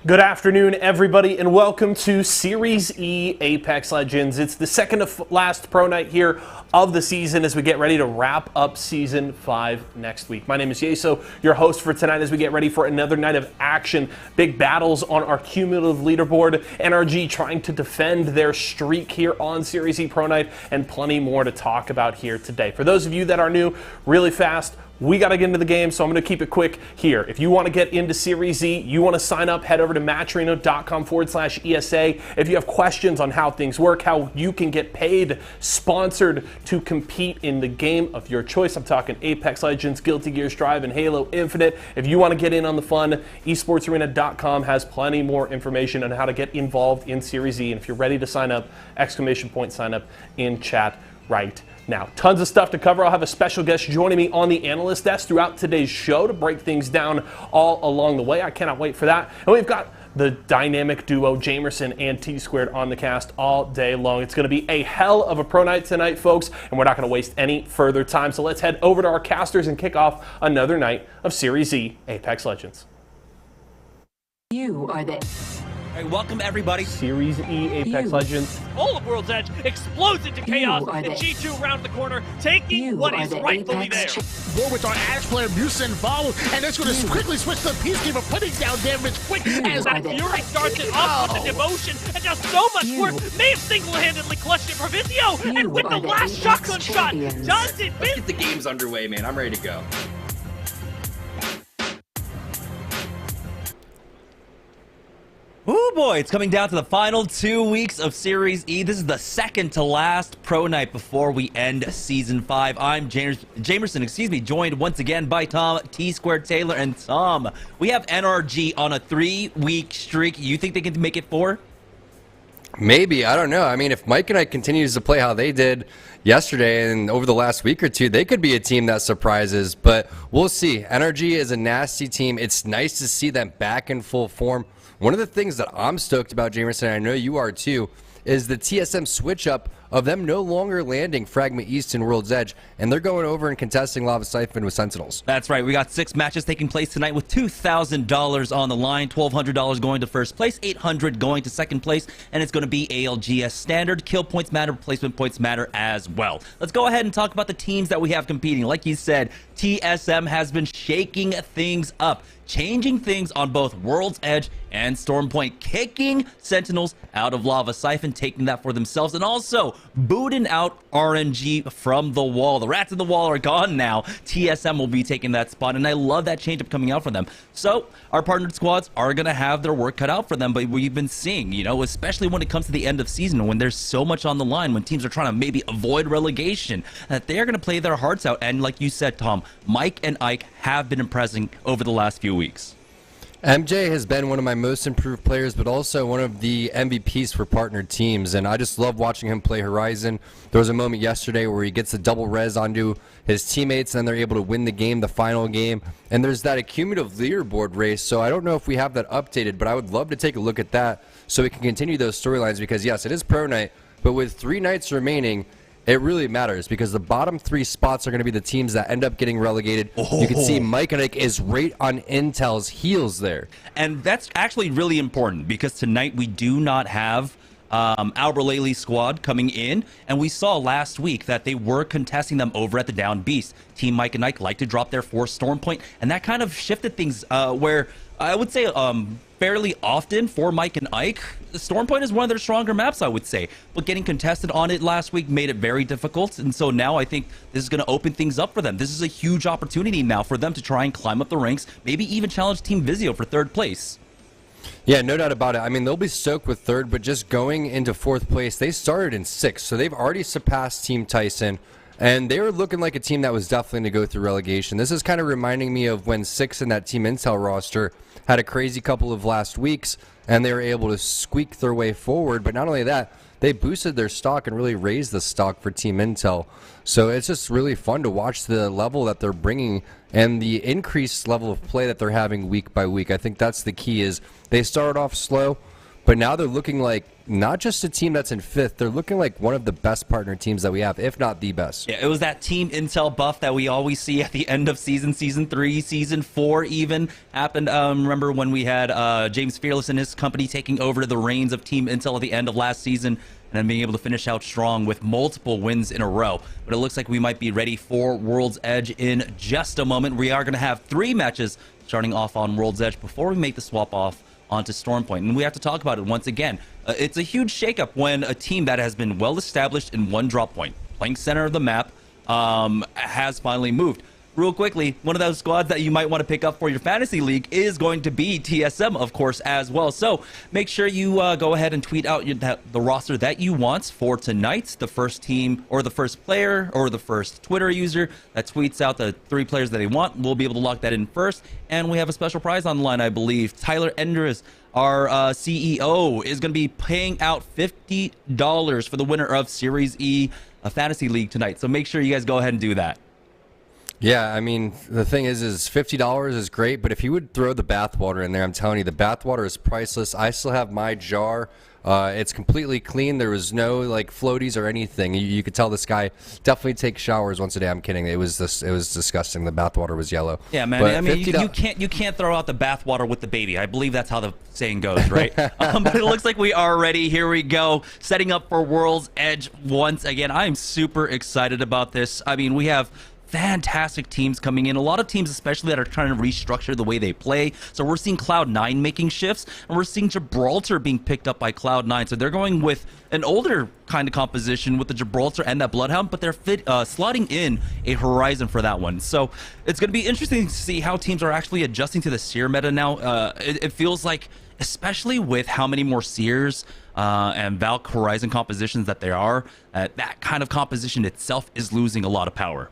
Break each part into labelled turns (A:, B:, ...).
A: Good afternoon, everybody, and welcome to Series E Apex Legends. It's the second to last pro night here of the season as we get ready to wrap up Season 5 next week. My name is Yeso, your host for tonight as we get ready for another night of action. Big battles on our cumulative leaderboard, NRG trying to defend their streak here on Series E Pro Night, and plenty more to talk about here today. For those of you that are new, really fast, we got to get into the game, so I'm going to keep it quick here. If you want to get into Series E, you want to sign up, head over to matcharena.com/ESA. If you have questions on how things work, how you can get paid, sponsored to compete in the game of your choice. I'm talking Apex Legends, Guilty Gear Strive, and Halo Infinite. If you want to get in on the fun, esportsarena.com has plenty more information on how to get involved in Series E. And if you're ready to sign up, exclamation point sign up in chat right now. Tons of stuff to cover. I'll have a special guest joining me on the analyst desk throughout today's show to break things down all along the way. I cannot wait for that. And we've got the dynamic duo Jamerson and T-Squared on the cast all day long. It's going to be a hell of a pro night tonight, folks, and we're not going to waste any further time. So let's head over to our casters and kick off another night of Series E Apex Legends.
B: You are the...
C: All right, welcome everybody.
A: Series E Apex Legends.
D: All of World's Edge explodes into chaos, and G2 around the corner, taking what is rightfully there.
E: War with our Ash player, Musin followed, and it's going to quickly switch to Peacekeeper, putting down damage quick as
D: that Fury starts it off with the devotion, and does so much work, may have single-handedly clutched it for Vizio, and with the last shotgun shot, does it.
F: Let's get the games underway, man. I'm ready to go.
C: Oh boy, it's coming down to the final 2 weeks of Series E. This is the second to last pro night before we end Season 5. I'm Jamerson, joined once again by Tom, T-Squared, Taylor, and Tom. We have NRG on a 3-week streak. You think they can make it 4?
G: Maybe. I don't know. I mean, if Mike and I continues to play how they did yesterday and over the last week or two, they could be a team that surprises, but we'll see. NRG is a nasty team. It's nice to see them back in full form. One of the things that I'm stoked about, Jamerson, and I know you are too, is the TSM switch up of them no longer landing Fragment East in World's Edge, and they're going over and contesting Lava Siphon with Sentinels.
C: That's right. We got 6 matches taking place tonight with $2,000 on the line, $1,200 going to first place, $800 going to second place, and it's going to be ALGS standard. Kill points matter, placement points matter as well. Let's go ahead and talk about the teams that we have competing. Like you said, TSM has been shaking things up, changing things on both World's Edge and Stormpoint, kicking Sentinels out of Lava Siphon, taking that for themselves, and also booting out RNG from the wall. The rats in the wall are gone now. TSM will be taking that spot, and I love that change up coming out for them. So our partnered squads are going to have their work cut out for them, but we've been seeing, you know, especially when it comes to the end of season, when there's so much on the line, when teams are trying to maybe avoid relegation, that they are going to play their hearts out. And like you said, Tom, Mike and Ike have been impressing over the last few weeks.
G: MJ has been one of my most improved players, but also one of the MVPs for partnered teams, and I just love watching him play Horizon. There was a moment yesterday where he gets a double res onto his teammates, and then they're able to win the game, the final game, and there's that accumulative leaderboard race, so I don't know if we have that updated, but I would love to take a look at that so we can continue those storylines, because yes, it is pro night, but with 3 nights remaining, it really matters because the bottom 3 spots are going to be the teams that end up getting relegated. You can see Mike and Ike is right on Intel's heels there.
C: And that's actually really important because tonight we do not have Albert Laley's squad coming in, and we saw last week that they were contesting them over at the Down Beast. Team Mike and Ike like to drop their 4 Stormpoint, and that kind of shifted things where I would say fairly often for Mike and Ike, Stormpoint is one of their stronger maps, I would say. But getting contested on it last week made it very difficult, and so now I think this is going to open things up for them. This is a huge opportunity now for them to try and climb up the ranks, maybe even challenge Team Vizio for 3rd place.
G: Yeah, no doubt about it. I mean, they'll be stoked with 3rd, but just going into 4th place, they started in 6th, so they've already surpassed Team Tyson. And they were looking like a team that was definitely going to go through relegation. This is kind of reminding me of when 6 in that Team Intel roster had a crazy couple of last weeks, and they were able to squeak their way forward. But not only that, they boosted their stock and really raised the stock for Team Intel. So it's just really fun to watch the level that they're bringing and the increased level of play that they're having week by week. I think that's the key is they started off slow, But now they're looking like not just a team that's in 5th, they're looking like one of the best partner teams that we have, if not the best.
C: Yeah, it was that team intel buff that we always see at the end of season 3, season 4 even happened. Remember when we had James Fearless and his company taking over the reins of team intel at the end of last season, and then being able to finish out strong with multiple wins in a row. But it looks like we might be ready for World's Edge in just a moment. We are going to have 3 matches starting off on World's Edge before we make the swap off onto Stormpoint. And we have to talk about it once again. It's a huge shakeup when a team that has been well established in one drop point, playing center of the map, has finally moved. Real quickly, one of those squads that you might want to pick up for your fantasy league is going to be TSM, of course, as well. So make sure you go ahead and tweet out the roster that you want for tonight. The first team or the first player or the first Twitter user that tweets out the 3 players that they want will be able to lock that in first. And we have a special prize on the line, I believe. Tyler Endres, our CEO, is going to be paying out $50 for the winner of Series E, a fantasy league tonight. So make sure you guys go ahead and do that.
G: Yeah, I mean, the thing is $50 is great, but if you would throw the bathwater in there, I'm telling you, the bathwater is priceless. I still have my jar. It's completely clean. There was no like floaties or anything. You could tell this guy definitely takes showers once a day. I'm kidding. It was disgusting. The bathwater was yellow.
C: Yeah, man.
G: But
C: I mean, you can't throw out the bathwater with the baby. I believe that's how the saying goes, right? But it looks like we are ready. Here we go, setting up for World's Edge once again. I am super excited about this. I mean, we have fantastic teams coming in. A lot of teams, especially that are trying to restructure the way they play. So we're seeing Cloud9 making shifts, and we're seeing Gibraltar being picked up by Cloud9. So they're going with an older kind of composition with the Gibraltar and that Bloodhound, but they're slotting in a Horizon for that one. So it's going to be interesting to see how teams are actually adjusting to the Seer meta now. It feels like, especially with how many more Seers and Valk Horizon compositions that there are, that kind of composition itself is losing a lot of power.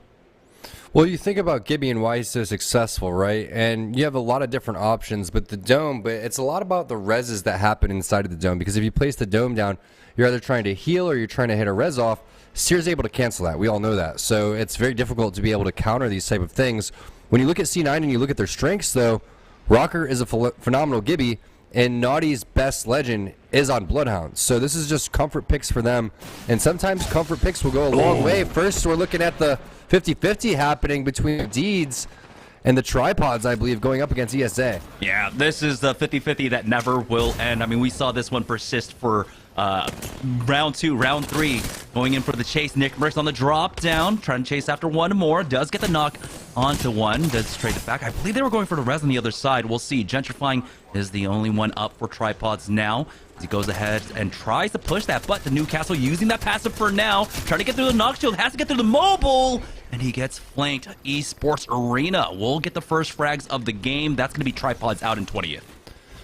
G: Well, you think about Gibby and why he's so successful, right? And you have a lot of different options, but the dome, but it's a lot about the reses that happen inside of the dome, because if you place the dome down, you're either trying to heal or you're trying to hit a res off. Seer's able to cancel that. We all know that. So it's very difficult to be able to counter these type of things. When you look at C9 and you look at their strengths, though, Rocker is a phenomenal Gibby, and Naughty's best legend is on Bloodhound. So this is just comfort picks for them. And sometimes comfort picks will go a long way. First, we're looking at the 50-50 happening between Deeds and the Tripods, I believe, going up against ESA.
C: Yeah, this is the 50-50 that never will end. I mean, we saw this one persist for round 2, round 3, going in for the chase. Nickmercs on the drop down, trying to chase after one more. Does get the knock onto one. Does trade it back. I believe they were going for the res on the other side. We'll see. Gentrifying is the only one up for Tripods now. He goes ahead and tries to push that, but the Newcastle using that passive for now, trying to get through the knock shield, has to get through the mobile, and he gets flanked. Esports Arena will get the first frags of the game. That's going to be Tripods out in 20th.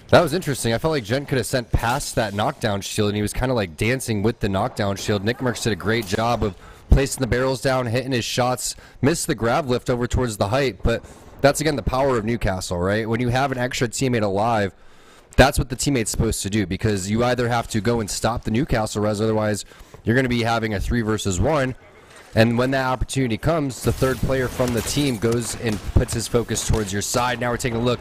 G: That was interesting. I felt like Gent could have sent past that knockdown shield, and he was kind of like dancing with the knockdown shield. Nickmercs did a great job of placing the barrels down, hitting his shots, missed the grab lift over towards the height, but that's, again, the power of Newcastle, right? When you have an extra teammate alive, that's what the teammate's supposed to do, because you either have to go and stop the Newcastle res, otherwise you're going to be having a 3 versus 1. And when that opportunity comes, the third player from the team goes and puts his focus towards your side. Now we're taking a look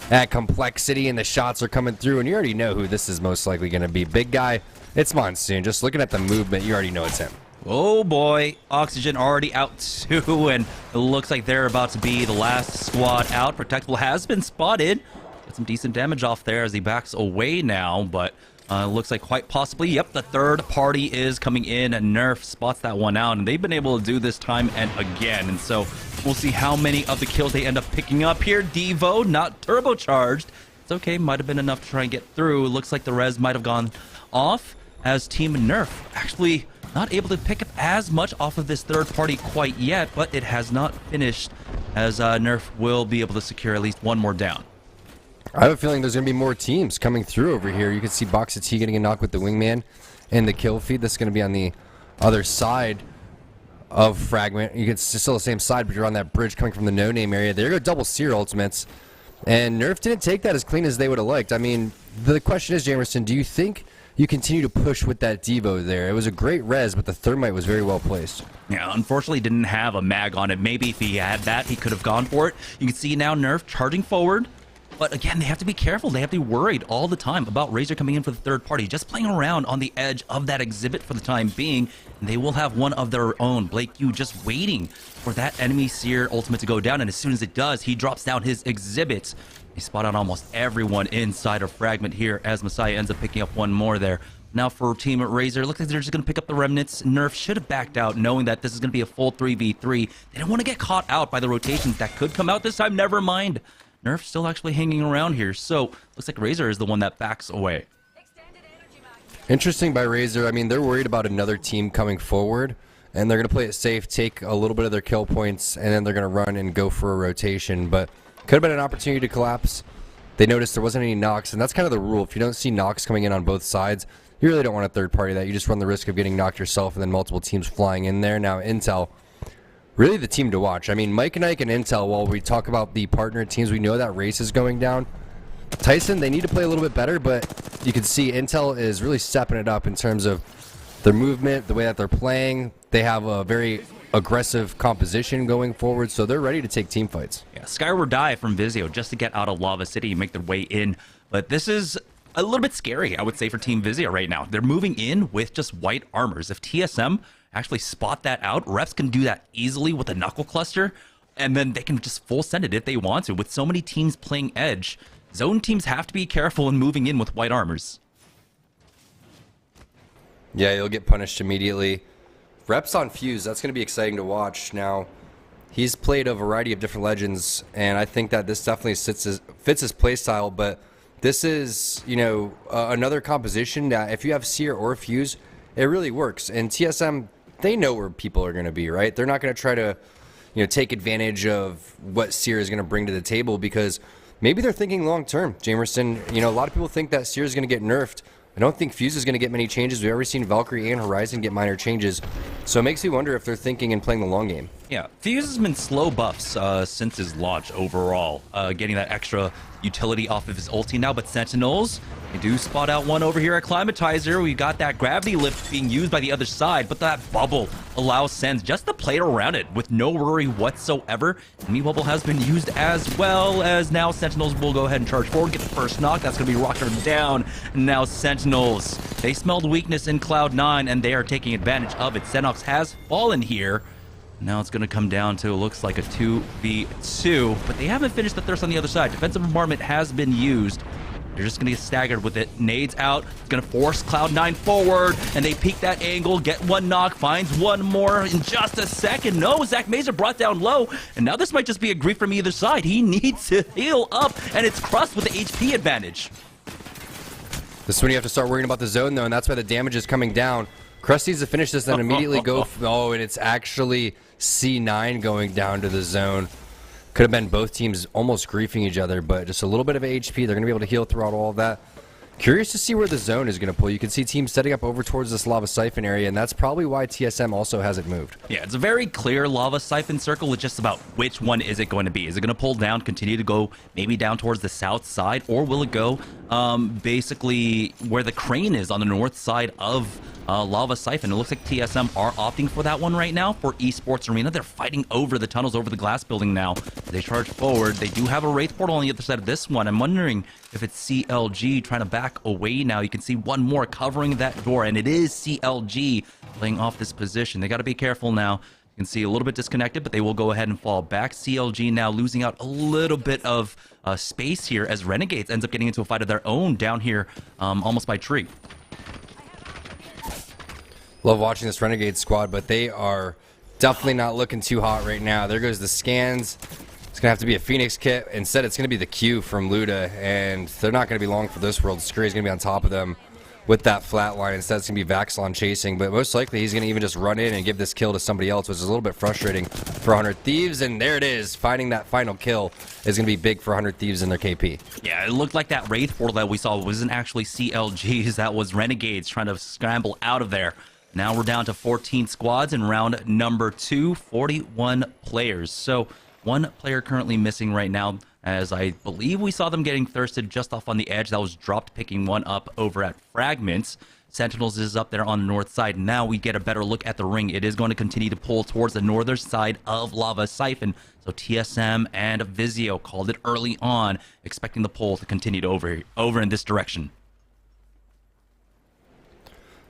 G: at complexity, and the shots are coming through, and you already know who this is most likely going to be. Big guy, it's Monsoon. Just looking at the movement, you already know it's him.
C: Oh boy, Oxygen already out too, and it looks like they're about to be the last squad out. Protectable has been spotted. Get some decent damage off there as he backs away now, but looks like quite possibly, yep, the third party is coming in, and Nerf spots that one out, and they've been able to do this time and again, and so we'll see how many of the kills they end up picking up here. Devo, not turbocharged. It's okay, might have been enough to try and get through. It looks like the res might have gone off as Team Nerf actually not able to pick up as much off of this third party quite yet, but it has not finished, as Nerf will be able to secure at least one more down.
G: I have a feeling there's going to be more teams coming through over here. You can see Boxa T getting a knock with the Wingman and the kill feed. That's going to be on the other side of Fragment. You can still the same side, but you're on that bridge coming from the no-name area. There you go, double Seer ultimates. And Nerf didn't take that as clean as they would have liked. I mean, the question is, Jamerson, do you think you continue to push with that Devo there? It was a great res, but the Thermite was very well placed.
C: Yeah, unfortunately didn't have a mag on it. Maybe if he had that, he could have gone for it. You can see now Nerf charging forward. But again, they have to be careful. They have to be worried all the time about Razor coming in for the third party, just playing around on the edge of that exhibit for the time being. And they will have one of their own. Blake Yu just waiting for that enemy Seer ultimate to go down. And as soon as it does, he drops down his exhibit. They spot out almost everyone inside of Fragment here as Messiah ends up picking up one more there. Now for Team Razor, looks like they're just going to pick up the remnants. Nerf should have backed out knowing that this is going to be a full 3v3. They didn't want to get caught out by the rotations that could come out this time. Never mind. Nerf still actually hanging around here. So looks like Razor is the one that backs away.
G: Interesting by Razor. I mean, they're worried about another team coming forward, and they're going to play it safe, take a little bit of their kill points, and then they're going to run and go for a rotation. But could have been an opportunity to collapse. They noticed there wasn't any knocks, and that's kind of the rule. If you don't see knocks coming in on both sides, you really don't want a third party that. You just run the risk of getting knocked yourself and then multiple teams flying in there. Now, Intel, really the team to watch. I mean, Mike and Ike and Intel, while we talk about the partner teams, we know that race is going down. Tyson, they need to play a little bit better, but you can see Intel is really stepping it up in terms of their movement, the way that they're playing. They have a very aggressive composition going forward, so they're ready to take team fights.
C: Yeah, Skyward Dive from Vizio just to get out of Lava City and make their way in. But this is a little bit scary, I would say, for Team Vizio right now. They're moving in with just white armors. If TSM actually spot that out, reps can do that easily with a knuckle cluster, and then they can just full send it if they want to. With so many teams playing edge, zone teams have to be careful in moving in with white armors.
G: Yeah, you'll get punished immediately. Reps on Fuse, that's going to be exciting to watch. Now, he's played a variety of different legends, and I think that this definitely fits his playstyle, but this is, you know, another composition that if you have Seer or Fuse, it really works. And TSM, they know where people are going to be, right? They're not going to try to, you know, take advantage of what Seer is going to bring to the table because maybe they're thinking long term. Jamerson, you know, a lot of people think that Seer is going to get nerfed. I don't think Fuse is going to get many changes. We've ever seen Valkyrie and Horizon get minor changes. So it makes me wonder if they're thinking and playing the long game.
C: Yeah, Fuse has been slow buffs since his launch overall, getting that extra utility off of his ulti now, but Sentinels, they do spot out one over here at Climatizer. We got that gravity lift being used by the other side, but that bubble allows Sens just to play around it with no worry whatsoever. Enemy bubble has been used as well as now Sentinels will go ahead and charge forward, get the first knock. That's going to be Rocker down. And now Sentinels, they smelled weakness in Cloud9 and they are taking advantage of it. Xenox has fallen here. Now it's going to come down to, looks like a 2v2, but they haven't finished the thirst on the other side. Defensive bombardment has been used. They're just going to get staggered with it. Nades out. It's going to force Cloud9 forward, and they peek that angle, get one knock, finds one more in just a second. No, Zach Mazer brought down low, and now this might just be a grief from either side. He needs to heal up, and it's Crust with the HP advantage.
G: This is when you have to start worrying about the zone, though, and that's why the damage is coming down. Crust needs to finish this and immediately go. Oh, and it's actually C9 going down to the zone. Could have been both teams almost griefing each other, but just a little bit of HP. They're going to be able to heal throughout all of that. Curious to see where the zone is going to pull. You can see teams setting up over towards this lava siphon area, and that's probably why TSM also hasn't moved.
C: Yeah, it's a very clear lava siphon circle. It's just about which one is it going to be. Is it going to pull down, continue to go maybe down towards the south side, or will it go basically where the crane is on the north side of lava siphon? It looks like TSM are opting for that one right now for Esports Arena. They're fighting over the tunnels, over the glass building now. They charge forward. They do have a Wraith portal on the other side of this one. I'm wondering if it's CLG trying to back away now. You can see one more covering that door, and it is CLG playing off this position. They got to be careful now. You can see a little bit disconnected, but they will go ahead and fall back. CLG now losing out a little bit of space here as Renegades ends up getting into a fight of their own down here almost by tree.
G: Love watching this Renegade squad, but they are definitely not looking too hot right now. There goes the scans. It's going to have to be a Phoenix kit. Instead, it's going to be the Q from Luda, and they're not going to be long for this world. Scurry's going to be on top of them with that flat line. Instead, it's going to be Vaxilon chasing, but most likely he's going to even just run in and give this kill to somebody else, which is a little bit frustrating for 100 Thieves, and there it is. Finding that final kill is going to be big for 100 Thieves in their KP.
C: Yeah, it looked like that Wraith portal that we saw wasn't actually CLGs. That was Renegades trying to scramble out of there. Now we're down to 14 squads in round number 2, 41 players. So one player currently missing right now, as I believe we saw them getting thirsted just off on the edge. That was dropped, picking one up over at Fragments. Sentinels is up there on the north side. Now we get a better look at the ring. It is going to continue to pull towards the northern side of Lava Siphon. So TSM and Vizio called it early on, expecting the pull to continue to over in this direction.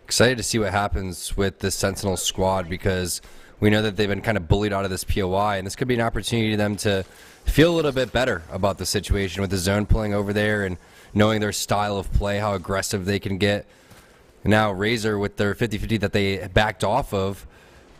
G: Excited to see what happens with this Sentinel squad, because we know that they've been kind of bullied out of this POI, and this could be an opportunity for them to feel a little bit better about the situation with the zone pulling over there and knowing their style of play, how aggressive they can get. And now Razor, with their 50-50 that they backed off of,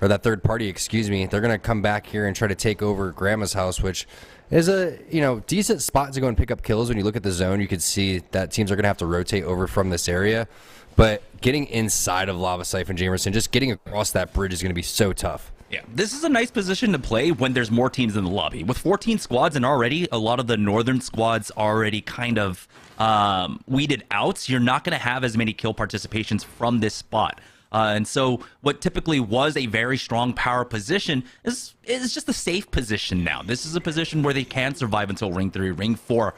G: or that third party, excuse me, they're going to come back here and try to take over Grandma's house, which is a decent spot to go and pick up kills. When you look at the zone, you can see that teams are going to have to rotate over from this area. But getting inside of Lava Siphon, Jamerson, just getting across that bridge is going to be so tough.
C: Yeah, this is a nice position to play when there's more teams in the lobby. With 14 squads and already a lot of the northern squads already kind of weeded out, you're not going to have as many kill participations from this spot. And so what typically was a very strong power position is just a safe position now. This is a position where they can survive until Ring 3, Ring 4,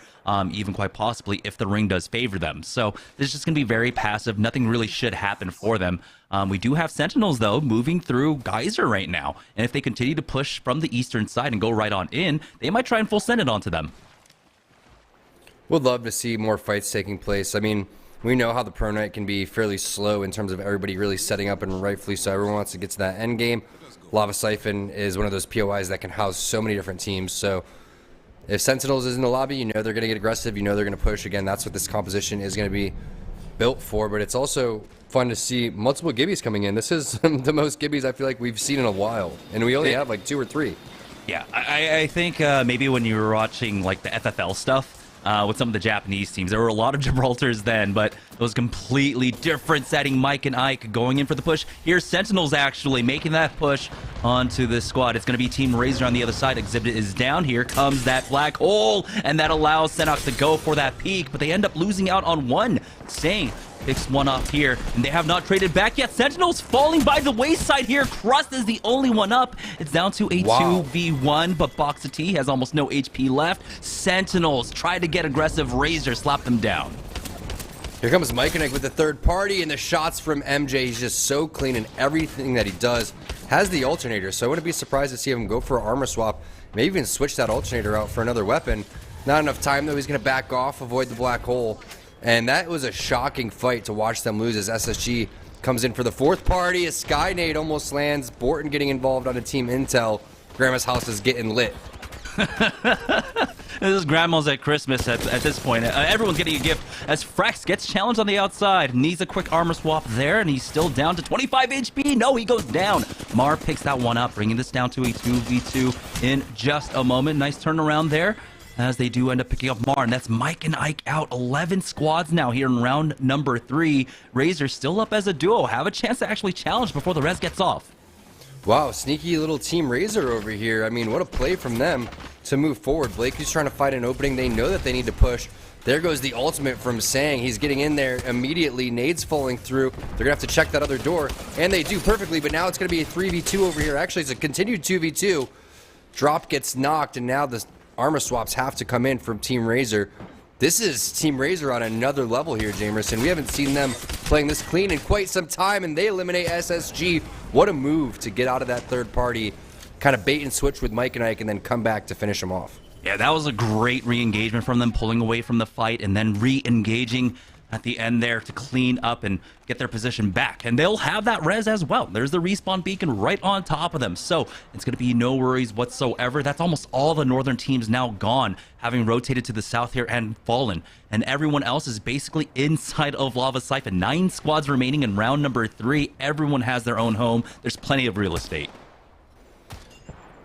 C: even quite possibly if the ring does favor them. So this is just going to be very passive. Nothing really should happen for them. We do have Sentinels, though, moving through Geyser right now. And if they continue to push from the eastern side and go right on in, they might try and full send it onto them.
G: Would love to see more fights taking place. I mean, we know how the Pro Night can be fairly slow in terms of everybody really setting up, and rightfully so. Everyone wants to get to that end game. Lava Siphon is one of those POIs that can house so many different teams. So if Sentinels is in the lobby, you know they're going to get aggressive. You know they're going to push. Again, that's what this composition is going to be built for. But it's also fun to see multiple Gibbies coming in. This is the most Gibbies I feel like we've seen in a while. And we only have like 2 or 3.
C: Yeah, I think maybe when you were watching like the FFL stuff, with some of the Japanese teams, there were a lot of Gibraltars then, but it was completely different setting. Mike and Ike going in for the push. Here's Sentinels actually making that push onto this squad. It's going to be Team Razor on the other side. Exhibit is down. Here comes that black hole, and that allows Senox to go for that peak, but they end up losing out on one. Sane picks one up here, and they have not traded back yet. Sentinels falling by the wayside here. Crust is the only one up. It's down to a 2v1, but Boxa T has almost no HP left. Sentinels try to get aggressive. Razor slap them down.
G: Here comes Mike with the third party, and the shots from MJ. He's just so clean in everything that he does. Has the alternator, so I wouldn't be surprised to see him go for an armor swap. Maybe even switch that alternator out for another weapon. Not enough time, though. He's going to back off, avoid the black hole. And that was a shocking fight to watch them lose as SSG comes in for the fourth party. A Sky Nade almost lands. Borton getting involved on a Team Intel. Grandma's house is getting lit.
C: This is Grandma's at Christmas at this point. Everyone's getting a gift as Frax gets challenged on the outside. Needs a quick armor swap there, and he's still down to 25 HP. No, he goes down. Mar picks that one up, bringing this down to a 2v2 in just a moment. Nice turnaround there, as they do end up picking up Mar, and that's Mike and Ike out. 11 squads now here in round number 3. Razor still up as a duo. Have a chance to actually challenge before the res gets off.
G: Wow, sneaky little Team Razor over here. I mean, what a play from them to move forward. Blakey's trying to fight an opening. They know that they need to push. There goes the ultimate from Sang. He's getting in there immediately. Nades falling through. They're going to have to check that other door, and they do perfectly, but now it's going to be a 3v2 over here. Actually, it's a continued 2v2. Drop gets knocked, and now the armor swaps have to come in from Team Razor. This is Team Razor on another level here, Jamerson. We haven't seen them playing this clean in quite some time, and they eliminate SSG. What a move to get out of that third party, kind of bait and switch with Mike and Ike, and then come back to finish them off.
C: Yeah, that was a great re-engagement from them, pulling away from the fight and then re-engaging at the end there to clean up and get their position back. And they'll have that res as well. There's the respawn beacon right on top of them. So it's going to be no worries whatsoever. That's almost all the northern teams now gone, having rotated to the south here and fallen. And everyone else is basically inside of Lava Siphon. 9 squads remaining in round number 3. Everyone has their own home. There's plenty of real estate.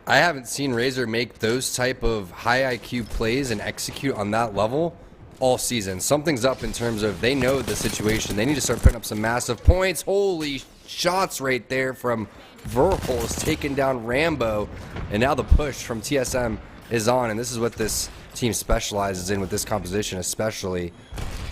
G: I haven't seen Razor make those type of high IQ plays and execute on that level all season. Something's up in terms of they know the situation. They need to start putting up some massive points. Holy shots right there from Verhol is taking down Rambo. And now the push from TSM is on. And this is what this team specializes in with this composition, especially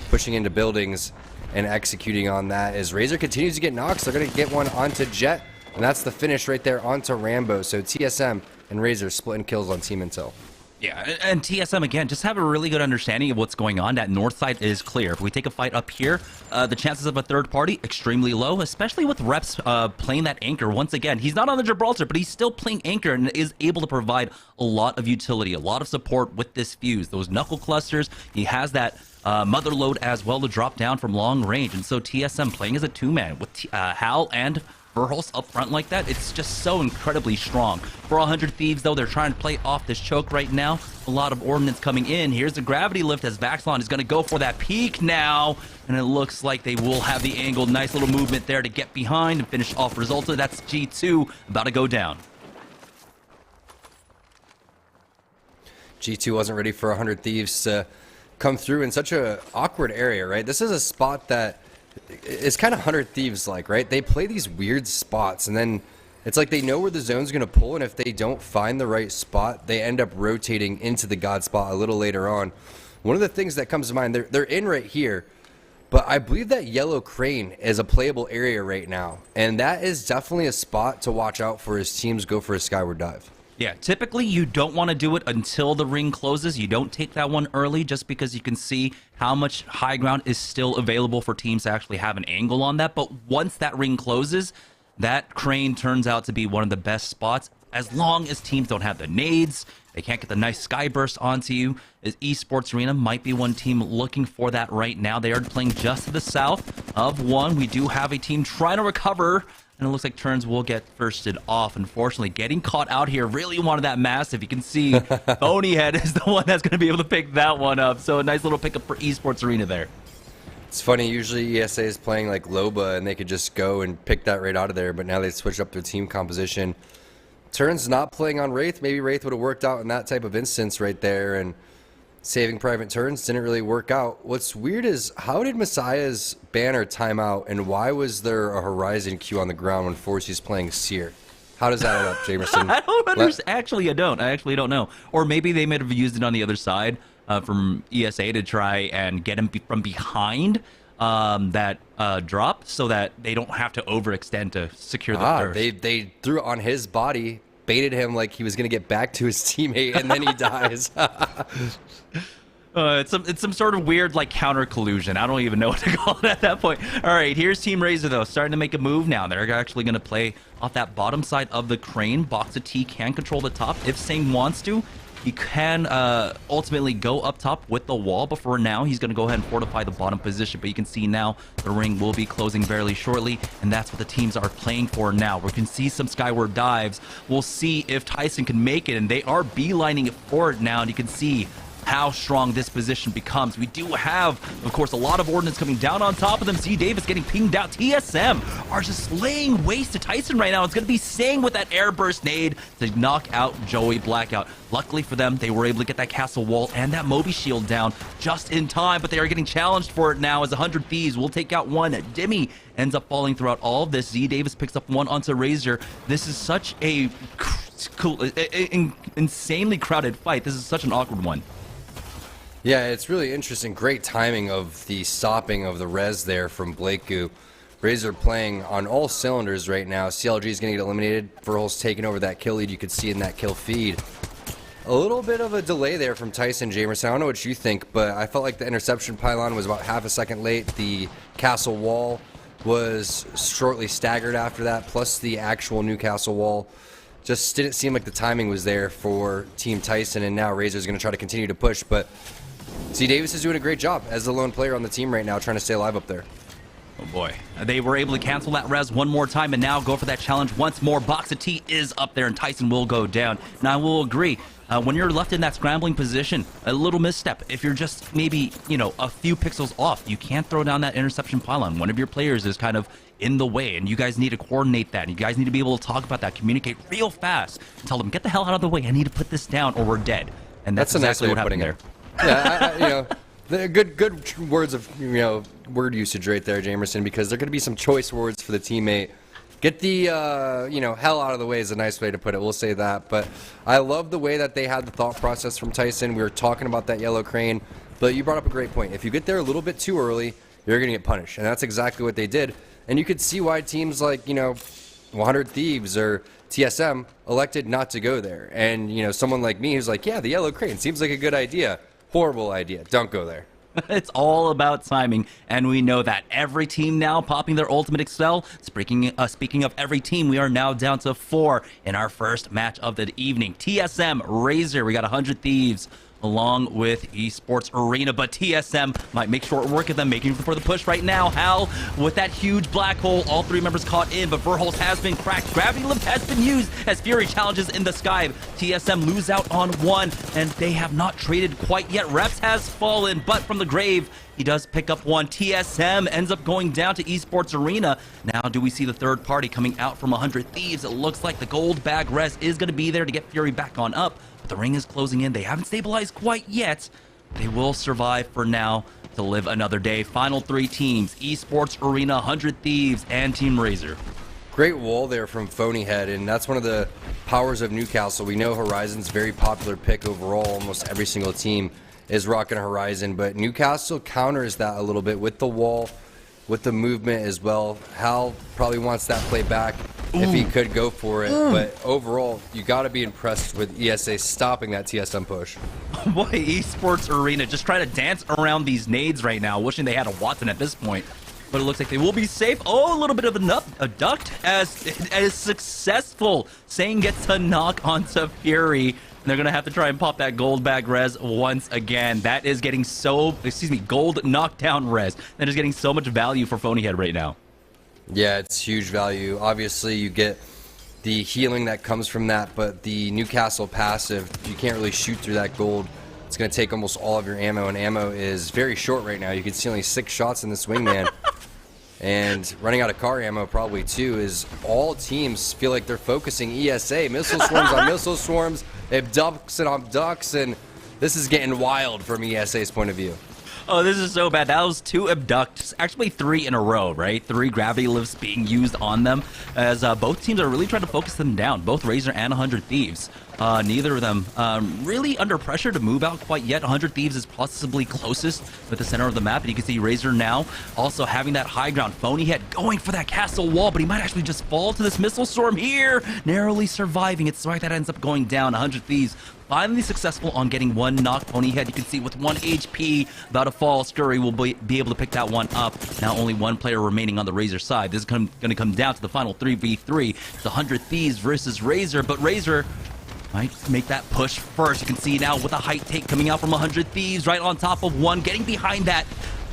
G: pushing into buildings and executing on that. As Razor continues to get knocks, they're going to get one onto Jet. And that's the finish right there onto Rambo. So TSM and Razor splitting kills on Team Intel.
C: Yeah, and TSM, again, just have a really good understanding of what's going on. That north side is clear. If we take a fight up here, the chances of a third party, extremely low, especially with Reps playing that anchor. Once again, he's not on the Gibraltar, but he's still playing anchor and is able to provide a lot of utility, a lot of support with this fuse. Those knuckle clusters, he has that mother load as well to drop down from long range. And so TSM playing as a two-man with Hal and Verhulst up front like that, it's just so incredibly strong. For 100 Thieves, though, they're trying to play off this choke right now. A lot of ordnance coming in. Here's the gravity lift as Vaxlon is going to go for that peak now. And it looks like they will have the angle. Nice little movement there to get behind and finish off Resulta. That's G2 about to go down.
G: G2 wasn't ready for 100 Thieves to come through in such a awkward area, right? This is a spot that it's kind of 100 Thieves like, right? They play these weird spots, and then it's like they know where the zone's going to pull, and if they don't find the right spot, they end up rotating into the God spot a little later on. One of the things that comes to mind, they're in right here, but I believe that yellow crane is a playable area right now, and that is definitely a spot to watch out for as teams go for a skyward dive.
C: Yeah, typically you don't want to do it until the ring closes. You don't take that one early just because you can see how much high ground is still available for teams to actually have an angle on that. But once that ring closes, that crane turns out to be one of the best spots as long as teams don't have the nades. They can't get the nice sky burst onto you. As Esports Arena might be one team looking for that right now. They are playing just to the south of one. We do have a team trying to recover. And it looks like Turns will get firsted off. Unfortunately, getting caught out here really wanted that massive. You can see Ponyhead is the one that's going to be able to pick that one up. So a nice little pickup for Esports Arena there.
G: It's funny, usually ESA is playing like Loba and they could just go and pick that right out of there, but now they switched up their team composition. Turns not playing on Wraith. Maybe Wraith would have worked out in that type of instance right there, and saving Private Turns didn't really work out. What's weird is, how did Messiah's banner time out, and why was there a Horizon Q on the ground when Forcey's playing Seer? How does that add up, Jamerson?
C: I don't understand. Actually, I don't. I actually don't know. Or maybe they might have used it on the other side from ESA to try and get him from behind that drop so that they don't have to overextend to secure the thirst.
G: They threw it on his body, baited him like he was going to get back to his teammate, and then he dies.
C: It's some sort of weird like counter collusion. I don't even know what to call it at that point. All right, here's Team Razor though, starting to make a move now. They're actually going to play off that bottom side of the crane. Boxa T can control the top if Singh wants to. He can ultimately go up top with the wall, but for now, he's going to go ahead and fortify the bottom position. But you can see now the ring will be closing fairly shortly, and that's what the teams are playing for now. We can see some skyward dives. We'll see if Tyson can make it, and they are beelining it forward now, and you can see how strong this position becomes. We do have, of course, a lot of ordnance coming down on top of them. Z Davis getting pinged out. TSM are just laying waste to Tyson right now. It's going to be Singh with that air burst nade to knock out Joey Blackout. Luckily for them, they were able to get that castle wall and that Moby shield down just in time, but they are getting challenged for it now as 100 Thieves will take out one. Dimmy ends up falling throughout all of this. Z Davis picks up one onto Razor. This is such a cool, insanely crowded fight. This is such an awkward one.
G: Yeah, it's really interesting. Great timing of the stopping of the res there from Blakeu. Razor playing on all cylinders right now. CLG is going to get eliminated. Verhulst's taking over that kill lead. You could see in that kill feed. A little bit of a delay there from Tyson, Jamerson. I don't know what you think, but I felt like the interception pylon was about half a second late. The castle wall was shortly staggered after that, plus the actual new castle wall. Just didn't seem like the timing was there for Team Tyson, and now Razor's going to try to continue to push, but Z Davis is doing a great job as the lone player on the team right now, trying to stay alive up there.
C: Oh boy. They were able to cancel that res one more time and now go for that challenge once more. Boxa T is up there and Tyson will go down. Now I will agree, when you're left in that scrambling position, a little misstep, if you're just maybe, you know, a few pixels off, you can't throw down that interception pylon. One of your players is kind of in the way, and you guys need to coordinate that. And you guys need to be able to talk about that, communicate real fast, and tell them, get the hell out of the way, I need to put this down or we're dead. And that's exactly what happened there.
G: Yeah, you know, the good words of, you know, word usage right there, Jamerson, because there are going to be some choice words for the teammate. Get the, you know, hell out of the way is a nice way to put it. We'll say that. But I love the way that they had the thought process from Tyson. We were talking about that yellow crane, but you brought up a great point. If you get there a little bit too early, you're going to get punished. And that's exactly what they did. And you could see why teams like, you know, 100 Thieves or TSM elected not to go there. And, you know, someone like me who's like, yeah, the Yellow Crane seems like a good idea. Horrible idea. Don't go there.
C: It's all about timing, and we know that. Every team now popping their ultimate Excel. Speaking of every team, we are now down to 4 in our first match of the evening. TSM, Razor, we got 100 Thieves along with Esports Arena, but TSM might make short work of them, making for the push right now. Hal with that huge black hole, all 3 members caught in, but Verholz has been cracked. Gravity Lift has been used as Fury challenges in the sky. TSM lose out on 1, and they have not traded quite yet. Reps has fallen, but from the grave, he does pick up 1. TSM ends up going down to Esports Arena. Now, do we see the third party coming out from 100 Thieves? It looks like the gold bag res is going to be there to get Fury back on up. But the ring is closing in. They haven't stabilized quite yet. They will survive for now to live another day. Final 3 teams, Esports Arena, 100 Thieves, and Team Razor.
G: Great wall there from Phonyhead, and that's one of the powers of Newcastle. We know Horizon's very popular pick overall. Almost every single team is rocking Horizon, but Newcastle counters that a little bit with the wall, with the movement as well. Hal probably wants that play back if he could go for it, but overall, you got to be impressed with ESA stopping that TSM push.
C: Boy, Esports Arena just trying to dance around these nades right now, wishing they had a Watson at this point. But it looks like they will be safe. Oh, a little bit of a duct as it is successful. Sane gets a knock onto Fury. And they're going to have to try and pop that gold bag res once again. That is getting gold knockdown res. That is getting so much value for Phonyhead right now.
G: Yeah, it's huge value. Obviously, you get the healing that comes from that, but the Newcastle passive, you can't really shoot through that gold. It's going to take almost all of your ammo, and ammo is very short right now. You can see only 6 shots in this wingman. And running out of car ammo probably too, is all teams feel like they're focusing ESA. Missile swarms on missile swarms, abducts and abducts, and this is getting wild from ESA's point of view.
C: Oh, this is so bad. That was 2 abducts, actually 3 in a row, right? 3 gravity lifts being used on them, as both teams are really trying to focus them down, both Razor and 100 Thieves. Neither of them really under pressure to move out quite yet. 100 Thieves is possibly closest with the center of the map, and you can see Razor now also having that high ground. Phonyhead going for that castle wall, but he might actually just fall to this missile storm here, narrowly surviving. It's Swag that ends up going down. 100 Thieves finally successful on getting 1 knock. Phonyhead, you can see with 1 HP, about to fall. Scurry will be able to pick that one up. Now only 1 player remaining on the Razor side. This is going to come down to the final 3v3. It's 100 Thieves versus Razor, but Razor might make that push first. You can see now with a height take coming out from 100 Thieves right on top of 1, getting behind that.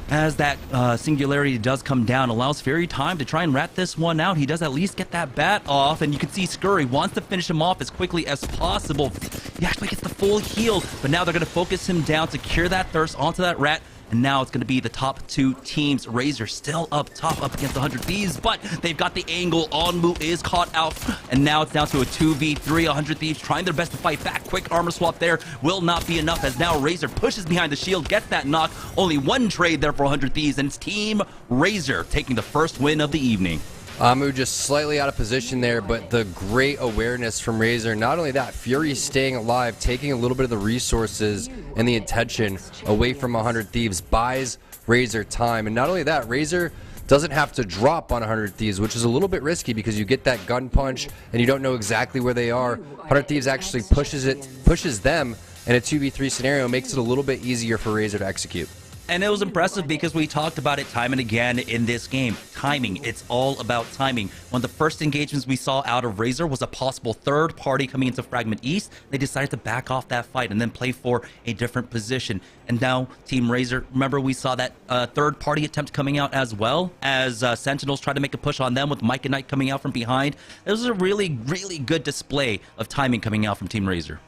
C: As that singularity does come down, allows Fury time to try and rat this one out. He does at least get that bat off, and you can see Scurry wants to finish him off as quickly as possible. He actually gets the full heal, but now they're going to focus him down to cure that thirst onto that rat. And now it's going to be the top 2 teams. Razor still up top up against 100 Thieves, but they've got the angle. Onmu is caught out, and now it's down to a 2v3. 100 Thieves trying their best to fight back. Quick armor swap there will not be enough, as now Razor pushes behind the shield, gets that knock. Only 1 trade there for 100 Thieves, and it's Team Razor taking the first win of the evening.
G: Amu just slightly out of position there, but the great awareness from Razor. Not only that, Fury staying alive, taking a little bit of the resources and the attention away from 100 Thieves, buys Razor time. And not only that, Razor doesn't have to drop on 100 Thieves, which is a little bit risky because you get that gun punch and you don't know exactly where they are. 100 Thieves actually pushes them in a 2v3 scenario, makes it a little bit easier for Razor to execute.
C: And it was impressive because we talked about it time and again in this game. Timing. It's all about timing. One of the first engagements we saw out of Razor was a possible third party coming into Fragment East. They decided to back off that fight and then play for a different position. And now Team Razor, remember we saw that third party attempt coming out as well, as Sentinels tried to make a push on them with Mike and Knight coming out from behind. It was a really, really good display of timing coming out from Team Razor.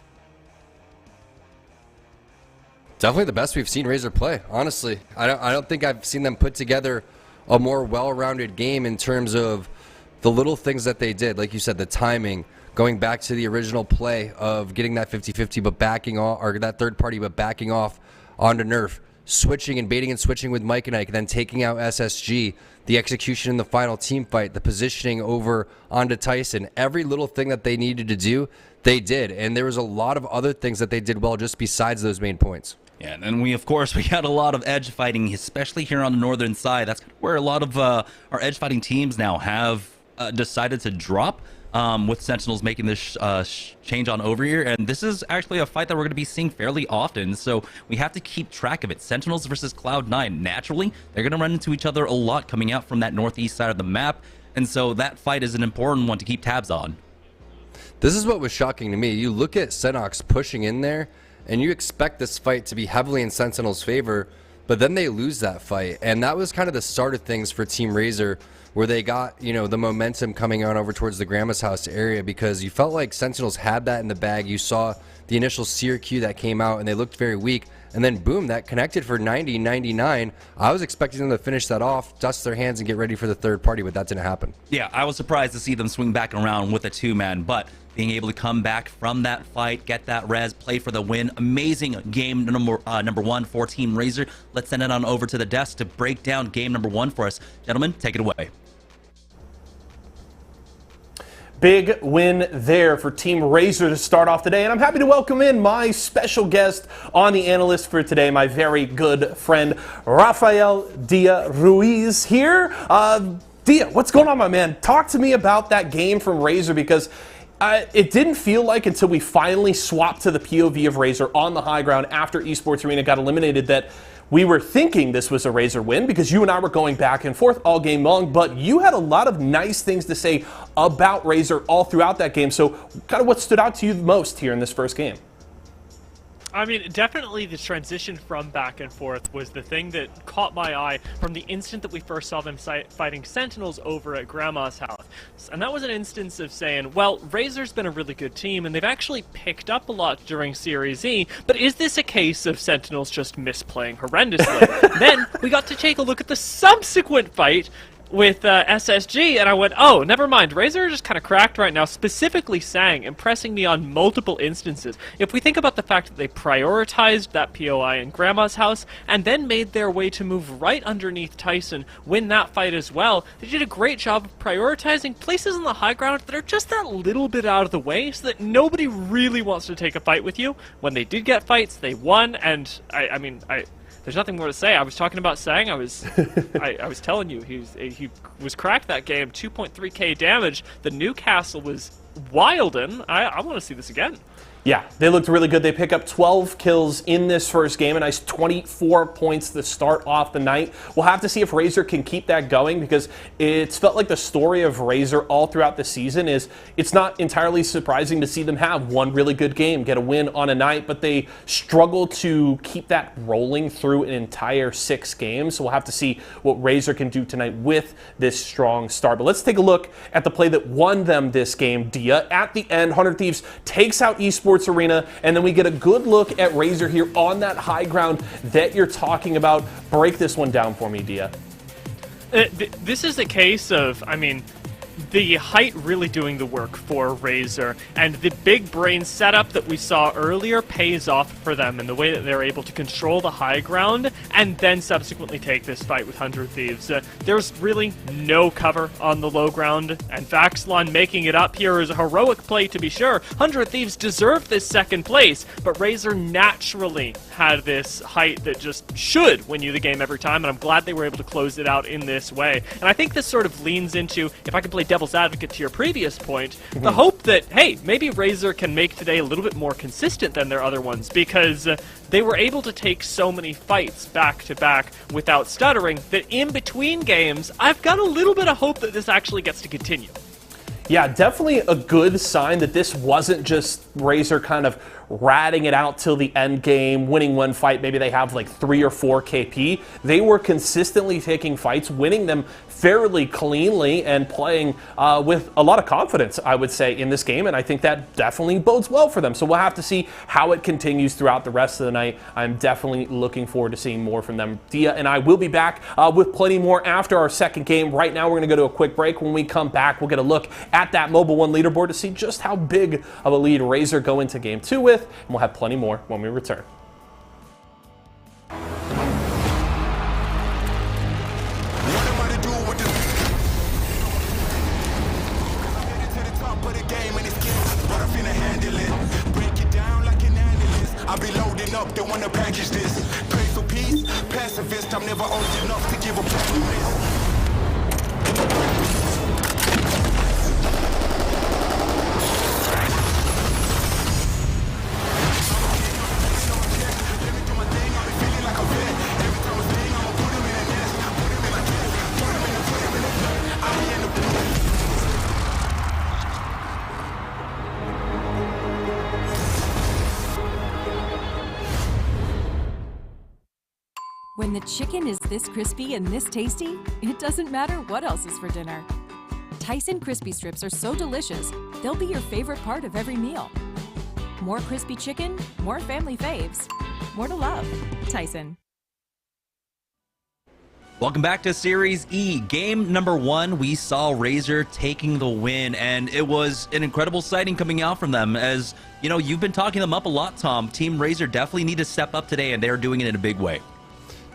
G: Definitely the best we've seen Razor play, honestly. I don't think I've seen them put together a more well-rounded game in terms of the little things that they did. Like you said, the timing, going back to the original play of getting that 50-50 but backing off, or that third party but backing off onto Nerf, switching and baiting and switching with Mike and Ike, then taking out SSG, the execution in the final team fight, the positioning over onto Tyson. Every little thing that they needed to do, they did. And there was a lot of other things that they did well just besides those main points.
C: Yeah, and then we got a lot of edge fighting, especially here on the northern side. That's where a lot of our edge fighting teams now have decided to drop. with Sentinels making this change on over here. And this is actually a fight that we're going to be seeing fairly often, so we have to keep track of it. Sentinels versus Cloud9. Naturally, they're going to run into each other a lot coming out from that northeast side of the map, and so that fight is an important one to keep tabs on.
G: This is what was shocking to me. You look at Senox pushing in there, and you expect this fight to be heavily in Sentinel's favor, but then they lose that fight. And that was kind of the start of things for Team Razor, where they got, you know, the momentum coming on over towards the Grandma's house area, because you felt like Sentinels had that in the bag. You saw the initial seer queue that came out, and they looked very weak. And then, boom, that connected for 90-99. I was expecting them to finish that off, dust their hands, and get ready for the third party, but that didn't happen.
C: Yeah, I was surprised to see them swing back around with a two-man, but being able to come back from that fight, get that res, play for the win. Amazing game number one for Team Razor. Let's send it on over to the desk to break down game number one for us. Gentlemen, take it away.
A: Big win there for Team Razor to start off today, and I'm happy to welcome in my special guest on the analyst for today, my very good friend Rafael Dia Ruiz here. Dia, what's going on, my man? Talk to me about that game from Razor, because it didn't feel like until we finally swapped to the POV of Razor on the high ground after Esports Arena got eliminated that we were thinking this was a Razor win, because you and I were going back and forth all game long, but you had a lot of nice things to say about Razor all throughout that game. So kind of what stood out to you the most here in this first game?
D: I mean, definitely the transition from back and forth was the thing that caught my eye from the instant that we first saw them fighting Sentinels over at Grandma's house. And that was an instance of saying, well, Razor's been a really good team, and they've actually picked up a lot during Series E, but is this a case of Sentinels just misplaying horrendously? Then we got to take a look at the subsequent fight with SSG, and I went, oh, never mind. Razor just kind of cracked right now, specifically Sang, impressing me on multiple instances. If we think about the fact that they prioritized that POI in Grandma's house, and then made their way to move right underneath Tyson, win that fight as well, they did a great job of prioritizing places on the high ground that are just that little bit out of the way, so that nobody really wants to take a fight with you. When they did get fights, they won, and I mean, there's nothing more to say. I was talking about Sang. I was telling you he was cracked that game. 2.3k damage. The Newcastle was wildin'. I want to see this again.
A: Yeah, they looked really good. They pick up 12 kills in this first game, a nice 24 points to start off the night. We'll have to see if Razor can keep that going, because it's felt like the story of Razor all throughout the season is it's not entirely surprising to see them have one really good game, get a win on a night, but they struggle to keep that rolling through an entire 6 games. So we'll have to see what Razor can do tonight with this strong start. But let's take a look at the play that won them this game, Dia. At the end, 100 Thieves takes out Esports Arena, and then we get a good look at Razor here on that high ground that you're talking about. Break this one down for me, Dia.
D: This is a case of, I mean, the height really doing the work for Razor, and the big brain setup that we saw earlier pays off for them in the way that they're able to control the high ground and then subsequently take this fight with 100 Thieves. There's really no cover on the low ground, and Vaxlon making it up here is a heroic play to be sure. 100 Thieves deserved this second place, but Razor naturally had this height that just should win you the game every time, and I'm glad they were able to close it out in this way. And I think this sort of leans into, if I can play devil's advocate to your previous point, the hope that, hey, maybe Razor can make today a little bit more consistent than their other ones, because they were able to take so many fights back to back without stuttering that in between games, I've got a little bit of hope that this actually gets to continue.
A: Yeah, definitely a good sign that this wasn't just Razor kind of ratting it out till the end game, winning one fight. Maybe they have like 3 or 4 KP. They were consistently taking fights, winning them fairly cleanly, and playing with a lot of confidence, I would say, in this game. And I think that definitely bodes well for them. So we'll have to see how it continues throughout the rest of the night. I'm definitely looking forward to seeing more from them. Dia and I will be back with plenty more after our second game. Right now, we're going to go to a quick break. When we come back, we'll get a look at that Mobile One leaderboard to see just how big of a lead Razor go into game 2 with. And we'll have plenty more when we return.
B: I'll be loading up, they wanna package this. Pray for peace, pacifist, I'm never old enough to give a fuck.
H: the chicken is this crispy and this tasty, it doesn't matter what else is for dinner. Tyson crispy strips are so delicious, they'll be your favorite part of every meal. More crispy chicken, more family faves, more to love. Tyson.
C: Welcome back to Series E. Game number 1, we saw Razor taking the win, and it was an incredible sighting coming out from them. As you know, you've been talking them up a lot, Tom. Team Razor definitely need to step up today, and they're doing it in a big way.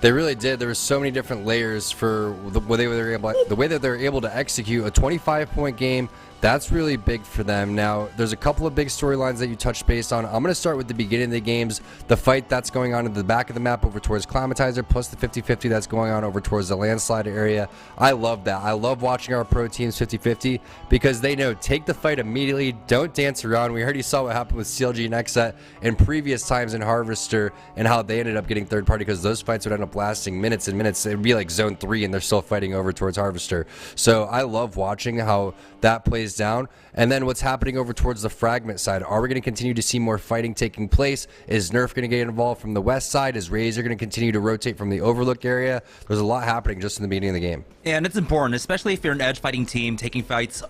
G: They really did. There were so many different layers for the way that they're able to execute a 25-point game. That's really big for them. Now, there's a couple of big storylines that you touched base on. I'm going to start with the beginning of the games, the fight that's going on at the back of the map over towards Climatizer, plus the 50-50 that's going on over towards the landslide area. I love that. I love watching our pro teams 50-50 because they know take the fight immediately, don't dance around. We already saw what happened with CLG and Xset in previous times in Harvester and how they ended up getting third party because those fights would end up lasting minutes and minutes. It'd be like zone 3 and they're still fighting over towards Harvester. So I love watching how that plays down. And then what's happening over towards the fragment side? Are we going to continue to see more fighting taking place? Is Nerf going to get involved from the west side? Is Razor going to continue to rotate from the overlook area? There's a lot happening just in the beginning of the game.
C: Yeah, and it's important, especially if you're an edge fighting team taking fights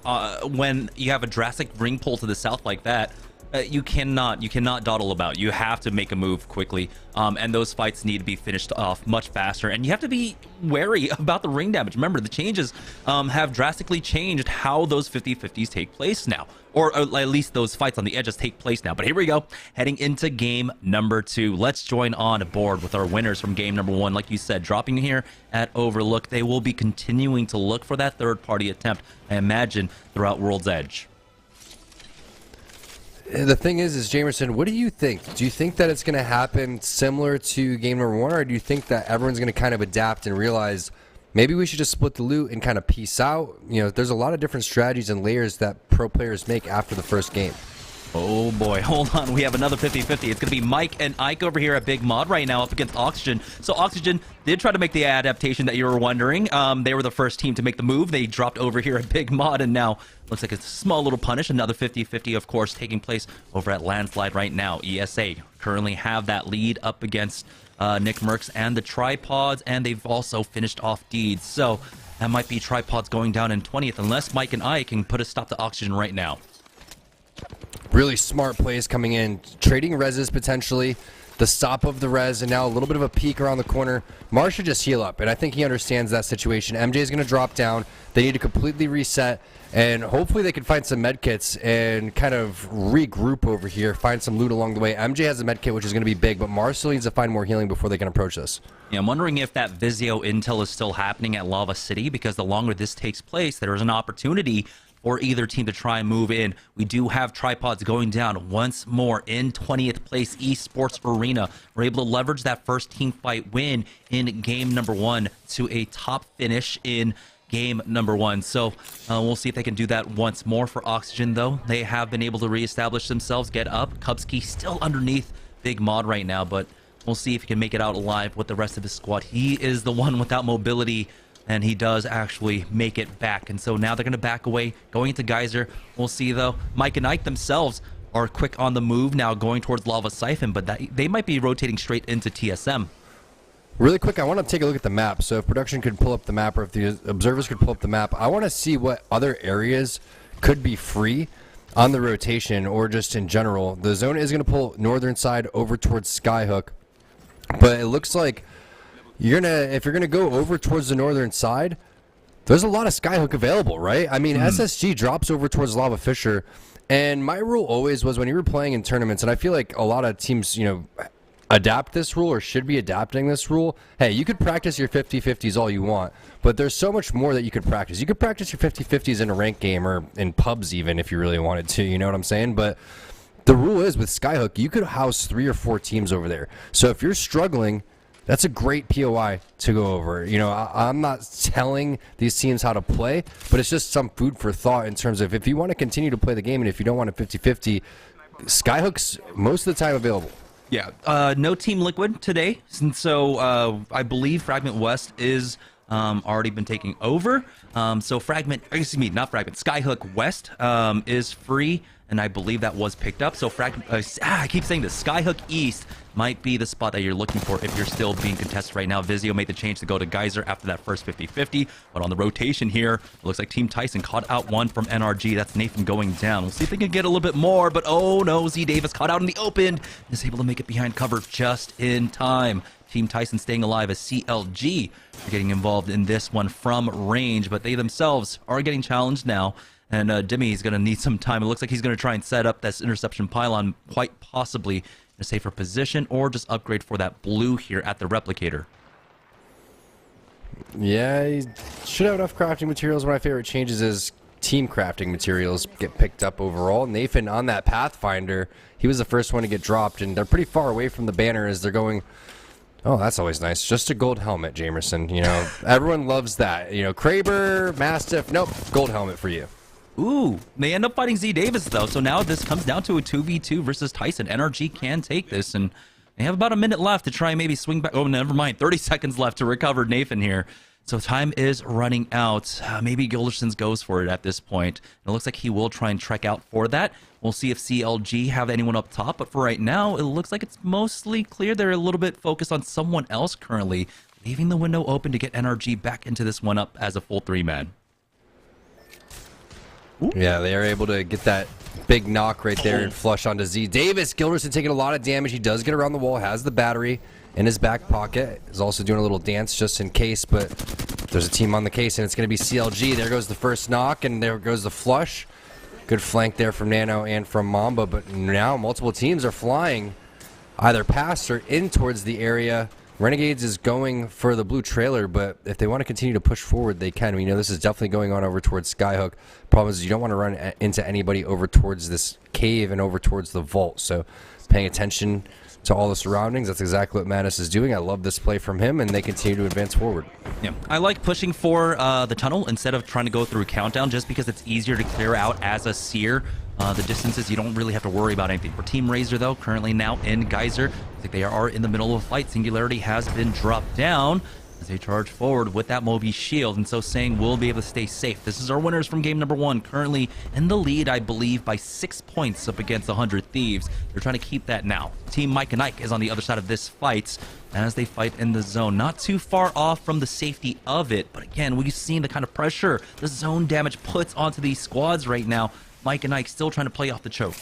C: when you have a drastic ring pull to the south like that. You cannot dawdle about. You have to make a move quickly, and those fights need to be finished off much faster. And you have to be wary about the ring damage. Remember, the changes have drastically changed how those 50-50s take place now, or at least those fights on the edges take place now. But here we go, heading into game number 2. Let's join on board with our winners from game number 1. Like you said, dropping here at Overlook, they will be continuing to look for that third-party attempt, I imagine, throughout World's Edge.
G: The thing is Jamerson, what do you think? Do you think that it's going to happen similar to game number 1, or do you think that everyone's going to kind of adapt and realize maybe we should just split the loot and kind of peace out? You know, there's a lot of different strategies and layers that pro players make after the first game.
C: Oh boy, hold on. We have another 50-50. It's going to be Mike and Ike over here at Big Mod right now up against Oxygen. So Oxygen did try to make the adaptation that you were wondering. They were the first team to make the move. They dropped over here at Big Mod, and now looks like it's a small little punish. Another 50-50, of course, taking place over at Landslide right now. ESA currently have that lead up against Nick Merckx and the Tripods, and they've also finished off Deeds. So that might be Tripods going down in 20th, unless Mike and Ike can put a stop to Oxygen right now.
G: Really smart plays coming in, trading reses potentially, the stop of the res, and now a little bit of a peek around the corner. Mars should just heal up, and I think he understands that situation. MJ is going to drop down. They need to completely reset, and hopefully they can find some medkits and kind of regroup over here, find some loot along the way. MJ has a medkit, which is going to be big, but Mars still needs to find more healing before they can approach this.
C: Yeah, I'm wondering if that Vizio intel is still happening at Lava City, because the longer this takes place, there is an opportunity for either team to try and move in. We do have Tripods going down once more in 20th place Esports Arena. We're able to leverage that first team fight win in game number 1 to a top finish in game number 1. So we'll see if they can do that once more for Oxygen, though. They have been able to reestablish themselves, get up. Kubsky still underneath Big Mod right now, but we'll see if he can make it out alive with the rest of his squad. He is the one without mobility, and he does actually make it back. And so now they're going to back away, going into Geyser. We'll see, though. Mike and Ike themselves are quick on the move now, going towards Lava Siphon, but they might be rotating straight into TSM.
G: Really quick, I want to take a look at the map. So if production could pull up the map, or if the observers could pull up the map, I want to see what other areas could be free on the rotation, or just in general. The zone is going to pull northern side over towards Skyhook, but it looks like if you're gonna go over towards the northern side, there's a lot of Skyhook available, right? I mean, SSG drops over towards Lava Fisher, and my rule always was when you were playing in tournaments, and I feel like a lot of teams, you know, adapt this rule or should be adapting this rule. Hey, you could practice your 50-50s all you want, but there's so much more that you could practice. You could practice your 50-50s in a ranked game or in pubs even if you really wanted to, you know what I'm saying? But the rule is with Skyhook, you could house 3 or 4 teams over there. So if you're struggling, that's a great POI to go over. You know, I'm not telling these teams how to play, but it's just some food for thought in terms of if you want to continue to play the game and if you don't want a 50-50, Skyhook's most of the time available.
C: Yeah, no Team Liquid today, and so I believe Fragment West is already been taking over. So Fragment, excuse me, not Fragment, Skyhook West is free, and I believe that was picked up. So Fragment, I keep saying this, Skyhook East might be the spot that you're looking for if you're still being contested right now. Vizio made the change to go to Geyser after that first 50-50, but on the rotation here, it looks like Team Tyson caught out one from NRG. That's Nathan going down. We'll see if they can get a little bit more, but oh no, Z Davis caught out in the open, is able to make it behind cover just in time. Team Tyson staying alive as CLG are getting involved in this one from range, but they themselves are getting challenged now. And Dimmy is going to need some time. It looks like he's going to try and set up this interception pylon, quite possibly in a safer position, or just upgrade for that blue here at the replicator.
G: Yeah, he should have enough crafting materials. One of my favorite changes is team crafting materials get picked up overall. Nathan on that Pathfinder, he was the first one to get dropped, and they're pretty far away from the banner as they're going. Oh, that's always nice. Just a gold helmet, Jamerson. You know, everyone loves that. You know, Kraber, Mastiff, nope, gold helmet for you.
C: Ooh, they end up fighting Z Davis, though. So now this comes down to a 2v2 versus Tyson. NRG can take this, and they have about a minute left to try and maybe swing back. Oh, never mind. 30 seconds left to recover Nathan here. So time is running out. Maybe Gilderson's goes for it at this point. It looks like he will try and trek out for that. We'll see if CLG have anyone up top, but for right now, it looks like it's mostly clear. They're a little bit focused on someone else currently, leaving the window open to get NRG back into this one up as a full 3-man.
G: Yeah, they are able to get that big knock right there and flush onto Z Davis. Gilderson taking a lot of damage. He does get around the wall, has the battery in his back pocket. Is also doing a little dance just in case, but there's a team on the case, and it's going to be CLG. There goes the first knock, and there goes the flush. Good flank there from Nano and from Mamba, but now multiple teams are flying either past or in towards the area. Renegades is going for the blue trailer, but if they want to continue to push forward, they can. We know this is definitely going on over towards Skyhook. Problem is you don't want to run into anybody over towards this cave and over towards the vault. So paying attention to all the surroundings, that's exactly what Madness is doing. I love this play from him, and they continue to advance forward.
C: Yeah, I like pushing for the tunnel instead of trying to go through Countdown, just because it's easier to clear out as a seer. The distances, you don't really have to worry about anything. For Team Razor, though, currently now in Geyser, I think they are in the middle of a fight. Singularity has been dropped down as they charge forward with that Moby shield, and so saying we'll be able to stay safe. This is our winners from game number 1, currently in the lead, I believe, by 6 points up against 100 Thieves. They're trying to keep that now. Team Mike and Ike is on the other side of this fight as they fight in the zone. Not too far off from the safety of it, but again, we've seen the kind of pressure the zone damage puts onto these squads right now. Mike and Ike still trying to play off the choke.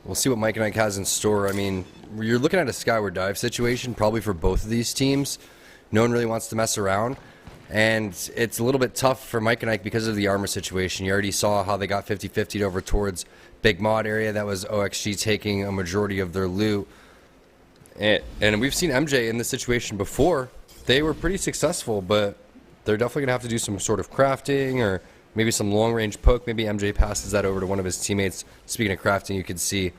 G: We'll see what Mike and Ike has in store. I mean, you're looking at a skyward dive situation probably for both of these teams. No one really wants to mess around, and it's a little bit tough for Mike and Ike because of the armor situation. You already saw how they got 50-50'd over towards Big Mod area. That was OXG taking a majority of their loot. And we've seen MJ in this situation before. They were pretty successful, but they're definitely going to have to do some sort of crafting or maybe some long-range poke. Maybe MJ passes that over to one of his teammates. Speaking of crafting, you could see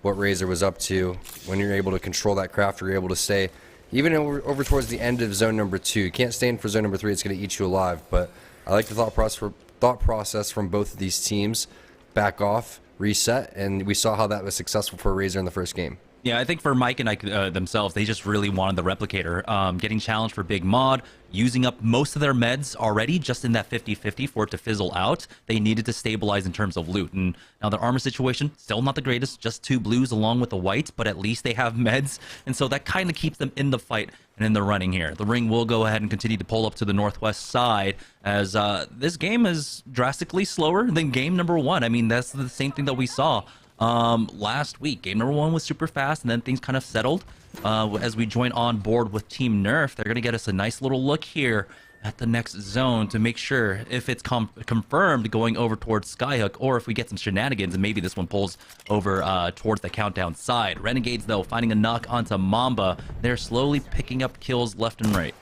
G: what Razor was up to. When you're able to control that craft, you're able to stay even over towards the end of zone number 2. You can't stay in for zone number 3. It's going to eat you alive. But I like the thought process from both of these teams. Back off, reset, and we saw how that was successful for Razor in the first game.
C: Yeah, I think for Mike and Ike themselves, they just really wanted the replicator. Getting challenged for Big Mod, using up most of their meds already just in that 50-50 for it to fizzle out. They needed to stabilize in terms of loot. And now their armor situation, still not the greatest, just 2 blues along with the white, but at least they have meds. And so that kind of keeps them in the fight and in the running here. The ring will go ahead and continue to pull up to the northwest side as this game is drastically slower than game number 1. I mean, that's the same thing that we saw last week. Game number 1 was super fast, and then things kind of settled as we join on board with Team Nerf. They're going to get us a nice little look here at the next zone to make sure if it's confirmed going over towards Skyhook, or if we get some shenanigans and maybe this one pulls over towards the Countdown side. Renegades, though, finding a knock onto Mamba. They're slowly picking up kills left and right.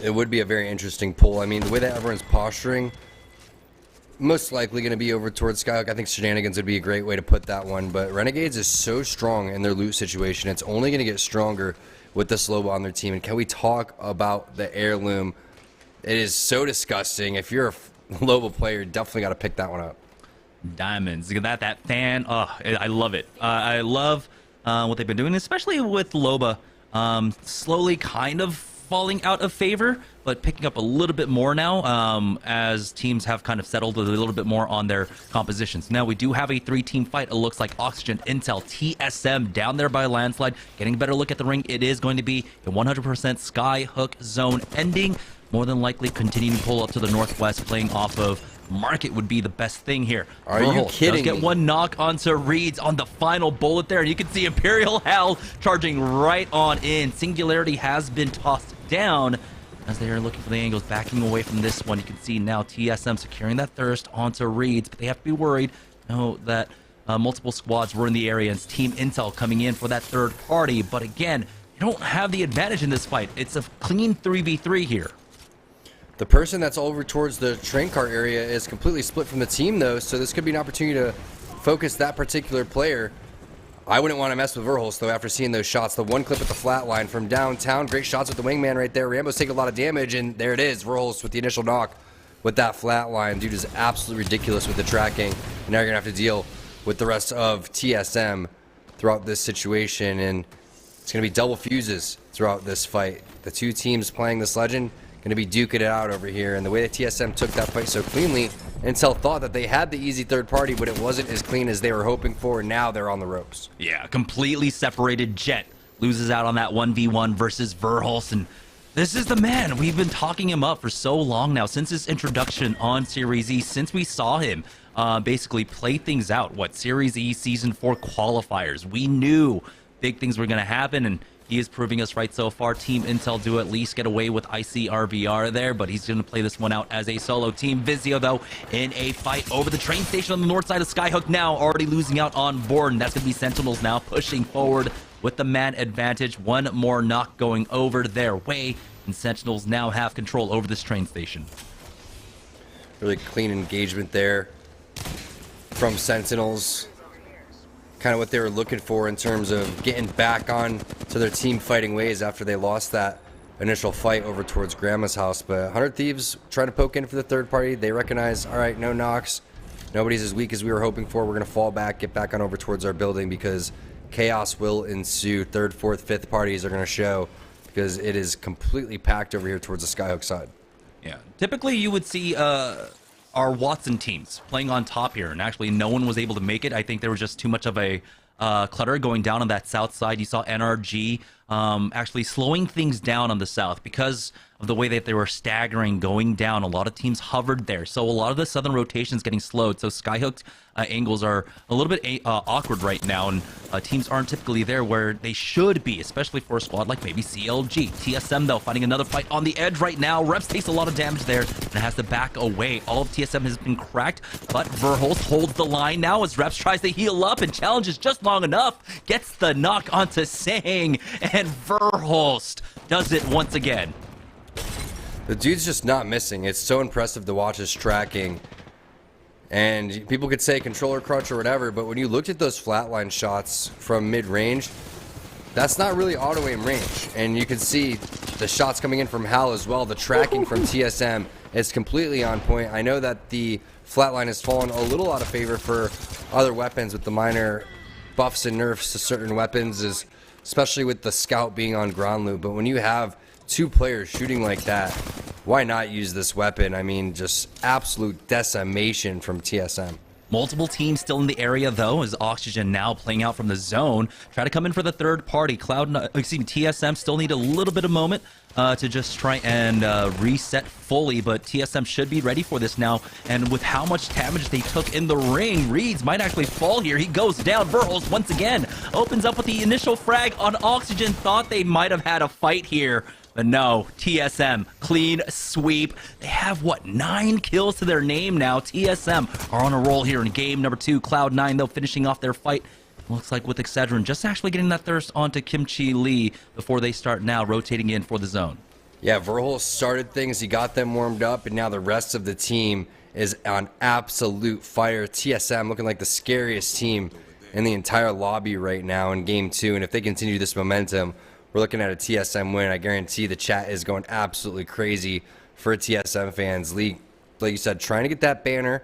G: It would be a very interesting pull. I mean, the way that everyone's posturing, most likely going to be over towards Skyhook. I think shenanigans would be a great way to put that one, but Renegades is so strong in their loot situation. It's only going to get stronger with this Loba on their team. And can we talk about the heirloom? It is so disgusting. If you're a Loba player, definitely got to pick that one up.
C: Diamonds. Look at that fan. Oh, I love it. I love what they've been doing, especially with Loba. slowly kind of falling out of favor, but picking up a little bit more now as teams have kind of settled a little bit more on their compositions. Now we do have a 3-team fight. It looks like Oxygen, Intel, TSM down there by a landslide. Getting a better look at the ring. It is going to be a 100% Skyhook zone ending. More than likely continuing to pull up to the northwest, playing off of Market would be the best thing here.
G: Are you kidding
C: does get
G: me?
C: one knock onto Reeds on the final bullet there, and you can see Imperial Hell charging right on in. Singularity has been tossed down as they are looking for the angles, backing away from this one. You can see now TSM securing that thirst onto Reeds, but they have to be worried. Know that multiple squads were in the area, and it's Team Intel coming in for that third party. But again, you don't have the advantage in this fight. It's a clean 3v3 here.
G: The person that's over towards the train car area is completely split from the team, though, so this could be an opportunity to focus that particular player. I wouldn't want to mess with Verhulst, though, after seeing those shots. The one clip at the flat line from downtown. Great shots with the wingman right there. Rambo's taking a lot of damage, and there it is. Verhulst with the initial knock with that flat line. Dude is absolutely ridiculous with the tracking. And now you're going to have to deal with the rest of TSM throughout this situation, and it's going to be double fuses throughout this fight. The two teams playing this legend going to be duking it out over here, and the way that TSM took that fight so cleanly, Intel thought that they had the easy third party, but it wasn't as clean as they were hoping for, and now they're on the ropes.
C: Yeah, completely separated. Jet loses out on that 1v1 versus Verhulst, and this is the man. We've been talking him up for so long now, since his introduction on Series E, since we saw him basically play things out. Series E Season 4 qualifiers. We knew big things were going to happen, and he is proving us right so far. Team Intel do at least get away with ICRVR there, but he's going to play this one out as a solo. Team Vizio, though, in a fight over the train station on the north side of Skyhook now, already losing out on board, and that's going to be Sentinels now pushing forward with the man advantage. One more knock going over their way, and Sentinels now have control over this train station.
G: Really clean engagement there from Sentinels. Kind of what they were looking for in terms of getting back on to their team fighting ways after they lost that initial fight over towards Grandma's house. But 100 Thieves trying to poke in for the third party. They recognize, all right, no knocks. Nobody's as weak as we were hoping for. We're going to fall back, get back on over towards our building, because chaos will ensue. Third, fourth, fifth parties are going to show, because it is completely packed over here towards the Skyhook side.
C: Yeah, typically you would see our Watson teams playing on top here, and actually no one was able to make it. I think there was just too much of a clutter going down on that south side. You saw NRG actually slowing things down on the south because of the way that they were staggering going down. A lot of teams hovered there, so a lot of the southern rotations getting slowed. So Skyhook's angles are a little bit awkward right now, and teams aren't typically there where they should be, especially for a squad like maybe CLG. TSM, though, fighting another fight on the edge right now. Reps takes a lot of damage there and has to back away. All of TSM has been cracked, but Verhulst holds the line now as Reps tries to heal up and challenges just long enough. Gets the knock onto Sang, and Verhulst does it once again.
G: The dude's just not missing. It's so impressive to watch his tracking. And people could say controller crunch or whatever, but when you looked at those flatline shots from mid-range, that's not really auto-aim range. And you can see the shots coming in from Hal as well. The tracking from TSM is completely on point. I know that the flatline has fallen a little out of favor for other weapons with the minor buffs and nerfs to certain weapons, especially with the scout being on ground loop. But when you have two players shooting like that, why not use this weapon? I mean, just absolute decimation from TSM.
C: Multiple teams still in the area, though, as Oxygen now playing out from the zone. Try to come in for the third party. TSM still need a little bit of moment to just try and reset fully, but TSM should be ready for this now. And with how much damage they took in the ring, Reeds might actually fall here. He goes down. Verhulst once again opens up with the initial frag on Oxygen. Thought they might have had a fight here. But no, TSM, clean sweep. They have, 9 kills to their name now. TSM are on a roll here in game number 2. Cloud9, though, finishing off their fight. Looks like with Excedrin just actually getting that thirst onto Kimchi Lee before they start now rotating in for the zone.
G: Yeah, Verhulst started things. He got them warmed up, and now the rest of the team is on absolute fire. TSM looking like the scariest team in the entire lobby right now in game 2. And if they continue this momentum, we're looking at a TSM win. I guarantee the chat is going absolutely crazy for TSM fans. Lee, like you said, trying to get that banner.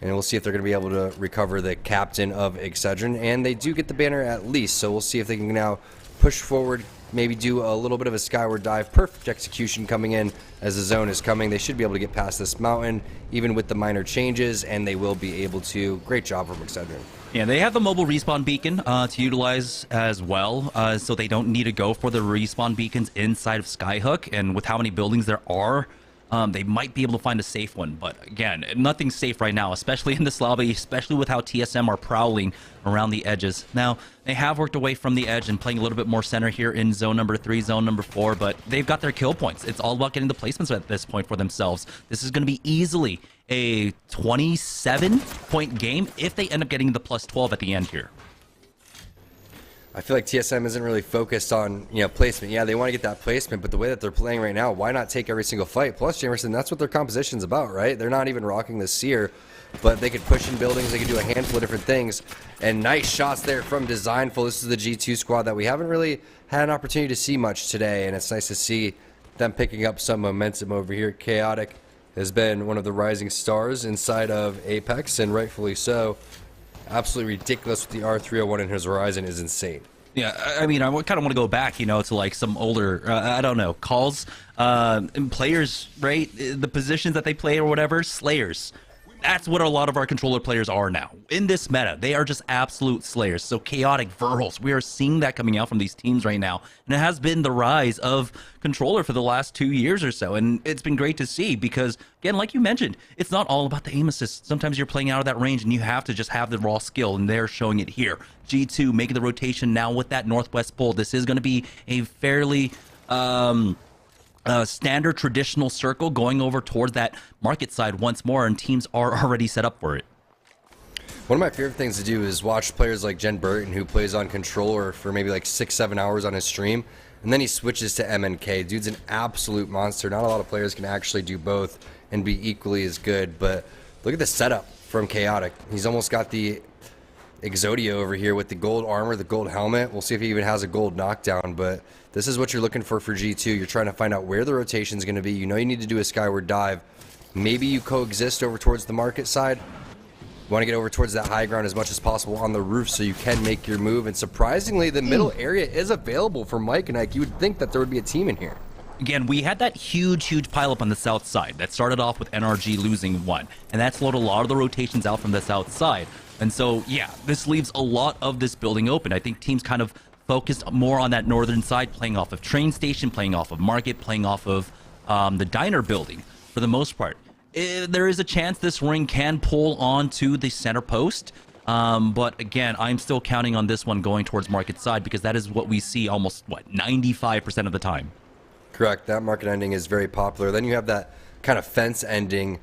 G: And we'll see if they're going to be able to recover the captain of Excedrin. And they do get the banner at least. So we'll see if they can now push forward, maybe do a little bit of a skyward dive. Perfect execution coming in as the zone is coming. They should be able to get past this mountain, even with the minor changes, and they will be able to. Great job from Excedrin.
C: Yeah, they have the mobile respawn beacon to utilize as well, so they don't need to go for the respawn beacons inside of Skyhook. And with how many buildings there are, they might be able to find a safe one. But again, nothing's safe right now, especially in this lobby, especially with how TSM are prowling around the edges. Now, they have worked away from the edge and playing a little bit more center here in zone number 3, zone number 4, but they've got their kill points. It's all about getting the placements at this point for themselves. This is going to be easily a 27-point game if they end up getting the plus 12 at the end here.
G: I feel like TSM isn't really focused on, placement. Yeah, they want to get that placement, but the way that they're playing right now, why not take every single fight? Plus, Jamerson, that's what their composition's about, right? They're not even rocking the Seer, but they could push in buildings, they could do a handful of different things. And nice shots there from Designful. This is the G2 squad that we haven't really had an opportunity to see much today, and it's nice to see them picking up some momentum over here. Chaotic has been one of the rising stars inside of Apex, and rightfully so. Absolutely ridiculous with the R301 in his Horizon is insane.
C: Yeah, I mean, I kind of want to go back, to like some older, I don't know, calls, and players, right? The positions that they play or whatever, slayers. That's what a lot of our controller players are now. In this meta, they are just absolute slayers. So chaotic Virals, we are seeing that coming out from these teams right now. And it has been the rise of controller for the last 2 years or so. And it's been great to see because, again, like you mentioned, it's not all about the aim assist. Sometimes you're playing out of that range and you have to just have the raw skill, and they're showing it here. G2 making the rotation now with that Northwest pull. This is going to be a fairly standard traditional circle going over toward that market side once more, and teams are already set up for it.
G: One of my favorite things to do is watch players like Jen Burton, who plays on controller for maybe like 6-7 hours on his stream, and then he switches to MNK. Dude's an absolute monster. Not a lot of players can actually do both and be equally as good, but look at the setup from Chaotic. He's almost got the Exodia over here with the gold armor, the gold helmet. We'll see if he even has a gold knockdown, but this is what you're looking for G2. You're trying to find out where the rotation is going to be. You know you need to do a skyward dive. Maybe you coexist over towards the market side. You want to get over towards that high ground as much as possible on the roof so you can make your move. And surprisingly, the middle area is available for Mike and Ike. You would think that there would be a team in here.
C: Again, we had that huge pileup on the south side that started off with NRG losing one, and that slowed a lot of the rotations out from the south side. And so, yeah, this leaves a lot of this building open. I think teams kind of focused more on that northern side, playing off of train station, playing off of market, playing off of the diner building for the most part. There is a chance this ring can pull onto the center post, but again, I'm still counting on this one going towards market side because that is what we see almost, 95% of the time.
G: Correct. That market ending is very popular. Then you have that kind of fence ending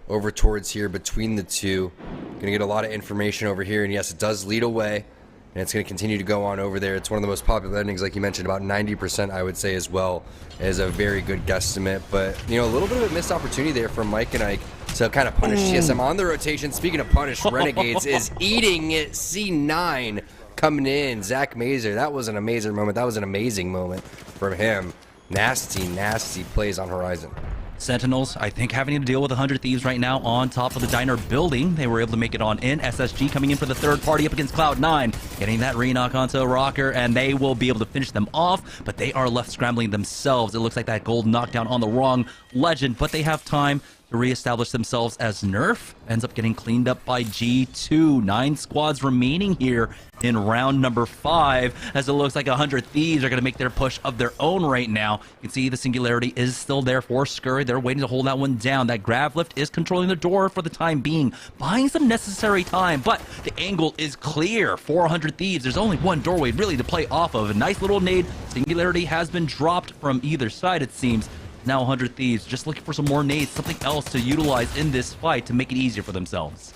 G: over towards here between the two. Gonna get a lot of information over here, and yes, it does lead away, and it's gonna continue to go on over there. It's one of the most popular endings, like you mentioned, about 90% I would say as well, is a very good guesstimate. But a little bit of a missed opportunity there from Mike and Ike to kind of punish TSM on the rotation. Speaking of punish, Renegades is eating it. C9 coming in. Zach Mazer, that was an amazing moment. That was an amazing moment from him. Nasty plays on Horizon.
C: Sentinels, I think, having to deal with 100 Thieves right now on top of the diner building. They were able to make it on in. SSG coming in for the third party up against Cloud9, getting that re-knock onto Rocker, and they will be able to finish them off, but they are left scrambling themselves. It looks like that gold knockdown on the wrong legend, but they have time to reestablish themselves as Nerf. Ends up getting cleaned up by G2. 9 squads remaining here in round number 5, as it looks like 100 Thieves are going to make their push of their own right now. You can see the Singularity is still there for Scurry. They're waiting to hold that one down. That Grav Lift is controlling the door for the time being, buying some necessary time, but the angle is clear for 100 Thieves. There's only one doorway really to play off of. A nice little nade. Singularity has been dropped from either side, it seems. Now 100 Thieves just looking for some more nades, something else to utilize in this fight to make it easier for themselves.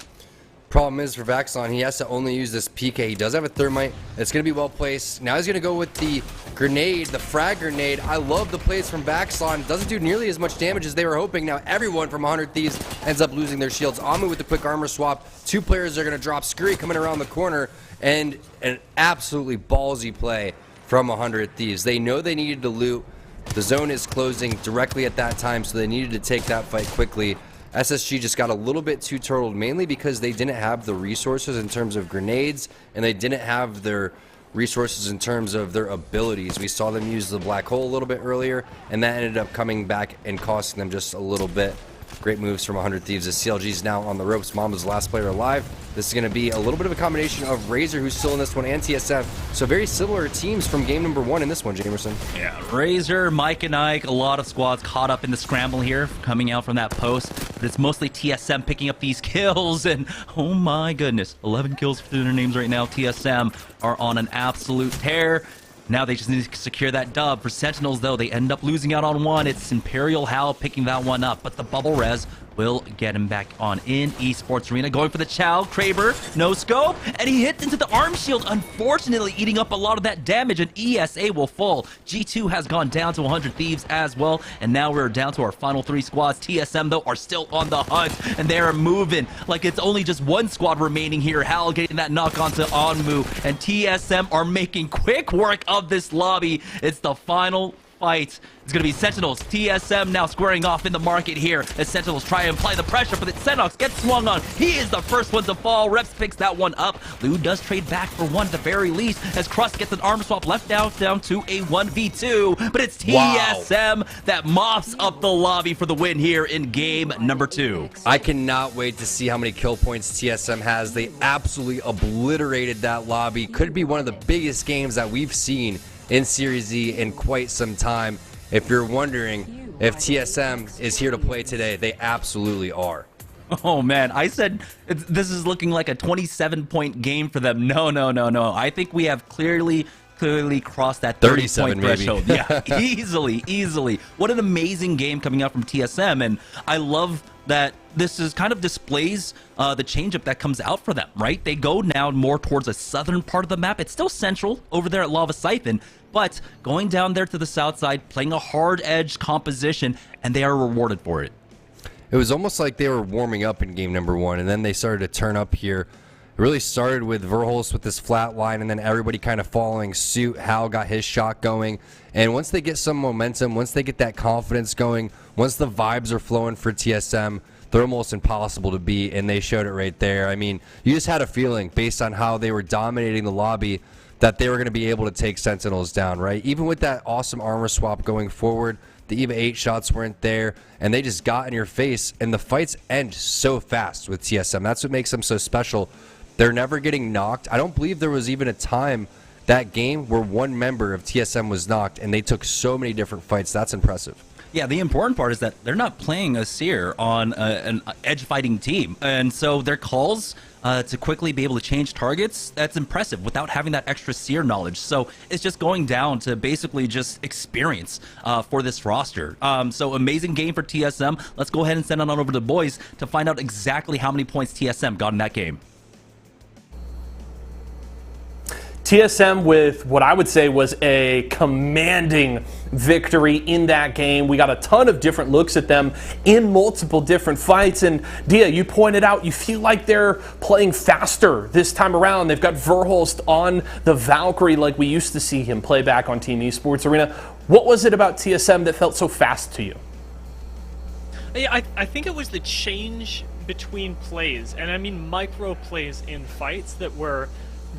G: Problem is for Vaxon, he has to only use this PK. He does have a thermite. It's going to be well placed. Now he's going to go with the grenade, the frag grenade. I love the plays from Vaxon. Doesn't do nearly as much damage as they were hoping. Now everyone from 100 Thieves ends up losing their shields. Amu with the quick armor swap. 2 players are going to drop. Scurry coming around the corner, and an absolutely ballsy play from 100 Thieves. They know they needed to loot. The zone is closing directly at that time, so they needed to take that fight quickly. SSG just got a little bit too turtled, mainly because they didn't have the resources in terms of grenades, and they didn't have their resources in terms of their abilities. We saw them use the black hole a little bit earlier, and that ended up coming back and costing them just a little bit. Great moves from 100 Thieves as CLG's now on the ropes. Mamba's the last player alive. This is going to be a little bit of a combination of Razor, who's still in this one, and TSM. So very similar teams from game number 1 in this one, Jamerson.
C: Yeah, Razor, Mike and Ike, a lot of squads caught up in the scramble here, coming out from that post. But it's mostly TSM picking up these kills, and oh my goodness, 11 kills through their names right now. TSM are on an absolute tear. Now they just need to secure that dub. For Sentinels, though, they end up losing out on one. It's Imperial Hal picking that one up, but the bubble res will get him back on in Esports Arena. Going for the Chow, Kraber, no scope, and he hit into the arm shield, unfortunately eating up a lot of that damage, and ESA will fall. G2 has gone down to 100 Thieves as well, and now we're down to our final 3 squads. TSM, though, are still on the hunt, and they are moving like it's only just one squad remaining here. Hal getting that knock onto Onmu, and TSM are making quick work of this lobby. It's the final fight. It's going to be Sentinels. TSM now squaring off in the market here as Sentinels try and apply the pressure, but Senox gets swung on. He is the first one to fall. Reps picks that one up. Lou does trade back for one at the very least as Crust gets an arm swap left down to a 1v2, but it's TSM that mops up the lobby for the win here in game number 2.
G: I cannot wait to see how many kill points TSM has. They absolutely obliterated that lobby. Could be one of the biggest games that we've seen in Series Z in quite some time. If you're wondering if TSM is here to play today, they absolutely are.
C: Oh man, I said this is looking like a 27-point game for them. No. I think we have clearly crossed that 30-point threshold. Yeah, easily. What an amazing game coming out from TSM, and I love that this is kind of displays the changeup that comes out for them, right? They go now more towards a southern part of the map. It's still central over there at Lava Siphon, but going down there to the south side, playing a hard edge composition, and they are rewarded for it.
G: It was almost like they were warming up in game number 1, and then they started to turn up here. It really started with Verholst with this flat line, and then everybody kind of following suit. Hal got his shot going, and once they get some momentum, once they get that confidence going, once the vibes are flowing for TSM, they're almost impossible to beat, and they showed it right there. I mean, you just had a feeling based on how they were dominating the lobby that they were going to be able to take Sentinels down, right? Even with that awesome armor swap going forward, the EVA 8 shots weren't there, and they just got in your face, and the fights end so fast with TSM. That's what makes them so special. They're never getting knocked. I don't believe there was even a time that game where one member of TSM was knocked, and they took so many different fights. That's impressive.
C: Yeah, the important part is that they're not playing a Seer on an edge-fighting team, and so their calls to quickly be able to change targets, that's impressive without having that extra Seer knowledge. So it's just going down to basically just experience for this roster. So amazing game for TSM. Let's go ahead and send it on over to the boys to find out exactly how many points TSM got in that game.
A: TSM with what I would say was a commanding victory in that game. We got a ton of different looks at them in multiple different fights. And Dia, you pointed out you feel like they're playing faster this time around. They've got Verholst on the Valkyrie like we used to see him play back on Team Esports Arena. What was it about TSM that felt so fast to you?
D: Yeah, I think it was the change between plays, and I mean micro plays in fights that were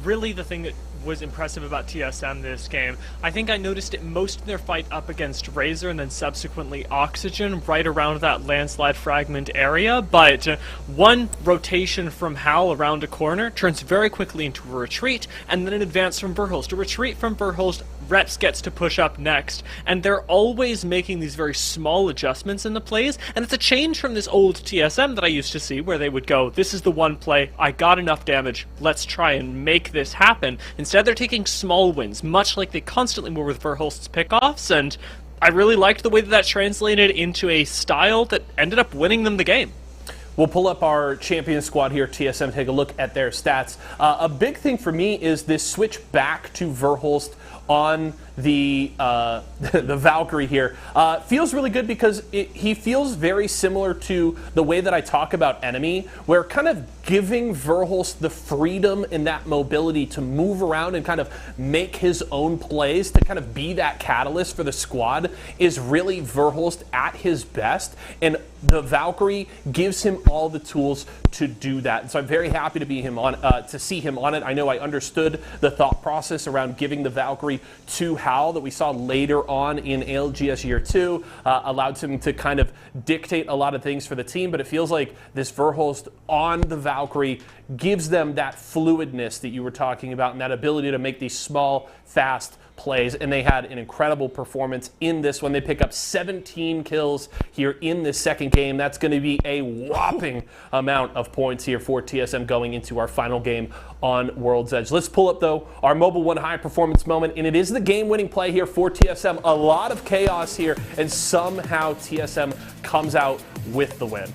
D: really the thing that was impressive about TSM this game. I think I noticed it most in their fight up against Razor and then subsequently Oxygen right around that landslide fragment area, but one rotation from Hal around a corner turns very quickly into a retreat, and then an advance from Verholst. A retreat from Verholst, Reps gets to push up next, and they're always making these very small adjustments in the plays, and it's a change from this old TSM that I used to see where they would go, this is the one play, I got enough damage, let's try and make this happen. Instead, they're taking small wins, much like they constantly were with Verholst's pickoffs, and I really liked the way that that translated into a style that ended up winning them the game.
A: We'll pull up our champion squad here, TSM, take a look at their stats. A big thing for me is this switch back to Verholst on the the Valkyrie here. Feels really good because he feels very similar to the way that I talk about Enemy, where kind of giving Verhulst the freedom and that mobility to move around and kind of make his own plays, to kind of be that catalyst for the squad, is really Verhulst at his best. And the Valkyrie gives him all the tools to do that. And so I'm very happy to be to see him on it. I know I understood the thought process around giving the Valkyrie to Hal that we saw later on in ALGS Year 2, allowed him to kind of dictate a lot of things for the team, but it feels like this Verhulst on the Valkyrie gives them that fluidness that you were talking about and that ability to make these small, fast plays, and they had an incredible performance in this one. They pick up 17 kills here in this second game. That's going to be a whopping amount of points here for TSM going into our final game on World's Edge. Let's pull up, though, our Mobile 1 high performance moment, and it is the game-winning play here for TSM. A lot of chaos here, and somehow TSM comes out with the win.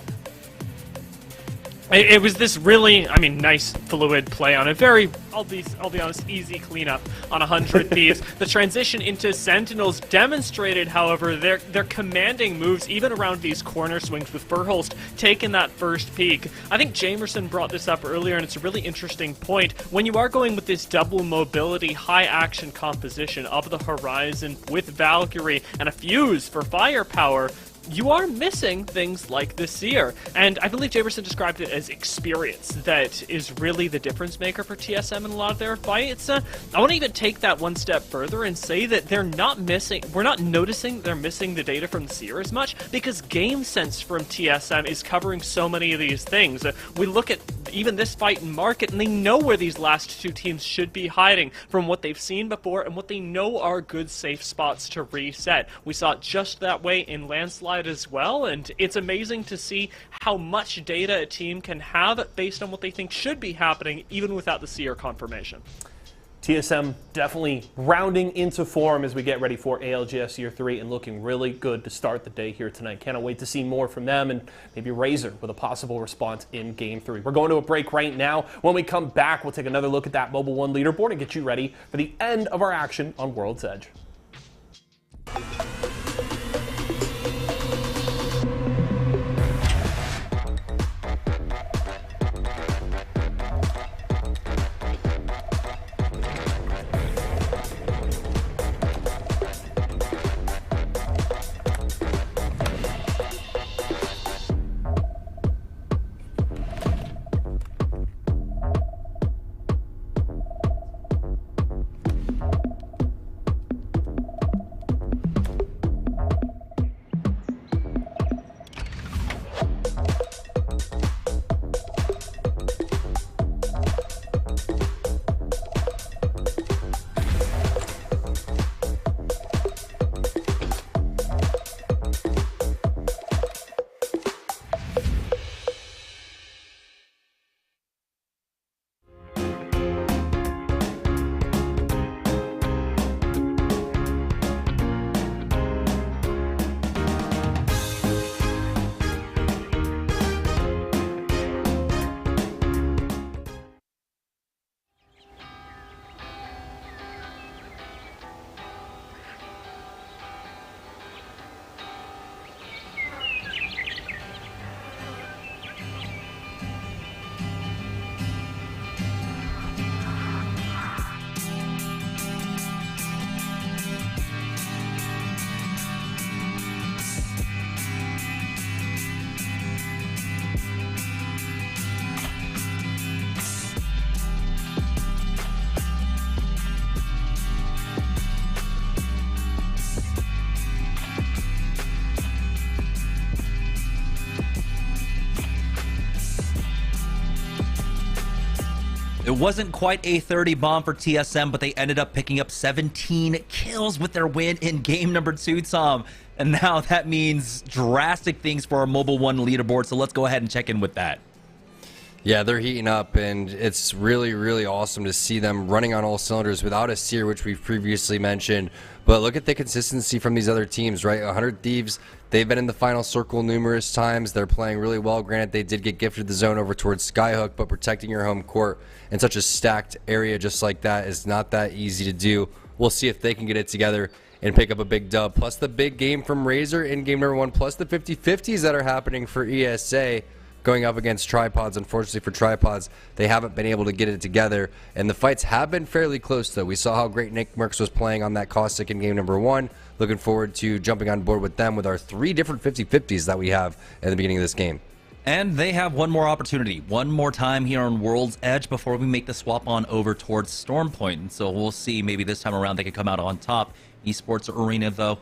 D: It was this really, nice fluid play on a very, I'll be honest, easy cleanup on 100 Thieves. The transition into Sentinels demonstrated, however, their commanding moves even around these corner swings, with Verhulst taking that first peek. I think Jamerson brought this up earlier, and it's a really interesting point. When you are going with this double mobility, high action composition of the Horizon with Valkyrie and a fuse for firepower, you are missing things like the Seer. And I believe Jamerson described it as experience that is really the difference maker for TSM in a lot of their fights. I want to even take that one step further and say that we're not noticing they're missing the data from the Seer as much, because Game Sense from TSM is covering so many of these things. We look at even this fight in Market, and they know where these last two teams should be hiding from what they've seen before and what they know are good safe spots to reset. We saw it just that way in Landslide as well, and it's amazing to see how much data a team can have based on what they think should be happening, even without the Seer confirmation.
A: TSM definitely rounding into form as we get ready for ALGS Year 3 and looking really good to start the day here tonight. Cannot wait to see more from them and maybe Razor with a possible response in Game 3. We're going to a break right now. When we come back, we'll take another look at that Mobile 1 leaderboard and get you ready for the end of our action on World's Edge.
C: It wasn't quite a 30 bomb for TSM, but they ended up picking up 17 kills with their win in game number 2, Tom. And now that means drastic things for our Mobile 1 leaderboard, so let's go ahead and check in with that.
G: Yeah, they're heating up, and it's really, really awesome to see them running on all cylinders without a Seer, which we've previously mentioned. But look at the consistency from these other teams, right? 100 Thieves, they've been in the final circle numerous times. They're playing really well. Granted, they did get gifted the zone over towards Skyhook, but protecting your home court in such a stacked area just like that is not that easy to do We'll see if they can get it together and pick up a big dub. Plus the big game from Razor in game number 1, plus the 50-50s that are happening for ESA going up against Tripods. Unfortunately for Tripods, they haven't been able to get it together, and the fights have been fairly close, though. We saw how great Nick Merckx was playing on that Caustic in game number 1. Looking forward to jumping on board with them with our 3 different 50-50s that we have in the beginning of this game.
C: And they have one more opportunity, one more time here on World's Edge before we make the swap on over towards Stormpoint. And so we'll see, maybe this time around they can come out on top. Esports Arena, though,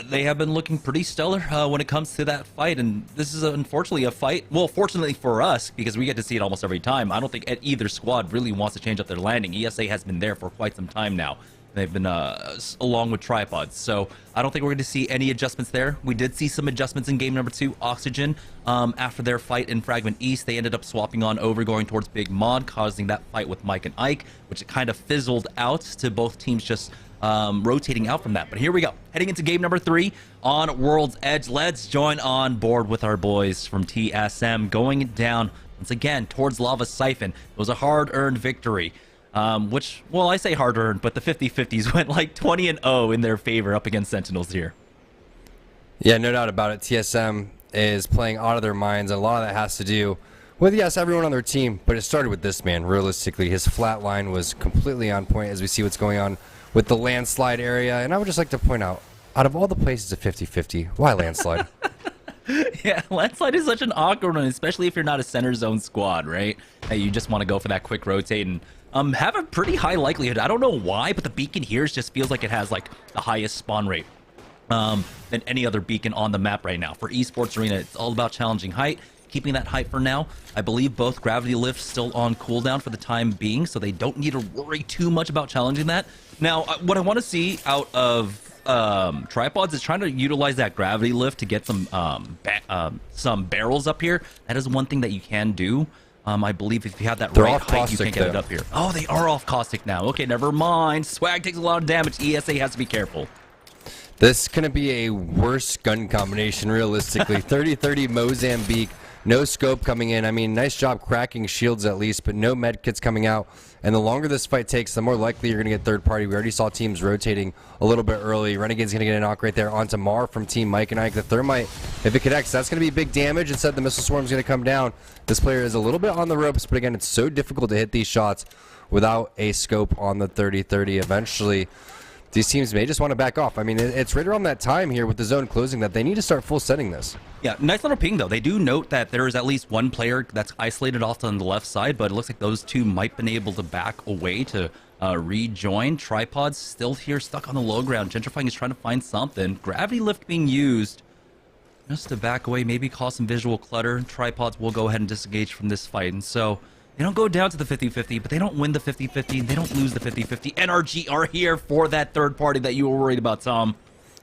C: they have been looking pretty stellar when it comes to that fight. And this is unfortunately a fight, well, fortunately for us, because we get to see it almost every time. I don't think either squad really wants to change up their landing. ESA has been there for quite some time now. They've been along with Tripods, so I don't think we're going to see any adjustments there. We did see some adjustments in game number 2, Oxygen. After their fight in Fragment East, they ended up swapping on over, going towards Big Mod, causing that fight with Mike and Ike, which it kind of fizzled out to both teams just rotating out from that. But here we go, heading into game number 3 on World's Edge. Let's join on board with our boys from TSM, going down once again towards Lava Siphon. It was a hard-earned victory. Which, well, I say hard-earned, but the 50-50s went like 20-0 in their favor up against Sentinels here.
G: Yeah, no doubt about it. TSM is playing out of their minds, and a lot of that has to do with, yes, everyone on their team, but it started with this man, realistically. His flat line was completely on point as we see what's going on with the landslide area, and I would just like to point out of all the places of 50-50, why landslide?
C: Yeah, landslide is such an awkward one, especially if you're not a center zone squad, right? You just want to go for that quick rotate and have a pretty high likelihood. I don't know why, but the beacon here just feels like it has like the highest spawn rate than any other beacon on the map right now. For Esports Arena, it's all about challenging height, keeping that height for now. I believe both gravity lifts still on cooldown for the time being, so they don't need to worry too much about challenging that. Now, what I want to see out of Tripods is trying to utilize that gravity lift to get some barrels up here. That is one thing that you can do. I believe if you have that right height, you can get it up here. Oh, they are off Caustic now. Okay, never mind. Swag takes a lot of damage. ESA has to be careful.
G: This is going to be a worse gun combination, realistically. 30-30 Mozambique. No scope coming in. I mean, nice job cracking shields at least, but no med kits coming out. And the longer this fight takes, the more likely you're going to get third party. We already saw teams rotating a little bit early. Renegade's going to get a knock right there onto Mar from Team Mike and Ike. The Thermite, if it connects, that's going to be big damage. Instead, the Missile Swarm's going to come down. This player is a little bit on the ropes, but again, it's so difficult to hit these shots without a scope on the 30-30. Eventually, these teams may just want to back off. I mean, it's right around that time here with the zone closing that they need to start full setting this.
C: Yeah, nice little ping, though. They do note that there is at least one player that's isolated off on the left side, but it looks like those two might have been able to back away to rejoin. Tripods still here, stuck on the low ground. Gentrifying is trying to find something. Gravity lift being used just to back away, maybe cause some visual clutter. Tripods will go ahead and disengage from this fight, and so they don't go down to the 50-50, but they don't win the 50-50, they don't lose the 50-50. NRG are here for that third party that you were worried about, Tom.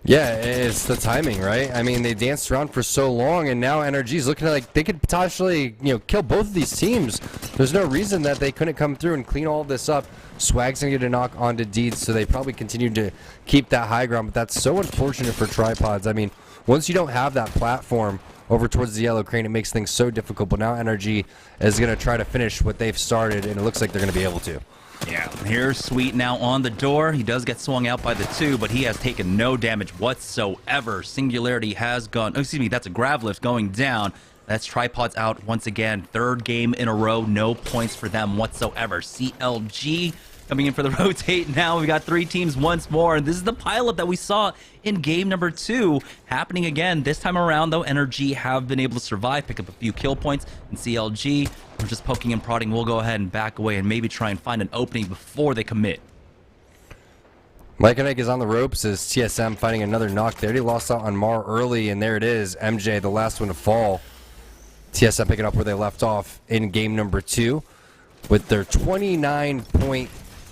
G: Yeah, it's the timing, right? I mean, they danced around for so long, and now NRG's looking like they could potentially, kill both of these teams. There's no reason that they couldn't come through and clean all this up. Swag's gonna get a knock onto Deeds, so they probably continue to keep that high ground, but that's so unfortunate for Tripods. I mean, once you don't have that platform over towards the Yellow Crane, it makes things so difficult, but now NRG is going to try to finish what they've started, and it looks like they're going to be able to.
C: Yeah, here's Sweet now on the door. He does get swung out by the 2, but he has taken no damage whatsoever. Singularity has gone, oh, excuse me, that's a grav lift going down. That's Tripods out once again. Third game in a row, no points for them whatsoever. CLG coming in for the rotate now. We got 3 teams once more, and this is the pileup that we saw in game number 2 happening again. This time around, though, NRG have been able to survive, pick up a few kill points, and CLG, we're just poking and prodding. We'll go ahead and back away and maybe try and find an opening before they commit.
G: Mike and Ike is on the ropes as TSM fighting another knock. They already lost out on Mar early, and there it is. MJ, the last one to fall. TSM picking up where they left off in game number 2 with their 29-point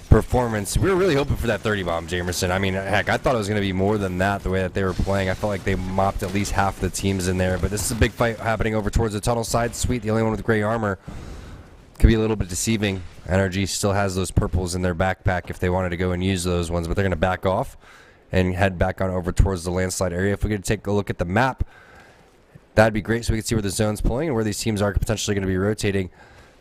G: performance. We were really hoping for that 30 bomb, Jamerson. I mean, heck, I thought it was going to be more than that the way that they were playing. I felt like they mopped at least half the teams in there, but this is a big fight happening over towards the tunnel side. Sweet, the only one with gray armor. Could be a little bit deceiving. NRG still has those purples in their backpack if they wanted to go and use those ones, but they're going to back off and head back on over towards the landslide area. If we could take a look at the map, that'd be great so we can see where the zone's pulling and where these teams are potentially going to be rotating.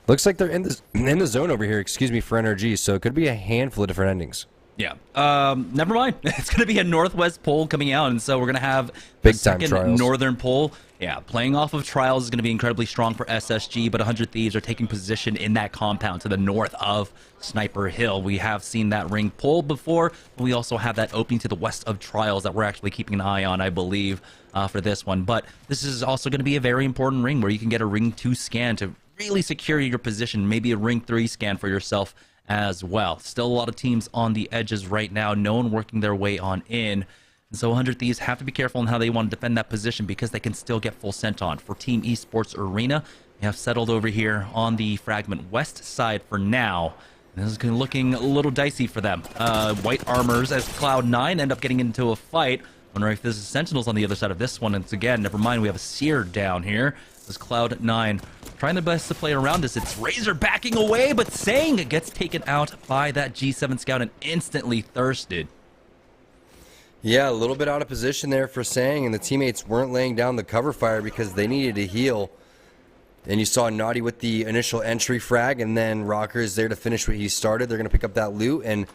G: Looks like they're in the zone over here, excuse me, for NRG, so it could be a handful of different endings.
C: Yeah. Never mind. It's going to be a northwest pole coming out, and so we're going to have
G: Big
C: the
G: time
C: second
G: trials.
C: northern pole. Yeah, playing off of trials is going to be incredibly strong for SSG, but 100 Thieves are taking position in that compound to the north of Sniper Hill. We have seen that ring pulled before, but we also have that opening to the west of trials that we're actually keeping an eye on, I believe, for this one. But this is also going to be a very important ring where you can get a ring 2 scan to really secure your position, maybe a ring 3 scan for yourself as well. Still a lot of teams on the edges right now, no one working their way on in. And so 100 Thieves have to be careful in how they want to defend that position because they can still get full sent on. For Team Esports Arena, they have settled over here on the Fragment West side for now. This is looking a little dicey for them. White armors as Cloud9 end up getting into a fight. Wonder if this is Sentinels on the other side of this one. And it's again, never mind, we have a Seer down here. This is Cloud9 trying their best to play around this. It's Razor backing away, but Sang gets taken out by that G7 scout and instantly thirsted.
G: Yeah, a little bit out of position there for Sang, and the teammates weren't laying down the cover fire because they needed to heal. And you saw Naughty with the initial entry frag, and then Rocker's there to finish what he started. They're going to pick up that loot, and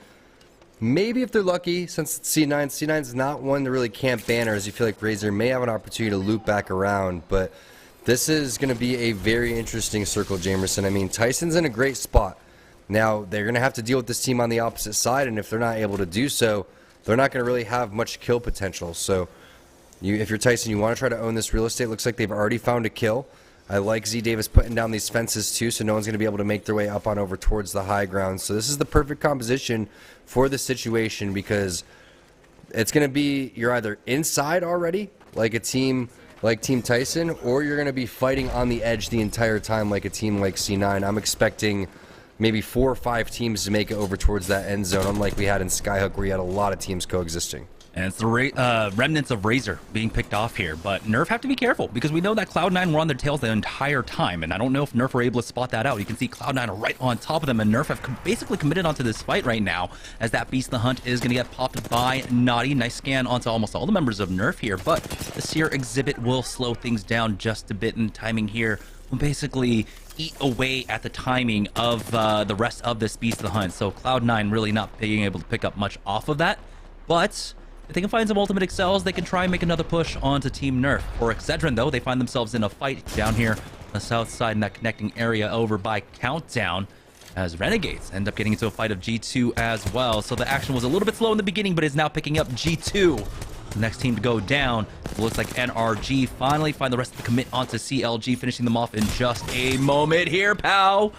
G: maybe if they're lucky, since it's C9 is not one to really camp banners, you feel like Razor may have an opportunity to loop back around, but this is going to be a very interesting circle, Jamerson. I mean, Tyson's in a great spot. Now, they're going to have to deal with this team on the opposite side, and if they're not able to do so, they're not going to really have much kill potential. So if you're Tyson, you want to try to own this real estate. Looks like they've already found a kill. I like Z Davis putting down these fences too, so no one's going to be able to make their way up on over towards the high ground. So this is the perfect composition for the situation because it's going to be you're either inside already, like a team like Team Tyson, or you're going to be fighting on the edge the entire time like a team like C9. I'm expecting maybe 4 or 5 teams to make it over towards that end zone, unlike we had in Skyhook where you had a lot of teams coexisting.
C: And it's the remnants of Razor being picked off here. But Nerf have to be careful because we know that Cloud9 were on their tails the entire time. And I don't know if Nerf were able to spot that out. You can see Cloud9 right on top of them. And Nerf have basically committed onto this fight right now as that Beast in the Hunt is going to get popped by Naughty. Nice scan onto almost all the members of Nerf here. But the Seer exhibit will slow things down just a bit. And timing here will basically eat away at the timing of the rest of this Beast of the Hunt. So Cloud9 really not being able to pick up much off of that. But if they can find some ultimate excels, they can try and make another push onto Team Nerf. For Excedrin, though, they find themselves in a fight down here on the south side in that connecting area over by Countdown as Renegades end up getting into a fight of G2 as well. So the action was a little bit slow in the beginning, but is now picking up G2. The next team to go down, it looks like NRG finally find the rest of the commit onto CLG, finishing them off in just a moment here, pal.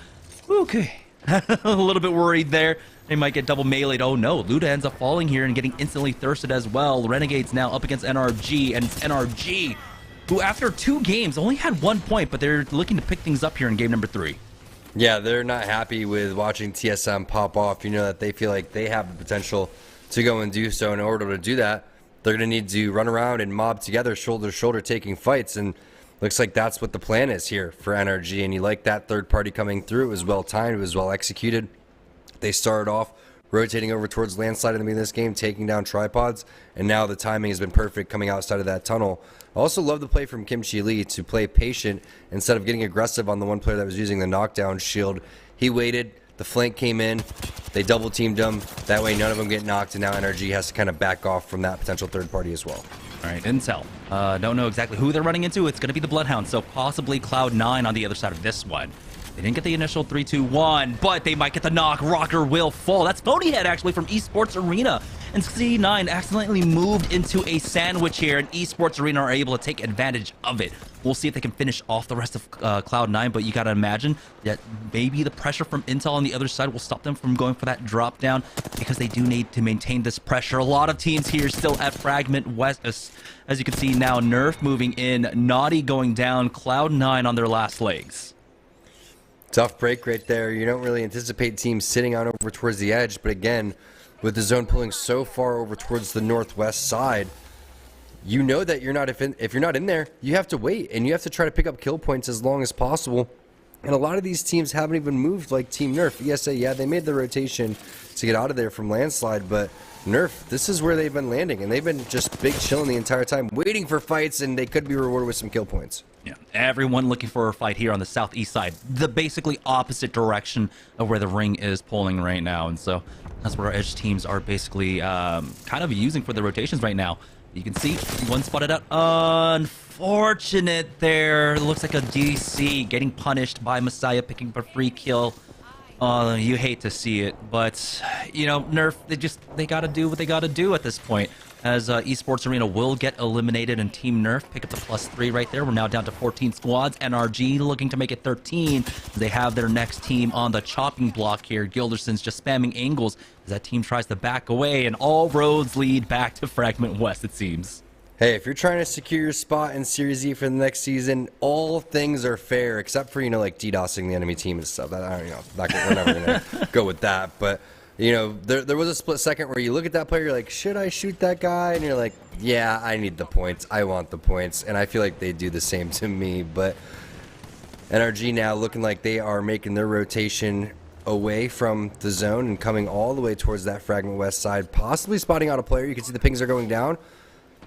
C: Okay. A little bit worried there. They might get double meleeed. Oh no, Luda ends up falling here and getting instantly thirsted as well. Renegades now up against NRG, and it's NRG who after 2 games only had 1 point, but they're looking to pick things up here in game number 3.
G: Yeah, they're not happy with watching TSM pop off. You know that they feel like they have the potential to go and do so. In order to do that, they're going to need to run around and mob together, shoulder to shoulder, taking fights, and looks like that's what the plan is here for NRG. And you like that third party coming through. It was well timed, it was well executed. They started off rotating over towards Landslide in the beginning of this game, taking down tripods, and now the timing has been perfect coming outside of that tunnel. I also love the play from Kimchi Lee to play patient instead of getting aggressive on the one player that was using the knockdown shield. He waited, the flank came in, they double teamed him, that way none of them get knocked, and now NRG has to kind of back off from that potential third party as well.
C: All right, Intel. Don't know exactly who they're running into. It's going to be the Bloodhound, so possibly Cloud9 on the other side of this one. They didn't get the initial 3-2-1, but they might get the knock. Rocker will fall. That's Ponyhead, actually, from Esports Arena. And C9 accidentally moved into a sandwich here, and Esports Arena are able to take advantage of it. We'll see if they can finish off the rest of Cloud9, but you got to imagine that maybe the pressure from Intel on the other side will stop them from going for that drop down because they do need to maintain this pressure. A lot of teams here still at Fragment West. As you can see now, Nerf moving in, Naughty going down, Cloud9 on their last legs.
G: Tough break right there. You don't really anticipate teams sitting on over towards the edge, but again, with the zone pulling so far over towards the northwest side, you know that if you're not in there, you have to wait, and you have to try to pick up kill points as long as possible. And a lot of these teams haven't even moved like Team Nerf. ESA, yeah, they made the rotation to get out of there from Landslide, but Nerf, this is where they've been landing, and they've been just big chilling the entire time, waiting for fights, and they could be rewarded with some kill points.
C: Yeah, everyone looking for a fight here on the southeast side, the basically opposite direction of where the ring is pulling right now, and so that's what our edge teams are basically kind of using for the rotations right now. You can see one spotted out. Unfortunate there. It looks like a DC getting punished by Messiah picking up a free kill. You hate to see it, but you know, Nerf, they gotta do what they gotta do at this point. As Esports Arena will get eliminated, and Team Nerf pick up the +3 right there. We're now down to 14 squads. NRG looking to make it 13. They have their next team on the chopping block here. Gilderson's just spamming angles as that team tries to back away, and all roads lead back to Fragment West, it seems.
G: Hey, if you're trying to secure your spot in Series E for the next season, all things are fair, except for, you know, like DDoSing the enemy team and stuff. That, I don't know, we're never going to go with that. But, you know, there was a split second where you look at that player, you're like, should I shoot that guy? And you're like, yeah, I need the points. I want the points. And I feel like they do the same to me. But NRG now looking like they are making their rotation away from the zone and coming all the way towards that Fragment West side, possibly spotting out a player. You can see the pings are going down.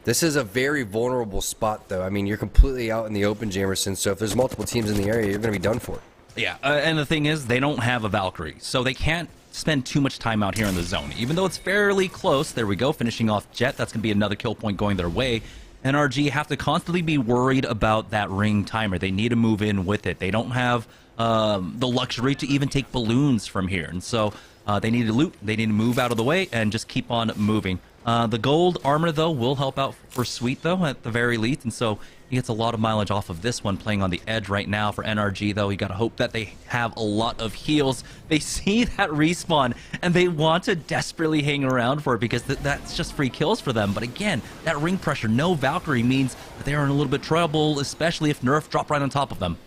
G: This is a very vulnerable spot, though. I mean, you're completely out in the open, Jamerson, so if there's multiple teams in the area, you're going to be done for.
C: Yeah, and the thing is, they don't have a Valkyrie, so they can't spend too much time out here in the zone. Even though it's fairly close, there we go, finishing off Jet. That's going to be another kill point going their way. NRG have to constantly be worried about that ring timer. They need to move in with it. They don't have the luxury to even take balloons from here, and so they need to loot, they need to move out of the way, and just keep on moving. The gold armor, though, will help out for Sweet, though, at the very least, and so he gets a lot of mileage off of this one, playing on the edge right now for NRG, though. You gotta hope that they have a lot of heals. They see that respawn, and they want to desperately hang around for it, because that's just free kills for them. But again, that ring pressure, no Valkyrie, means that they are in a little bit of trouble, especially if Nerf drop right on top of them.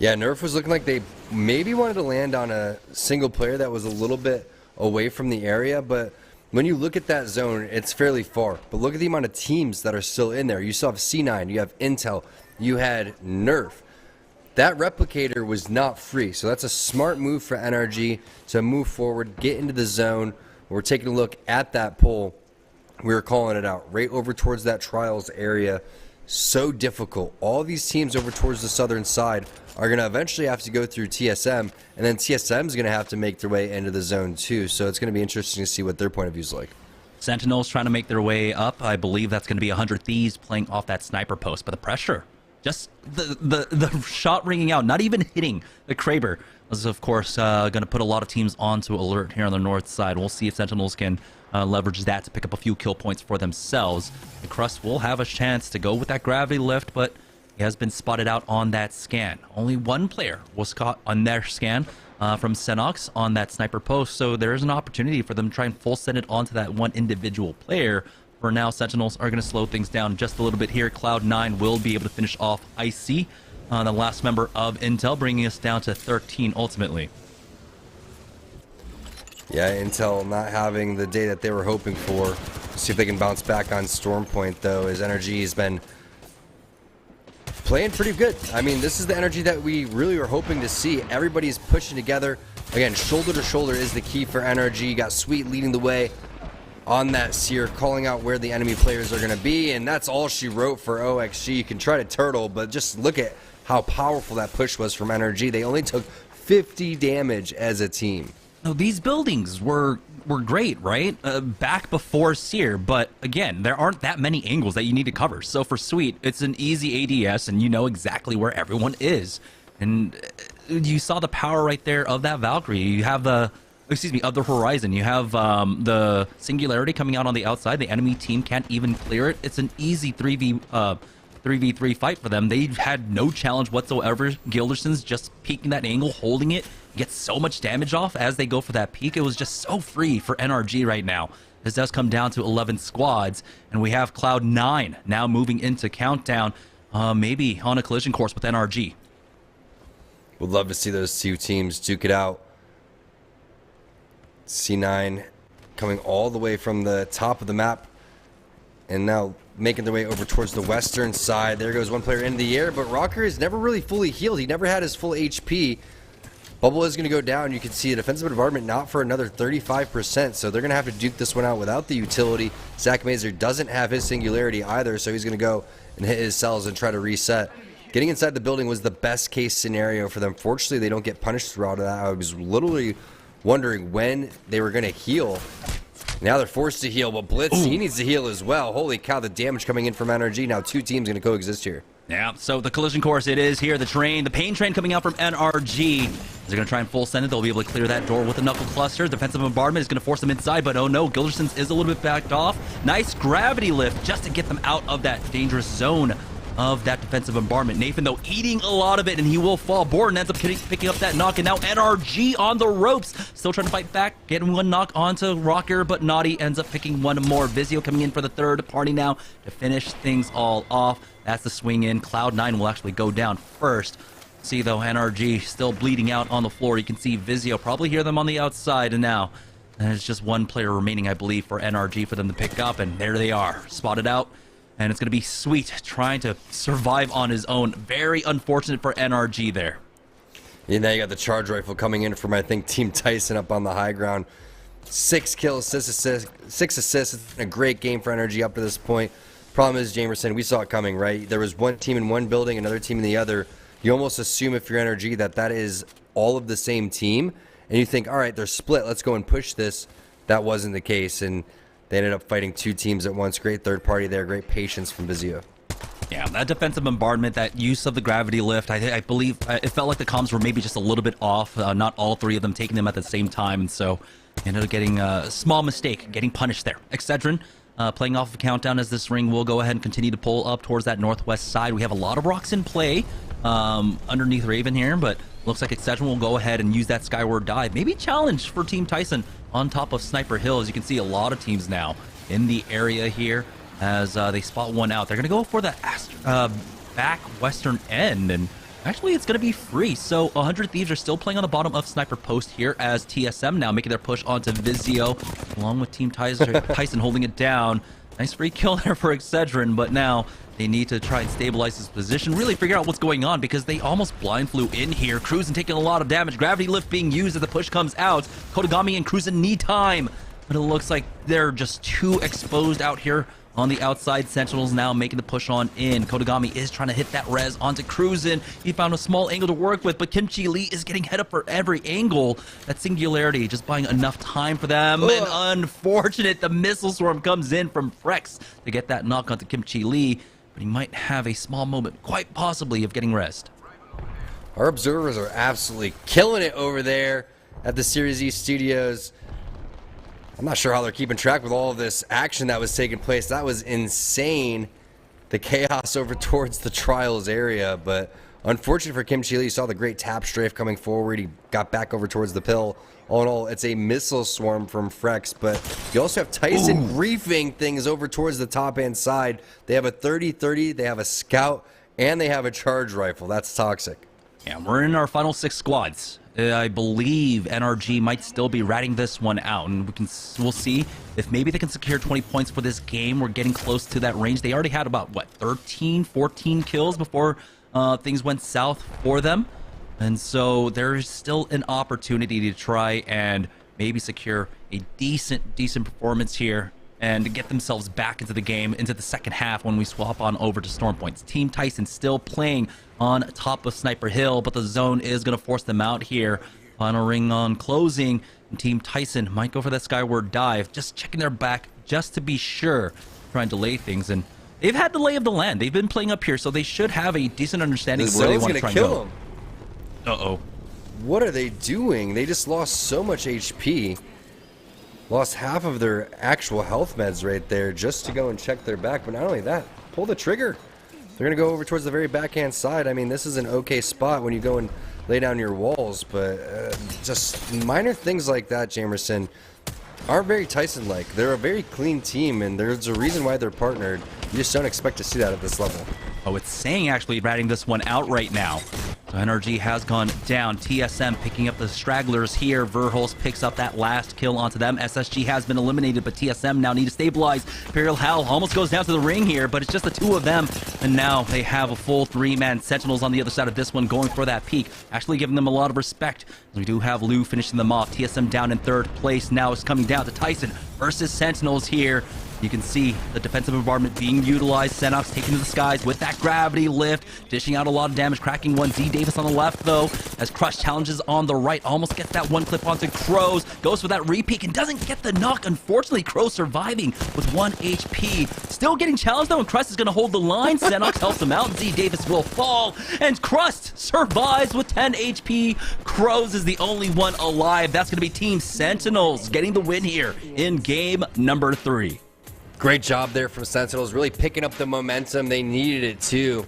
G: Yeah, Nerf was looking like they maybe wanted to land on a single player that was a little bit away from the area, but when you look at that zone, it's fairly far. But look at the amount of teams that are still in there. You still have C9, you have Intel, you had Nerf. That replicator was not free, so that's a smart move for NRG to move forward, get into the zone. We're taking a look at that pole. We were calling it out right over towards that trials area. So difficult. All these teams over towards the southern side are going to eventually have to go through TSM, and then TSM is going to have to make their way into the zone too. So it's going to be interesting to see what their point of view is like.
C: Sentinels trying to make their way up. I believe that's going to be 100 Thieves playing off that sniper post, but the pressure, just the shot ringing out, not even hitting the Kraber. This is, of course, going to put a lot of teams onto alert here on the north side. We'll see if Sentinels can leverage that to pick up a few kill points for themselves. The Crust will have a chance to go with that gravity lift, but he has been spotted out on that scan. Only one player was caught on their scan from Senox on that sniper post, so there is an opportunity for them to try and full send it onto that one individual player. For now, Sentinels are going to slow things down just a little bit here. Cloud9 will be able to finish off Icy, the last member of Intel, bringing us down to 13 ultimately.
G: Yeah, Intel not having the day that they were hoping for. See if they can bounce back on Stormpoint, though, as NRG has been playing pretty good. I mean, this is the energy that we really were hoping to see. Everybody's pushing together. Again, shoulder to shoulder is the key for NRG. Got Sweet leading the way on that Seer, calling out where the enemy players are going to be, and that's all she wrote for OXG. You can try to turtle, but just look at how powerful that push was from NRG. They only took 50 damage as a team.
C: No, these buildings were great, right? Back before Seer, but again, there aren't that many angles that you need to cover. So for Sweet, it's an easy ADS, and you know exactly where everyone is. And you saw the power right there of that Valkyrie. You have the, of the Horizon. You have the Singularity coming out on the outside. The enemy team can't even clear it. It's an easy 3v3 fight for them. They've had no challenge whatsoever. Gilderson's just peeking that angle, holding it, gets so much damage off as they go for that peak. It was just so free for NRG right now. This does come down to 11 squads, and we have Cloud9 now moving into Countdown, maybe on a collision course with NRG.
G: Would love to see those two teams duke it out. C9 coming all the way from the top of the map, and now making their way over towards the western side. There goes one player into the air, but Rocker is never really fully healed. He never had his full HP. Bubble is going to go down. You can see a defensive bombardment not for another 35%, so they're going to have to duke this one out without the utility. Zach Mazer doesn't have his singularity either, so he's going to go and hit his cells and try to reset. Getting inside the building was the best case scenario for them. Fortunately, they don't get punished throughout that. I was literally wondering when they were going to heal. Now they're forced to heal, but Blitz, he needs to heal as well. Holy cow, the damage coming in from NRG. Now 2 teams going to coexist here.
C: Yeah, so the collision course it is here. The train, the pain train coming out from NRG. They're going to try and full send it. They'll be able to clear that door with the knuckle cluster. Defensive bombardment is going to force them inside, but oh no, Gilderson's is a little bit backed off. Nice gravity lift just to get them out of that dangerous zone of that defensive bombardment. Nathan, though, eating a lot of it, and he will fall. Borden ends up picking up that knock, and now NRG on the ropes. Still trying to fight back, getting one knock onto Rocker, but Naughty ends up picking one more. Vizio coming in for the third party now to finish things all off. That's the swing in. Cloud9 will actually go down first. See, though, NRG still bleeding out on the floor. You can see Vizio probably hear them on the outside, and now there's just one player remaining, I believe, for NRG for them to pick up, and there they are, spotted out. And it's going to be Sweet trying to survive on his own. Very unfortunate for NRG there.
G: Yeah, now you got the charge rifle coming in from, I think, Team Tyson up on the high ground. 6 kills, 6 assists. It's been a great game for NRG up to this point. Problem is, Jamerson, we saw it coming, right? There was one team in one building, another team in the other. You almost assume if you're NRG that is all of the same team. And you think, all right, they're split. Let's go and push this. That wasn't the case. And they ended up fighting 2 teams at once. Great third party there. Great patience from Vizio.
C: Yeah, that defensive bombardment, that use of the gravity lift, I believe it felt like the comms were maybe just a little bit off. Not all 3 of them taking them at the same time. And so ended up getting a small mistake, getting punished there. Excedrin playing off of countdown as this ring will go ahead and continue to pull up towards that northwest side. We have a lot of rocks in play underneath Raven here, but looks like Excedrin will go ahead and use that skyward dive. Maybe challenge for Team Tyson on top of Sniper Hill. As you can see, a lot of teams now in the area here as they spot one out. They're going to go for the back western end, and actually it's going to be free. So 100 Thieves are still playing on the bottom of Sniper Post here as TSM now making their push onto Vizio, along with Team Tyson holding it down. Nice free kill there for Excedrin, but now they need to try and stabilize his position, really figure out what's going on, because they almost blind flew in here. Cruisin taking a lot of damage. Gravity lift being used as the push comes out. Kodagami and Cruisin need time, but it looks like they're just too exposed out here on the outside. Sentinels now making the push on in. Kodagami is trying to hit that res onto Cruisin. He found a small angle to work with, but Kimchi Lee is getting head up for every angle. That singularity just buying enough time for them. And unfortunate, the missile swarm comes in from Frex to get that knock onto Kimchi Lee. But he might have a small moment, quite possibly, of getting rest.
G: Our observers are absolutely killing it over there at the Series E studios. I'm not sure how they're keeping track with all of this action that was taking place. That was insane. The chaos over towards the trials area, but unfortunate for Kim Chi Lee. You saw the great tap strafe coming forward. He got back over towards the pill. All in all, it's a missile swarm from Frex, but you also have Tyson griefing things over towards the top-hand side. They have a 30-30, they have a scout, and they have a charge rifle. That's toxic.
C: Yeah, we're in our final 6 squads. I believe NRG might still be ratting this one out, and we'll see if maybe they can secure 20 points for this game. We're getting close to that range. They already had about, what, 13, 14 kills before things went south for them. And so there's still an opportunity to try and maybe secure a decent performance here and get themselves back into the game, into the second half when we swap on over to Storm Points. Team Tyson still playing on top of Sniper Hill, but the zone is going to force them out here. Final ring on closing, and Team Tyson might go for that skyward dive, just checking their back just to be sure, trying to delay things. And they've had the lay of the land. They've been playing up here, so they should have a decent understanding of where they want to try and go.
G: Them.
C: Uh-oh.
G: What are they doing? They just lost so much HP. Lost half of their actual health meds right there just to go and check their back. But not only that, pull the trigger. They're going to go over towards the very backhand side. I mean, this is an okay spot when you go and lay down your walls. But just minor things like that, Jamerson, aren't very Tyson-like. They're a very clean team, and there's a reason why they're partnered. You just don't expect to see that at this level.
C: Oh, it's Sang actually ratting this one out right now. So NRG has gone down. TSM picking up the stragglers here. Verholz picks up that last kill onto them. SSG has been eliminated, but TSM now need to stabilize. Imperial Hell almost goes down to the ring here, but it's just the two of them. And now they have a full three-man Sentinels on the other side of this one going for that peak. Actually giving them a lot of respect. We do have Lou finishing them off. TSM down in third place. Now it's coming down to Tyson versus Sentinels here. You can see the defensive bombardment being utilized. Senox taking to the skies with that gravity lift, dishing out a lot of damage, cracking one. Z Davis on the left, though, as Crush challenges on the right. Almost gets that one clip onto Crows. Goes for that re-peek and doesn't get the knock. Unfortunately, Crow surviving with 1 HP. Still getting challenged, though, and Crust is going to hold the line. Senox helps him out. Z Davis will fall, and Crust survives with 10 HP. Crows is the only one alive. That's going to be Team Sentinels getting the win here in game number 3.
G: Great job there from Sentinels, really picking up the momentum. They needed it too.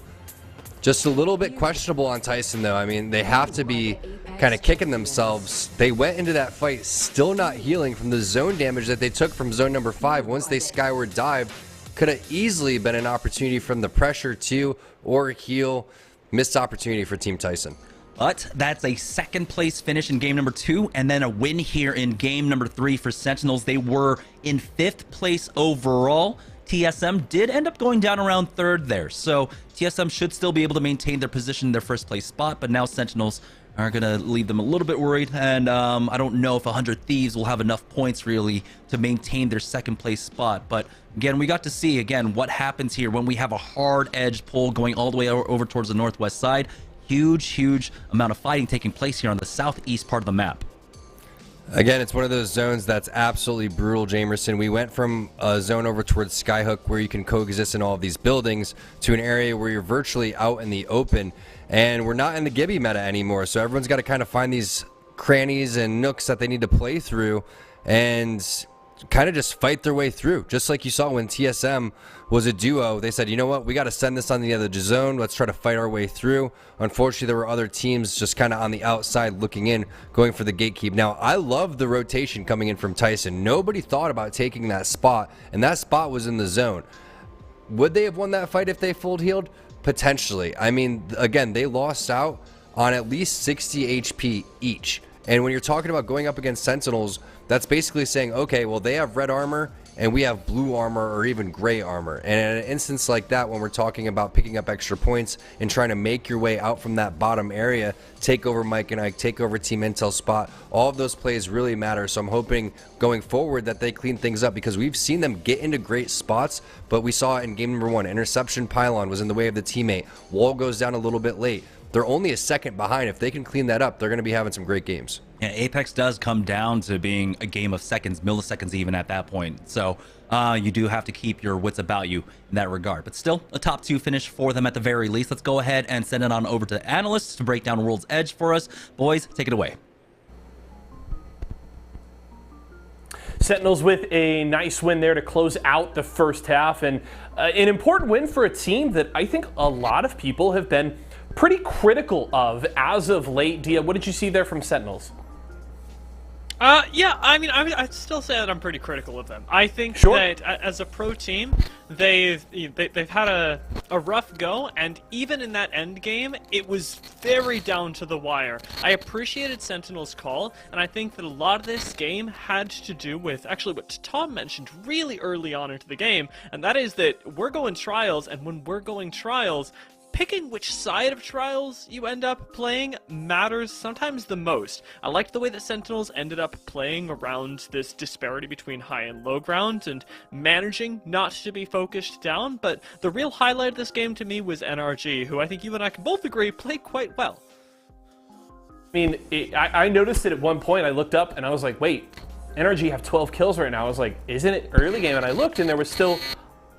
G: Just a little bit questionable on Tyson though. I mean, they have to be kind of kicking themselves. They went into that fight still not healing from the zone damage that they took from zone number 5. Once they skyward dived, could have easily been an opportunity from the pressure too, or heal. Missed opportunity for Team Tyson.
C: But that's a second place finish in game number 2, and then a win here in game number 3 for Sentinels. They were in 5th place overall. TSM did end up going down around 3rd there, so TSM should still be able to maintain their position in their first place spot, but now Sentinels are going to leave them a little bit worried, and I don't know if 100 Thieves will have enough points really to maintain their second place spot. But again, we got to see again what happens here when we have a hard edged pull going all the way over towards the northwest side. Huge amount of fighting taking place here on the southeast part of the map.
G: Again, it's one of those zones that's absolutely brutal, Jamerson. We went from a zone over towards Skyhook where you can coexist in all of these buildings to an area where you're virtually out in the open, and we're not in the Gibby meta anymore, so everyone's got to kind of find these crannies and nooks that they need to play through and kind of just fight their way through. Just like you saw when TSM was a duo, they said, you know what, we got to send this on the other zone. Let's try to fight our way through. Unfortunately, there were other teams just kind of on the outside looking in, going for the gatekeep. Now, I love the rotation coming in from Tyson. Nobody thought about taking that spot, and that spot was in the zone. Would they have won that fight if they full healed? Potentially. I mean, again, they lost out on at least 60 HP each. And when you're talking about going up against Sentinels, that's basically saying, okay, well, they have red armor and we have blue armor or even gray armor. And in an instance like that, when we're talking about picking up extra points and trying to make your way out from that bottom area, take over Mike and Ike, take over Team Intel spot, all of those plays really matter. So I'm hoping going forward that they clean things up, because we've seen them get into great spots, but we saw it in game number 1. Interception pylon was in the way of the teammate. Wall goes down a little bit late. They're only a second behind. If they can clean that up, they're going to be having some great games.
C: Yeah, Apex does come down to being a game of seconds, milliseconds even at that point. So you do have to keep your wits about you in that regard. But still, a top 2 finish for them at the very least. Let's go ahead and send it on over to the analysts to break down World's Edge for us. Boys, take it away.
A: Sentinels with a nice win there to close out the first half, and an important win for a team that I think a lot of people have been pretty critical of as of late. Dia, what did you see there from Sentinels?
D: Yeah, I mean, I'd still say that I'm pretty critical of them. I think
A: Sure.
D: that as a pro team, they've had a rough go, and even in that end game, it was very down to the wire. I appreciated Sentinel's call, and I think that a lot of this game had to do with actually what Tom mentioned really early on into the game, and that is that we're going trials, and when we're going trials, picking which side of Trials you end up playing matters sometimes the most. I liked the way that Sentinels ended up playing around this disparity between high and low ground and managing not to be focused down, but the real highlight of this game to me was NRG, who I think you and I can both agree played quite well.
A: I mean, I noticed it at one point. I looked up and I was like, wait, NRG have 12 kills right now. I was like, isn't it early game? And I looked and there was still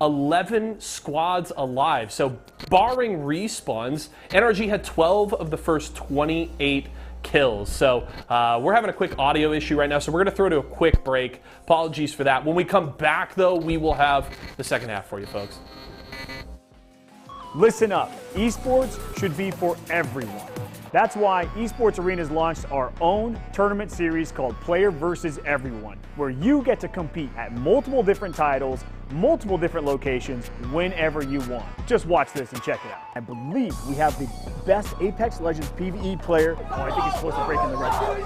A: 11 squads alive. So barring respawns, NRG had 12 of the first 28 kills. So we're having a quick audio issue right now, so we're going to throw to a quick break. Apologies for that. When we come back, though, we will have the second half for you folks.
I: Listen up. Esports should be for everyone. That's why Esports Arena's launched our own tournament series called Player vs. Everyone, where you get to compete at multiple different titles multiple different locations whenever you want. Just watch this and check it out. I believe we have the best Apex Legends PvE player. Oh, I think he's supposed to break in the record.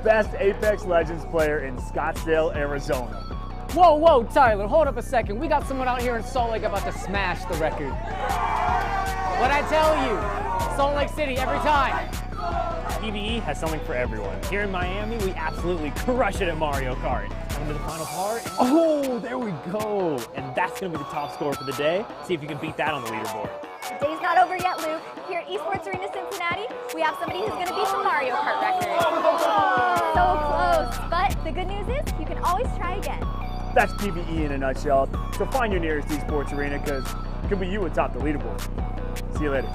I: Best Apex Legends player in Scottsdale, Arizona.
J: Whoa, Tyler, hold up a second. We got someone out here in Salt Lake about to smash the record. What'd I tell you? Salt Lake City every time.
I: PvE has something for everyone. Here in Miami, we absolutely crush it at Mario Kart. Come to the final part. Oh, there we go. And that's going to be the top score for the day. See if you can beat that on the leaderboard.
K: The day's not over yet, Luke. Here at Esports Arena Cincinnati, we have somebody who's going to beat the Mario Kart record. So close. But the good news is you can always try again.
I: That's PvE in a nutshell. So find your nearest esports arena because it could be you atop the leaderboard. See you later.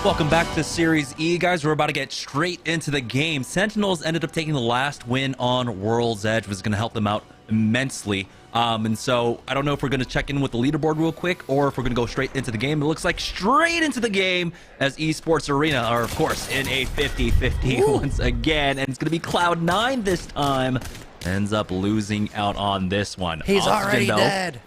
C: Welcome back to Series E, guys. We're about to get straight into the game. Sentinels ended up taking the last win on World's Edge, which is going to help them out immensely. And so I don't know if we're going to check in with the leaderboard real quick or if we're going to go straight into the game. It looks like straight into the game as Esports Arena are, of course, in a 50-50 once again. And it's going to be Cloud9 this time. Ends up losing out on this one.
G: He's
C: Oxygen,
G: already
C: though,
G: dead.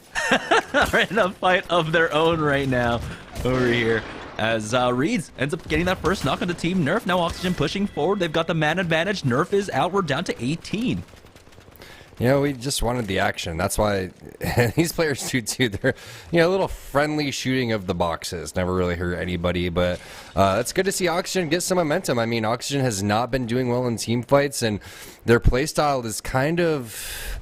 C: are in a fight of their own right now over here. As Reeds ends up getting that first knock on the team. Nerf now Oxygen pushing forward. They've got the man advantage. Nerf is out. We're down to 18.
G: You know, we just wanted the action. That's why these players do too. They're, you know, a little friendly shooting of the boxes. Never really hurt anybody, but it's good to see Oxygen get some momentum. I mean, Oxygen has not been doing well in team fights, and their playstyle is kind of...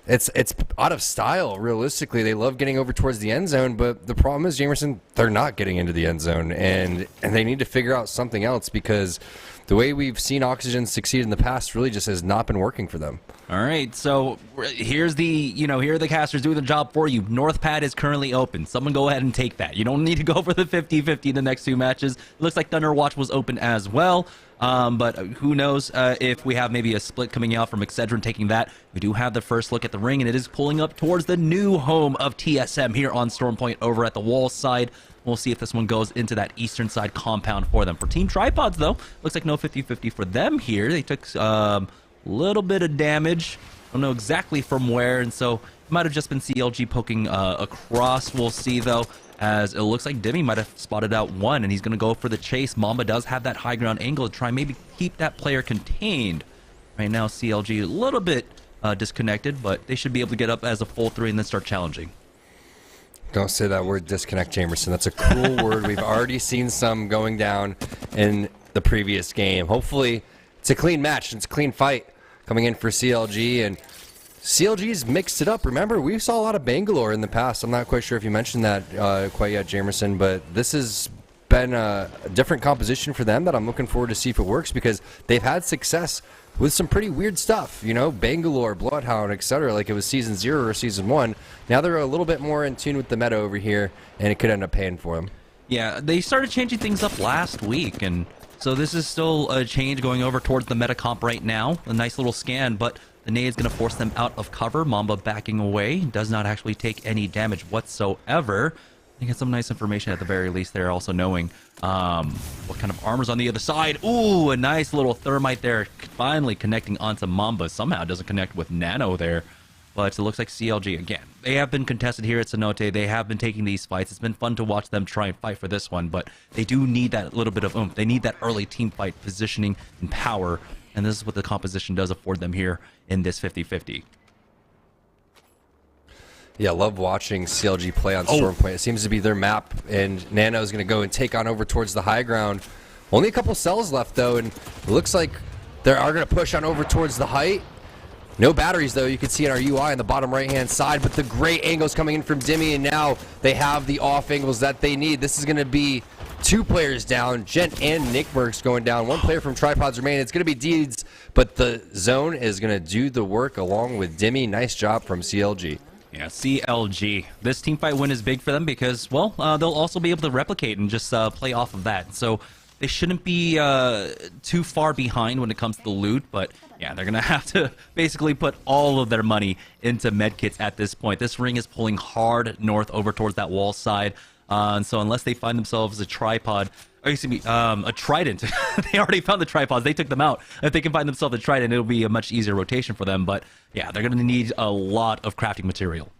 G: It's out of style, realistically. They love getting over towards the end zone, but the problem is, Jamerson, they're not getting into the end zone, and they need to figure out something else because the way we've seen Oxygen succeed in the past really just has not been working for them.
C: All right, so here's the, here are the casters doing the job for you. North pad is currently open. Someone go ahead and take that. You don't need to go for the 50-50 in the next two matches. It looks like Thunder Watch was open as well. But who knows if we have maybe a split coming out from Excedrin taking that. We do have the first look at the ring, and it is pulling up towards the new home of TSM here on Stormpoint over at the wall side. We'll see if this one goes into that eastern side compound for them. For Team Tripods, though, looks like no 50-50 for them here. They took a little bit of damage. Don't know exactly from where, and so it might have just been CLG poking across. We'll see, though, as it looks like Demi might have spotted out one, and he's going to go for the chase. Mamba does have that high ground angle to try and maybe keep that player contained. Right now, CLG a little bit disconnected, but they should be able to get up as a full three and then start challenging.
G: Don't say that word, disconnect, Jamerson. That's a cruel word. We've already seen some going down in the previous game. Hopefully, it's a clean match. It's a clean fight coming in for CLG, and CLG's mixed it up. Remember, we saw a lot of Bangalore in the past. I'm not quite sure if you mentioned that quite yet, Jamerson, but this has been a different composition for them that I'm looking forward to see if it works because they've had success with some pretty weird stuff. You know, Bangalore, Bloodhound, etc. Like it was Season 0 or Season 1. Now they're a little bit more in tune with the meta over here, and it could end up paying for them. Yeah,
C: they started changing things up last week, and so this is still a change going over towards the meta comp right now. A nice little scan, but the nade is going to force them out of cover. Mamba backing away. Does not actually take any damage whatsoever. You get some nice information at the very least there, also knowing what kind of armor's on the other side. Ooh, a nice little thermite there, finally connecting onto Mamba. Somehow it doesn't connect with Nano there, but it looks like CLG, again, they have been contested here at Cenote. They have been taking these fights. It's been fun to watch them try and fight for this one, but they do need that little bit of oomph. They need that early team fight positioning and power, and this is what the composition does afford them here in this 50-50.
G: Yeah, love watching CLG play on Stormpoint. It seems to be their map, and Nano is going to go and take on over towards the high ground. Only a couple cells left, though, and it looks like they are going to push on over towards the height. No batteries, though. You can see in our UI on the bottom right-hand side, but the great angles coming in from Dimmy, and now they have the off angles that they need. This is going to be two players down. Gent and Nickmerk's going down. One player from Tripods remaining. It's going to be Deeds, but the zone is going to do the work along with Dimmy. Nice job from CLG.
C: Yeah, CLG. This team fight win is big for them because, well, they'll also be able to replicate and just play off of that. So they shouldn't be too far behind when it comes to the loot, but yeah, they're going to have to basically put all of their money into medkits at this point. This ring is pulling hard north over towards that wall side, and so unless they find themselves a tripod, or excuse me, a trident. They already found the tripods. They took them out. If they can find themselves a trident, it'll be a much easier rotation for them. But yeah, they're going to need a lot of crafting material.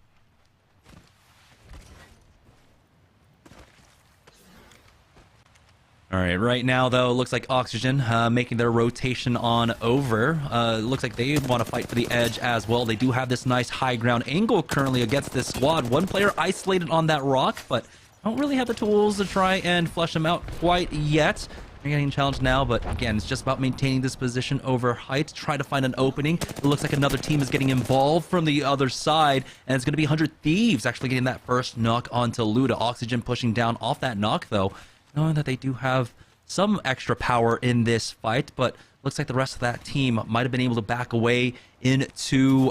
C: All right, right now, though, it looks like Oxygen making their rotation on over. Looks like they want to fight for the edge as well. They do have this nice high ground angle currently against this squad. One player isolated on that rock, but don't really have the tools to try and flush them out quite yet. They're getting challenged now, but again, it's just about maintaining this position over height. Try to find an opening. It looks like another team is getting involved from the other side, and it's going to be 100 Thieves actually getting that first knock onto Luda. Oxygen pushing down off that knock, though, knowing that they do have some extra power in this fight, but looks like the rest of that team might have been able to back away into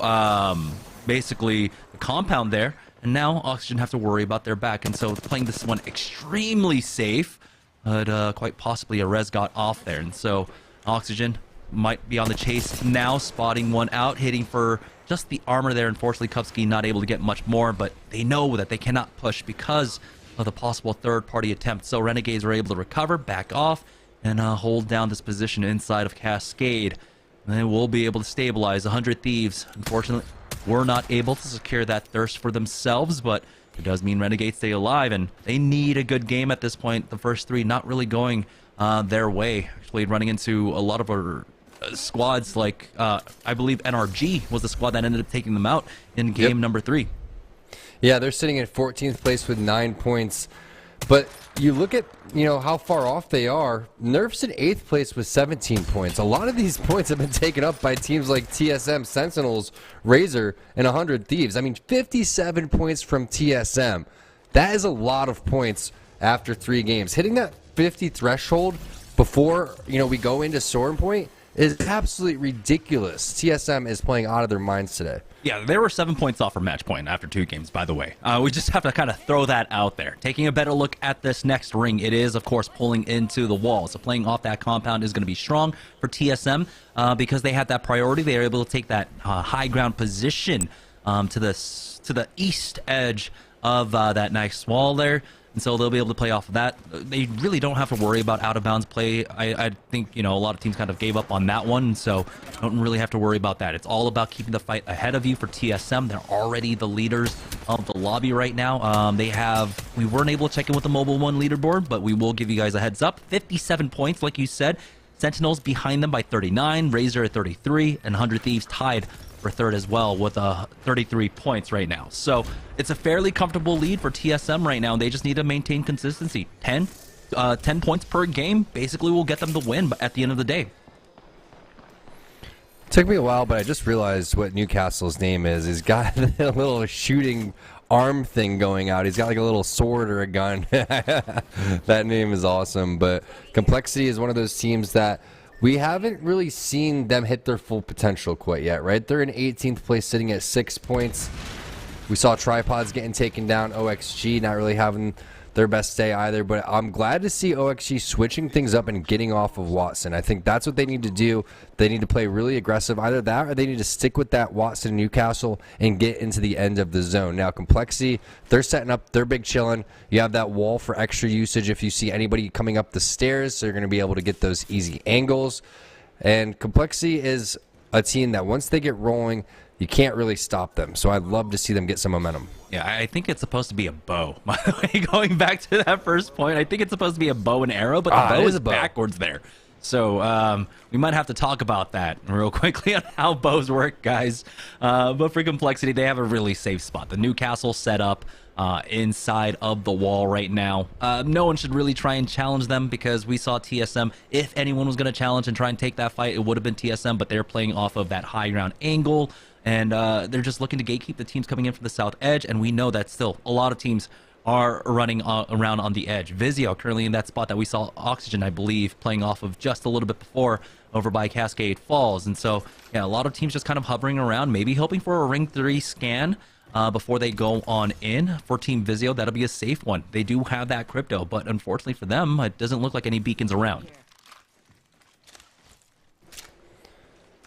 C: basically the compound there. And now Oxygen have to worry about their back, and so playing this one extremely safe. but quite possibly a res got off there. And so Oxygen might be on the chase now, spotting one out, hitting for just the armor there. Unfortunately, Kupski not able to get much more, but they know that they cannot push because of the possible third-party attempt. So Renegades were able to recover, back off, and hold down this position inside of Cascade. And they will be able to stabilize. 100 Thieves, unfortunately, were not able to secure that thirst for themselves, but it does mean Renegades stay alive, and they need a good game at this point. The first three not really going their way. Actually running into a lot of our squads like, I believe NRG was the squad that ended up taking them out in game number 3.
G: Yeah, they're sitting at 14th place with 9 points. But you look at, how far off they are. Nerf's in 8th place with 17 points. A lot of these points have been taken up by teams like TSM, Sentinels, Razor, and 100 Thieves. I mean, 57 points from TSM. That is a lot of points after 3 games. Hitting that 50 threshold before, we go into Soaring Point is absolutely ridiculous. TSM is playing out of their minds today.
C: Yeah, they were 7 points off from match point after 2 games, by the way. We just have to kind of throw that out there. Taking a better look at this next ring, it is, of course, pulling into the wall. So playing off that compound is going to be strong for TSM because they had that priority. They were able to take that high ground position to the east edge of that nice wall there. And so they'll be able to play off of that. They really don't have to worry about out-of-bounds play. I think, a lot of teams kind of gave up on that one, so don't really have to worry about that. It's all about keeping the fight ahead of you for TSM. They're already the leaders of the lobby right now. We weren't able to check in with the Mobile 1 leaderboard, but we will give you guys a heads up. 57 points, like you said. Sentinels behind them by 39, Razor at 33, and 100 Thieves tied for third as well with 33 points right now. So it's a fairly comfortable lead for TSM right now. They just need to maintain consistency. 10 points per game basically will get them the win at the end of the day.
G: Took me a while, but I just realized what Newcastle's name is. He's got a little shooting arm thing going out. He's got like a little sword or a gun. That name is awesome. But Complexity is one of those teams that we haven't really seen them hit their full potential quite yet, right? They're in 18th place, sitting at 6 points. We saw Tripods getting taken down. OXG not really having their best day either, but I'm glad to see OXG switching things up and getting off of Watson. I think that's what they need to do. They need to play really aggressive. Either that or they need to stick with that Watson Newcastle and get into the end of the zone. Now, Complexity, they're setting up, they're big chilling. You have that wall for extra usage if you see anybody coming up the stairs, so you're going to be able to get those easy angles. And Complexity is a team that once they get rolling, you can't really stop them. So I'd love to see them get some momentum.
C: Yeah, I think it's supposed to be a bow. By the way, going back to that first point, I think it's supposed to be a bow and arrow, but the bow is backwards there. So we might have to talk about that real quickly on how bows work, guys. But for Complexity, they have a really safe spot. The Newcastle set up inside of the wall right now. No one should really try and challenge them because we saw TSM. If anyone was going to challenge and try and take that fight, it would have been TSM, but they're playing off of that high ground angle. And they're just looking to gatekeep the teams coming in from the south edge, and we know that still a lot of teams are running around on the edge. Vizio currently in that spot that we saw Oxygen, I believe, playing off of just a little bit before over by Cascade Falls. And so, yeah, a lot of teams just kind of hovering around, maybe hoping for a Ring 3 scan before they go on in. For Team Vizio, that'll be a safe one. They do have that crypto, but unfortunately for them, it doesn't look like any beacons around.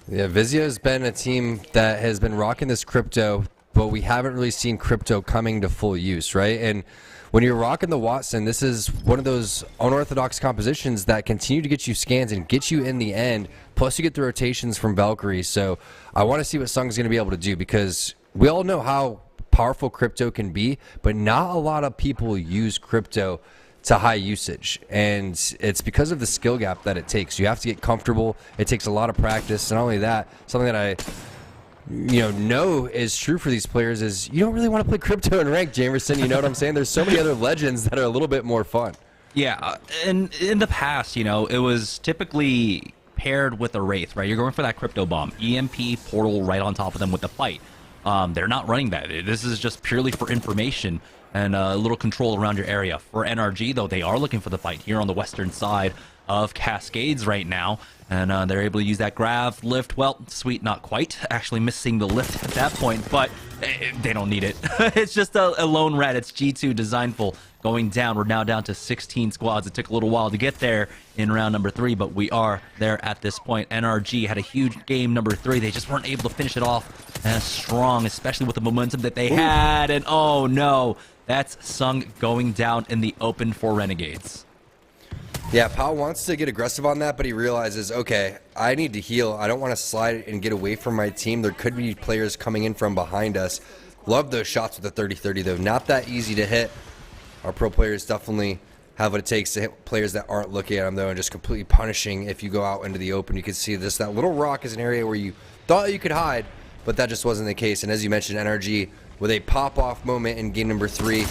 G: Yeah, Vizio's been a team that has been rocking this crypto, but we haven't really seen crypto coming to full use, right? And when you're rocking the Watson, this is one of those unorthodox compositions that continue to get you scans and get you in the end. Plus, you get the rotations from Valkyrie. So I want to see what Sung's going to be able to do because we all know how powerful crypto can be, but not a lot of people use crypto to high usage, and it's because of the skill gap that it takes. You have to get comfortable. It takes a lot of practice, and not only that, something that I know is true for these players is you don't really want to play crypto in ranked, Jamerson. You know what I'm saying? There's so many other legends that are a little bit more fun.
C: Yeah, and in the past, it was typically paired with a Wraith, right? You're going for that crypto bomb, EMP portal right on top of them with the fight. They're not running that. This is just purely for information and a little control around your area. For NRG, though, they are looking for the fight here on the western side of Cascades right now, and they're able to use that grav lift. Well, sweet, not quite. Actually missing the lift at that point, but They don't need it. It's just a lone red. It's G2 Designful going down. We're now down to 16 squads. It took a little while to get there in round number 3, but we are there at this point. NRG had a huge game number 3. They just weren't able to finish it off as strong, especially with the momentum that they had. And oh no, that's Sung going down in the open for Renegades.
G: Yeah, Pao wants to get aggressive on that, but he realizes, okay, I need to heal. I don't want to slide and get away from my team. There could be players coming in from behind us. Love those shots with the 30-30, though. Not that easy to hit. Our pro players definitely have what it takes to hit players that aren't looking at them, though, and just completely punishing if you go out into the open. You can see this. That little rock is an area where you thought you could hide, but that just wasn't the case. And as you mentioned, NRG with a pop-off moment in game number 3.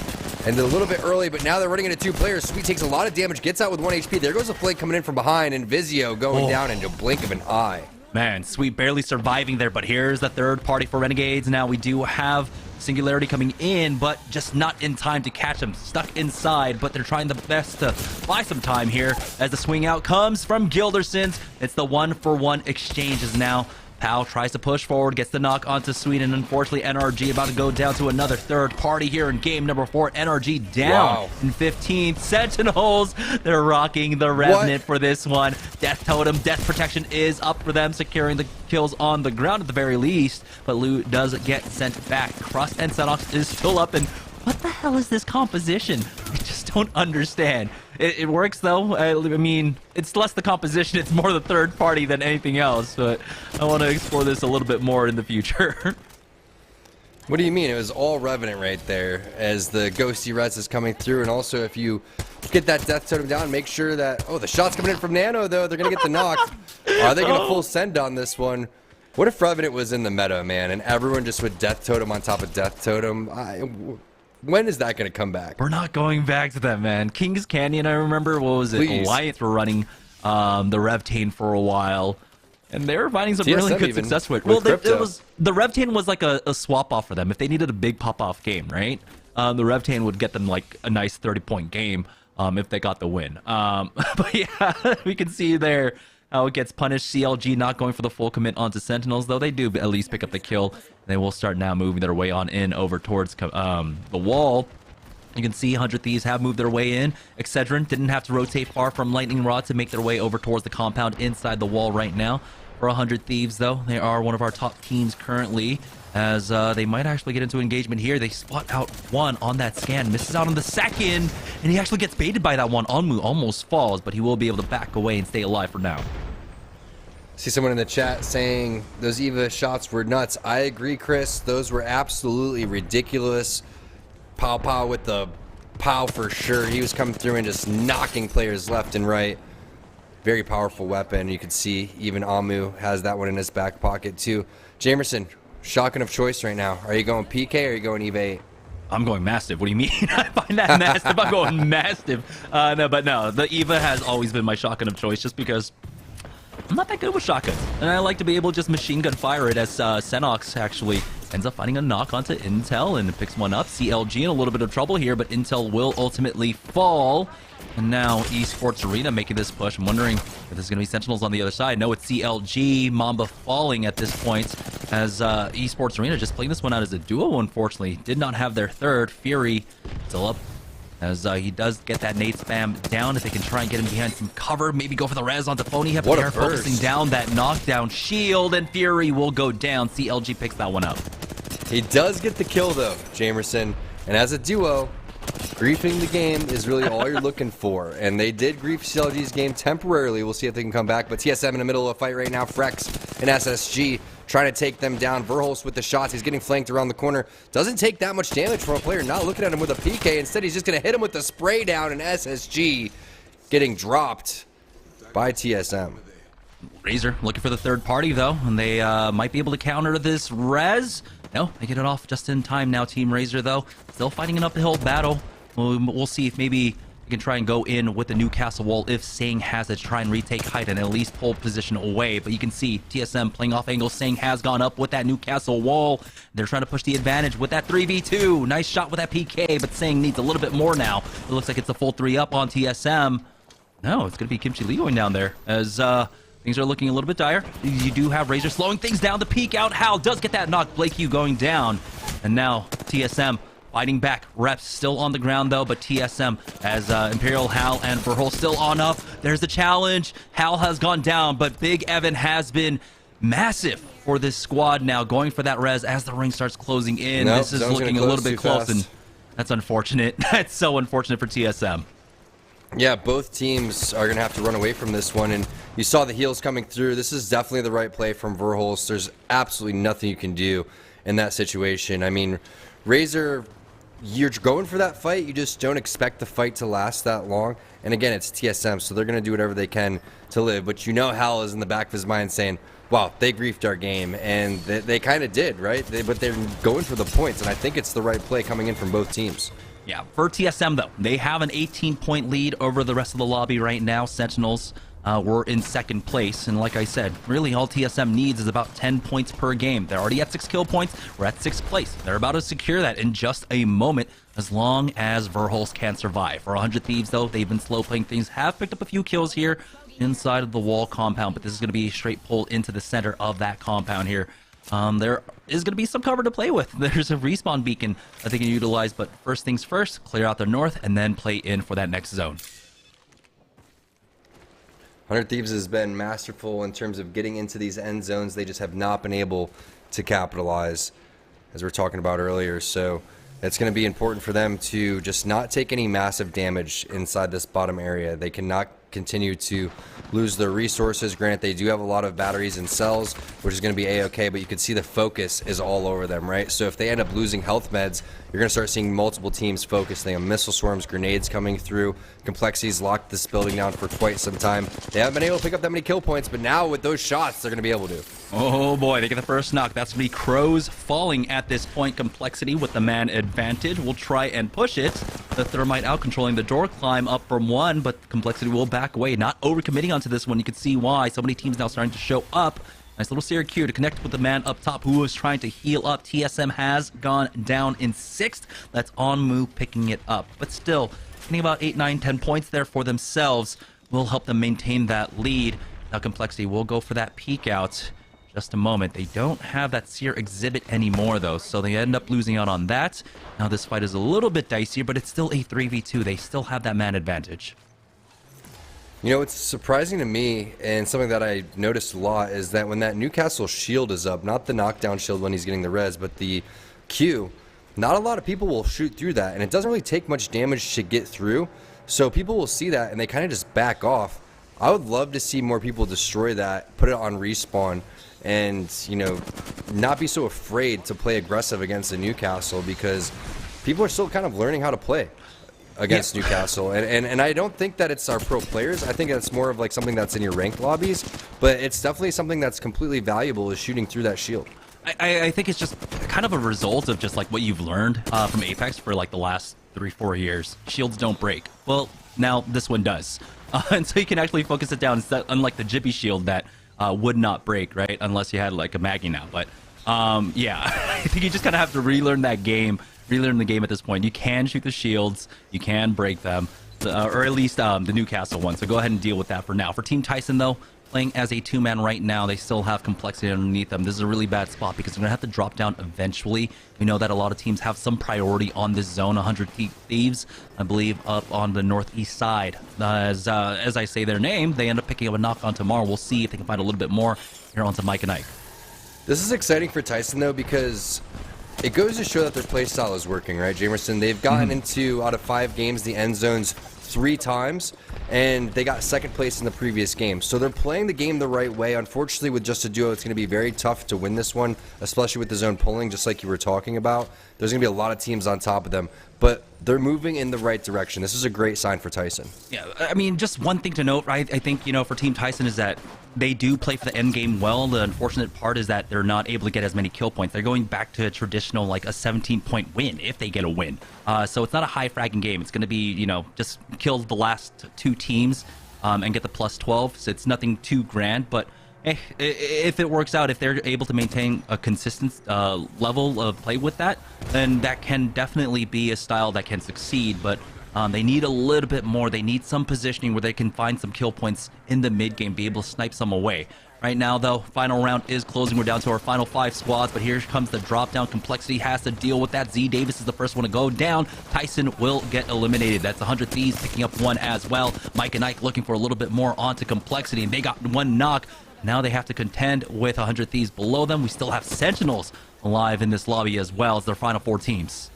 G: And a little bit early, but now they're running into 2 players. Sweet takes a lot of damage, gets out with 1 HP. There goes a flank coming in from behind, and Vizio going down into a blink of an eye.
C: Man, Sweet barely surviving there, but here's the third party for Renegades. Now we do have Singularity coming in, but just not in time to catch him. Stuck inside, but they're trying the best to buy some time here as the swing out comes from Gildersons. It's the 1-for-1 exchanges now. Pao tries to push forward, gets the knock onto Sweet, and unfortunately NRG about to go down to another third party here in game number 4. NRG down in 15th. Sentinels, they're rocking the Revenant for this one. Death Totem, Death Protection is up for them, securing the kills on the ground at the very least, but loot does get sent back. Crust and Senox is still up, and what the hell is this composition? I just don't understand. It works though. I mean, it's less the composition, it's more the third party than anything else, but I want to explore this a little bit more in the future.
G: What do you mean? It was all Revenant right there as the Ghosty Res is coming through, and also if you get that Death Totem down, make sure that... Oh, the shot's coming in from Nano though. They're going to get the knock. Are they going to full send on this one? What if Revenant was in the meta, man, and everyone just with Death Totem on top of Death Totem? When is that going to come back?
C: We're not going back to that, man. Kings Canyon, I remember. What was it?
G: Please.
C: Alliance were running the Revtane for a while, and they were finding some really good success with it. Well, the Revtane was like a swap off for them. If they needed a big pop-off game, right? The Revtane would get them like a nice 30-point game if they got the win. But yeah, we can see there how it gets punished. CLG not going for the full commit onto Sentinels, though they do at least pick up the kill. They will start now moving their way on in over towards the wall. You can see 100 Thieves have moved their way in. Excedrin didn't have to rotate far from Lightning Rod to make their way over towards the compound inside the wall right now. For 100 Thieves, though, they are one of our top teams currently, as they might actually get into engagement here. They spot out one on that scan, misses out on the second, and he actually gets baited by that one. Onmu almost falls, but he will be able to back away and stay alive for now.
G: See someone in the chat saying those Eva shots were nuts. I agree, Chris. Those were absolutely ridiculous. Pow with the pow for sure. He was coming through and just knocking players left and right. Very powerful weapon. You can see even Amu has that one in his back pocket too. Jamerson, shotgun of choice right now. Are you going PK or are you going Eva 8?
C: I'm going Mastiff. What do you mean? I find that Mastiff. I'm going Mastiff. No, the Eva has always been my shotgun of choice just because I'm not that good with shotguns, and I like to be able to just machine gun fire it, as Senox actually ends up finding a knock onto Intel and picks one up. CLG in a little bit of trouble here, but Intel will ultimately fall. And now Esports Arena making this push. I'm wondering if there's going to be Sentinels on the other side. No, it's CLG. Mamba falling at this point, as Esports Arena just playing this one out as a duo, unfortunately. Did not have their third. Fury still up, as he does get that nade spam down. If they can try and get him behind some cover, maybe go for the res onto Phony. Have Pierre focusing down that knockdown shield, and Fury will go down. CLG picks that one up.
G: He does get the kill though, Jamerson, and as a duo, griefing the game is really all you're looking for, and they did grief CLG's game temporarily. We'll see if they can come back, but TSM in the middle of a fight right now. Frex and SSG trying to take them down. Verholst with the shots. He's getting flanked around the corner. Doesn't take that much damage from a player not looking at him with a PK. Instead, he's just going to hit him with the spray down, and SSG getting dropped by TSM.
C: Razor looking for the third party, though, and they might be able to counter this res. No, they get it off just in time now. Team Razor, though, still fighting an uphill battle. We'll see if maybe you can try and go in with the Newcastle wall if Sang has it to try and retake height and at least pull position away. But you can see TSM playing off angle. Sang has gone up with that Newcastle wall. They're trying to push the advantage with that 3v2. Nice shot with that PK, but Sang needs a little bit more now. It looks like it's a full 3 up on TSM. No, it's going to be Kimchi Lee going down there, as things are looking a little bit dire. You do have Razor slowing things down. The peek out. Hal does get that knock. Blake Hugh going down, And now TSM fighting back. Reps still on the ground though, but TSM as Imperial, Hal, and Verhul still on up. There's the challenge. Hal has gone down, but Big Evan has been massive for this squad now, going for that res as the ring starts closing in.
G: Nope,
C: this is
G: zone's
C: looking a
G: gonna
C: little bit
G: close
C: close,
G: too
C: and that's unfortunate. That's so unfortunate for TSM.
G: Yeah, both teams are going to have to run away from this one, and you saw the heals coming through. This is definitely the right play from Verhulst. There's absolutely nothing you can do in that situation. I mean, Razor, you're going for that fight. You just don't expect the fight to last that long. And again, it's TSM, so they're going to do whatever they can to live. But you know Hal is in the back of his mind saying, wow, they griefed our game. And they kind of did, right? But they're going for the points, and I think it's the right play coming in from both teams.
C: Yeah, for TSM, though, they have an 18-point lead over the rest of the lobby right now. Sentinels were in second place, and like I said, really all TSM needs is about 10 points per game. They're already at 6 kill points. We're at 6th place. They're about to secure that in just a moment, as long as Verhulst can survive. For 100 Thieves, though, they've been slow playing things, have picked up a few kills here inside of the wall compound, but this is going to be a straight pull into the center of that compound here. There is going to be some cover to play with. There's a respawn beacon that they can utilize, but first things first, clear out the north and then play in for that next zone.
G: 100 Thieves has been masterful in terms of getting into these end zones. They just have not been able to capitalize, as we were talking about earlier. So it's going to be important for them to just not take any massive damage inside this bottom area. They cannot continue to lose their resources. Granted, they do have a lot of batteries and cells, which is going to be a-okay, but you can see the focus is all over them, right? So if they end up losing health meds, you're going to start seeing multiple teams focusing on missile swarms, grenades coming through. Complexity's locked this building down for quite some time. They haven't been able to pick up that many kill points, but now with those shots, they're going to be able to.
C: Oh boy, they get the first knock. That's going to be Crows falling at this point. Complexity with the man advantage will try and push it. The Thermite out controlling the door climb up from one, but Complexity will back away. Not overcommitting onto this one. You can see why. So many teams now starting to show up. Nice little Seer Q to connect with the man up top who was trying to heal up. TSM has gone down in 6th. That's Onmu picking it up. But still, getting about 8, 9, 10 points there for themselves will help them maintain that lead. Now Complexity will go for that peek out. Just a moment. They don't have that Seer exhibit anymore, though, so they end up losing out on that. Now this fight is a little bit dicier, but it's still a 3v2. They still have that man advantage.
G: You know, what's surprising to me, and something that I noticed a lot, is that when that Newcastle shield is up, not the knockdown shield when he's getting the res, but the Q, not a lot of people will shoot through that, and it doesn't really take much damage to get through, so people will see that and they kind of just back off. I would love to see more people destroy that, put it on respawn, and, you know, not be so afraid to play aggressive against the Newcastle, because people are still kind of learning how to play against Newcastle, and I don't think that it's our pro players. I think that's more of like something that's in your ranked lobbies, but it's definitely something that's completely valuable, is shooting through that shield.
C: I think it's just kind of a result of just like what you've learned from Apex for like the last 3-4 years. Shields don't break. Well, now this one does, and so you can actually focus it down, instead, unlike the Jibby shield that would not break, right, unless you had like a Maggie now. But yeah, I think you just kind of have to relearn that game. Relearn the game at this point. You can shoot the shields, you can break them, or at least the Newcastle one. So go ahead and deal with that for now. For Team Tyson, though, playing as a 2-man right now, they still have Complexity underneath them. This is a really bad spot because they're going to have to drop down eventually. We know that a lot of teams have some priority on this zone. 100 Thieves, I believe, up on the northeast side. As I say their name, they end up picking up a knock on tomorrow. We'll see if they can find a little bit more here onto Mike and Ike.
G: This is exciting for Tyson, though, because it goes to show that their playstyle is working, right, Jamerson? They've gotten into, out of 5 games, the end zones 3 times, and they got 2nd place in the previous game. So they're playing the game the right way. Unfortunately, with just a duo, it's going to be very tough to win this one, especially with the zone pulling, just like you were talking about. There's going to be a lot of teams on top of them, but they're moving in the right direction. This is a great sign for Tyson.
C: Yeah, I mean, just one thing to note, right? I think, you know, for Team Tyson is that they do play for the end game well. The unfortunate part is that they're not able to get as many kill points. They're going back to a traditional, like, a 17-point win if they get a win. So it's not a high fragging game. It's going to be, you know, just kill the last 2 teams and get the plus 12. So it's nothing too grand, but if it works out, if they're able to maintain a consistent level of play with that, then that can definitely be a style that can succeed. But they need a little bit more. They need some positioning where they can find some kill points in the mid game, be able to snipe some away. Right now, though, final round is closing. We're down to our final 5 squads, but here comes the drop down. Complexity has to deal with that. Z Davis is the first one to go down. Tyson will get eliminated. That's 100 Thieves picking up 1 as well. Mike and Ike looking for a little bit more onto Complexity, and they got 1 knock. Now they have to contend with 100 Thieves below them. We still have Sentinels alive in this lobby as well as their final 4 teams.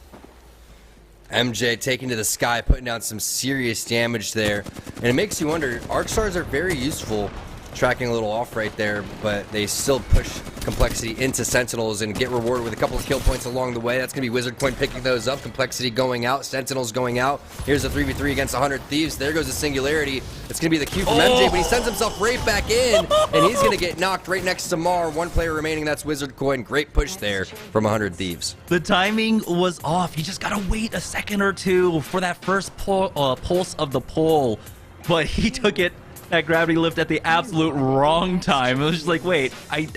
G: MJ taking to the sky, putting down some serious damage there. And it makes you wonder, Arc Stars are very useful, tracking a little off right there, but they still push Complexity into Sentinels and get rewarded with a couple of kill points along the way. That's going to be Wizard Coin picking those up. Complexity going out, Sentinels going out. Here's a 3v3 against 100 Thieves. There goes the Singularity. It's going to be the Q from MJ, but he sends himself right back in, and he's going to get knocked right next to Mar. 1 player remaining, that's Wizard Coin. Great push there from 100 Thieves.
C: The timing was off. You just got to wait a second or two for that first pulse of the pole, but he took it, that gravity lift, at the absolute wrong time. It was just like, wait, I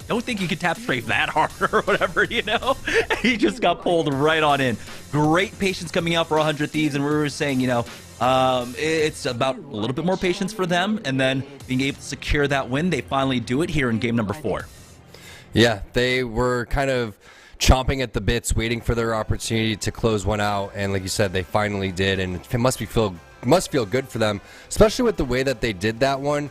C: don't think you could tap strafe that hard or whatever, you know? He just got pulled right on in. Great patience coming out for 100 Thieves, and we were saying, you know, it's about a little bit more patience for them, and then being able to secure that win. They finally do it here in game number 4.
G: Yeah, they were kind of chomping at the bits, waiting for their opportunity to close one out, and like you said, they finally did, and it must feel good for them, especially with the way that they did that one.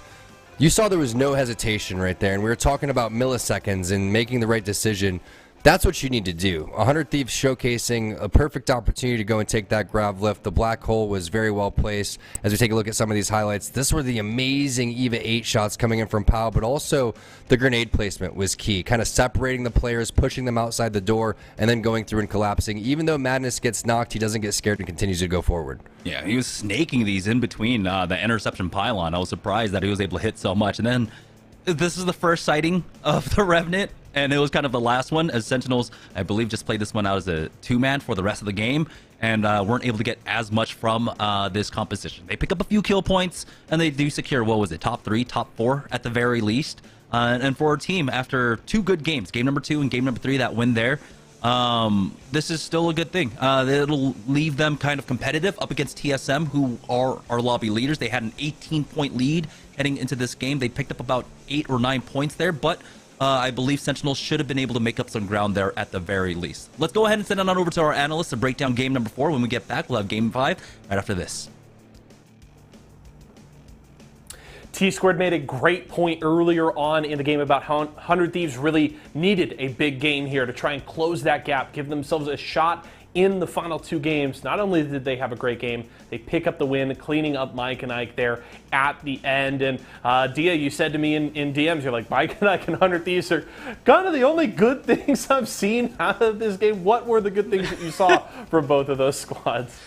G: You saw there was no hesitation right there, and we were talking about milliseconds and making the right decision. That's what you need to do. 100 Thieves showcasing a perfect opportunity to go and take that grav lift. The black hole was very well placed. As we take a look at some of these highlights, this were the amazing EVA 8 shots coming in from Pau, but also the grenade placement was key. Kind of separating the players, pushing them outside the door, and then going through and collapsing. Even though Madness gets knocked, he doesn't get scared and continues to go forward.
C: Yeah, he was snaking these in between the interception pylon. I was surprised that he was able to hit so much. And then this is the first sighting of the Revenant, and it was kind of the last one, as Sentinels, I believe, just played this one out as a 2-man for the rest of the game, and weren't able to get as much from this composition. They pick up a few kill points, and they do secure, what was it, top 3, top 4 at the very least. And for our team, after 2 good games, game number 2 and game number 3, that win there, this is still a good thing. It'll leave them kind of competitive up against TSM, who are our lobby leaders. They had an 18-point lead heading into this game. They picked up about 8 or 9 points there, but I believe Sentinels should have been able to make up some ground there at the very least. Let's go ahead and send it on over to our analysts to break down game number 4. When we get back, we'll have game 5 right after this.
A: T-Squared made a great point earlier on in the game about how 100 Thieves really needed a big game here to try and close that gap, give themselves a shot in the final 2 games. Not only did they have a great game, they pick up the win, cleaning up Mike and Ike there at the end. And Dia, you said to me in DMs, you're like, Mike and Ike and 100 Thieves are kind of the only good things I've seen out of this game. What were the good things that you saw from both of those squads?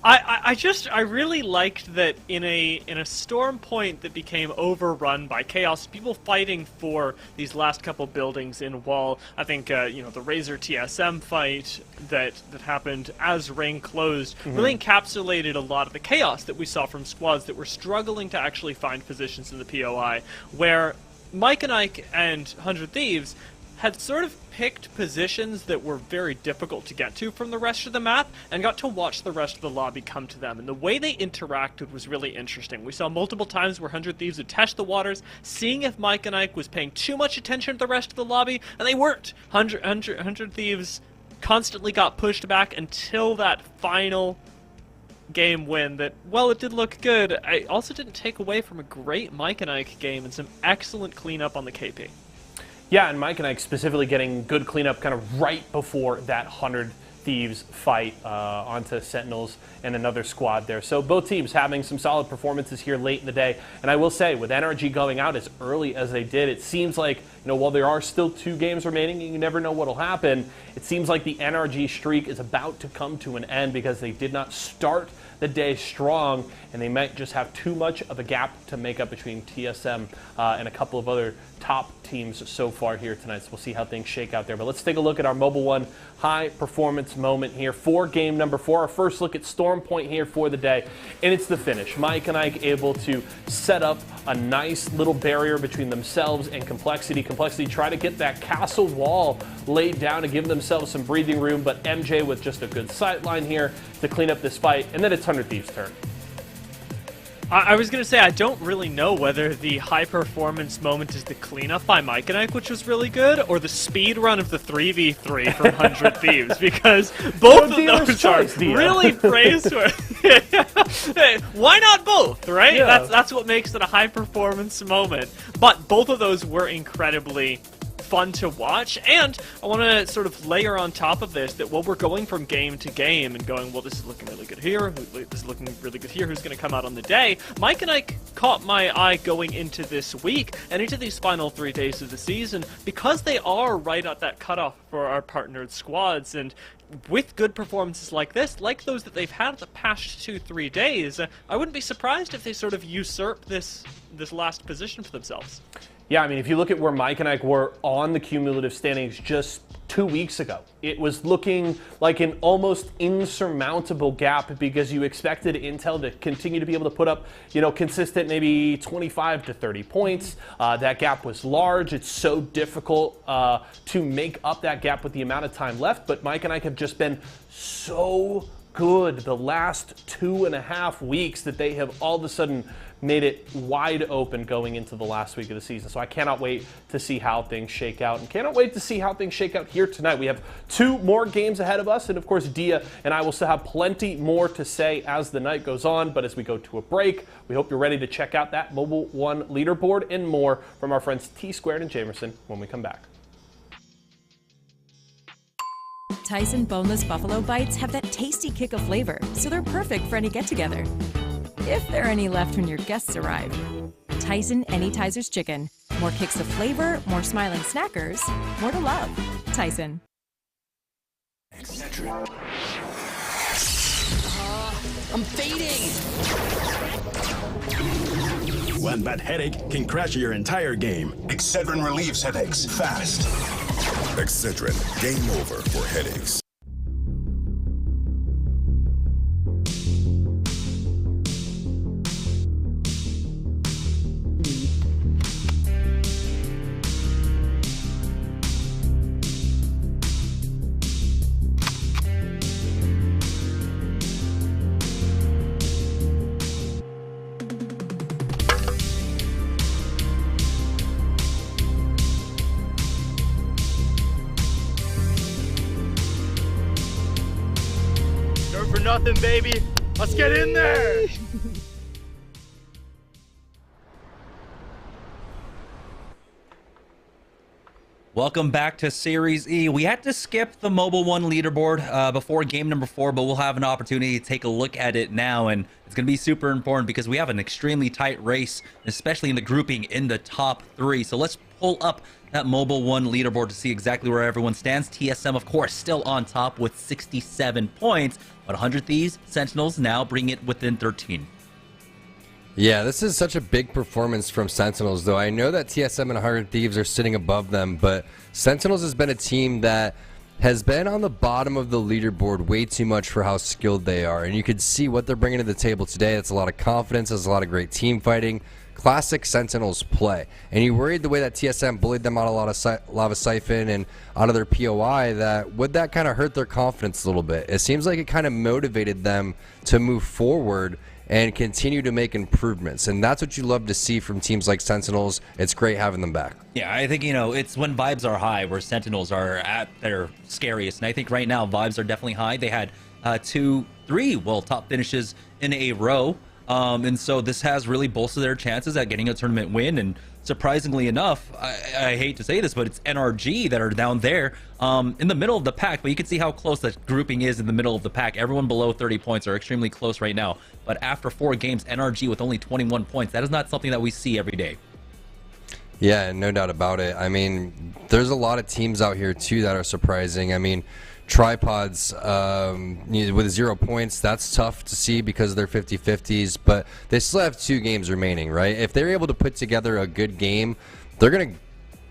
D: I really liked that in a storm point that became overrun by chaos, people fighting for these last couple buildings in wall. I think you know, the Razor TSM fight that happened as Ring closed really encapsulated a lot of the chaos that we saw from squads that were struggling to actually find positions in the POI, where Mike and Ike and 100 Thieves had sort of picked positions that were very difficult to get to from the rest of the map and got to watch the rest of the lobby come to them. And the way they interacted was really interesting. We saw multiple times where 100 Thieves would test the waters, seeing if Mike and Ike was paying too much attention to the rest of the lobby, and they weren't. 100 Thieves constantly got pushed back until that final game win that, well, it did look good. I also didn't take away from a great Mike and Ike game and some excellent cleanup on the KP.
A: Yeah, and Mike and Ike specifically getting good cleanup kind of right before that 100 Thieves fight onto Sentinels and another squad there. So both teams having some solid performances here late in the day. And I will say, with NRG going out as early as they did, it seems like, you know, while there are still 2 games remaining and you never know what'll happen, it seems like the NRG streak is about to come to an end because they did not start the day strong, and they might just have too much of a gap to make up between TSM and a couple of other top teams so far here tonight. So we'll see how things shake out there. But let's take a look at our Mobile One high performance moment here for game number 4. Our first look at Storm Point here for the day, and it's the finish. Mike and Ike able to set up a nice little barrier between themselves and Complexity. Complexity try to get that castle wall laid down to give themselves some breathing room, but MJ with just a good sight line here to clean up this fight, and then it's 100 Thieves' turn.
D: I was going to say, I don't really know whether the high-performance moment is the cleanup by Mike and Ike, which was really good, or the speed run of the 3v3 from 100 Thieves, because both of those are really praiseworthy. Hey, why not both, right?
A: Yeah.
D: That's what makes it a high-performance moment. But both of those were incredibly fun to watch, and I want to sort of layer on top of this that while we're going from game to game and going, well, this is looking really good here, this is looking really good here, who's going to come out on the day, Mike and I caught my eye going into this week and into these final 3 days of the season, because they are right at that cutoff for our partnered squads, and with good performances like this, like those that they've had the past 2-3 days, I wouldn't be surprised if they sort of usurp this last position for themselves.
A: Yeah, I mean, if you look at where Mike and Ike were on the cumulative standings just 2 weeks ago, it was looking like an almost insurmountable gap because you expected Intel to continue to be able to put up, consistent maybe 25 to 30 points. That gap was large. It's so difficult to make up that gap with the amount of time left, but Mike and Ike have just been so good the last 2.5 weeks that they have all of a sudden made it wide open going into the last week of the season. So I cannot wait to see how things shake out, and cannot wait to see how things shake out here tonight. We have 2 more games ahead of us, and of course Dia and I will still have plenty more to say as the night goes on. But as we go to a break, we hope you're ready to check out that Mobile One leaderboard and more from our friends T-Squared and Jamerson when we come back.
H: Tyson boneless buffalo bites have that tasty kick of flavor, so they're perfect for any get-together. If there are any left when your guests arrive. Tyson Anytizers Chicken. More kicks of flavor, more smiling snackers, more to love. Tyson.
L: I'm fading!
M: One bad headache can crash your entire game.
B: Excedrin relieves headaches fast.
N: Excedrin, game over for headaches.
L: For nothing, baby. Let's get in there.
C: Welcome back to Series E. We had to skip the Mobile One leaderboard before game number 4, but we'll have an opportunity to take a look at it now, and it's going to be super important because we have an extremely tight race, especially in the grouping in the top 3. So let's pull up that Mobile One leaderboard to see exactly where everyone stands. TSM, of course, still on top with 67 points, but 100 Thieves, Sentinels now bring it within 13.
G: Yeah, this is such a big performance from Sentinels, though. I know that TSM and 100 Thieves are sitting above them, but Sentinels has been a team that has been on the bottom of the leaderboard way too much for how skilled they are. And you could see what they're bringing to the table today. It's a lot of confidence, it's a lot of great team fighting. Classic Sentinels play. And you worried the way that TSM bullied them out a lot of Lava Siphon and out of their POI, that would that kind of hurt their confidence a little bit? It seems like it kind of motivated them to move forward and continue to make improvements. And that's what you love to see from teams like Sentinels. It's great having them back.
C: Yeah, I think, it's when vibes are high where Sentinels are at their scariest. And I think right now vibes are definitely high. They had 2-3 top finishes in a row. And so this has really bolstered their chances at getting a tournament win. And surprisingly enough, I hate to say this, but it's NRG that are down there in the middle of the pack. But you can see how close that grouping is in the middle of the pack. Everyone below 30 points are extremely close right now. But after 4 games, NRG with only 21 points, that is not something that we see every day.
G: Yeah, no doubt about it. I mean, there's a lot of teams out here, too, that are surprising. I mean, Tripods with 0 points, that's tough to see because they're 50-50s, but they still have 2 games remaining, right? If they're able to put together a good game, they're going to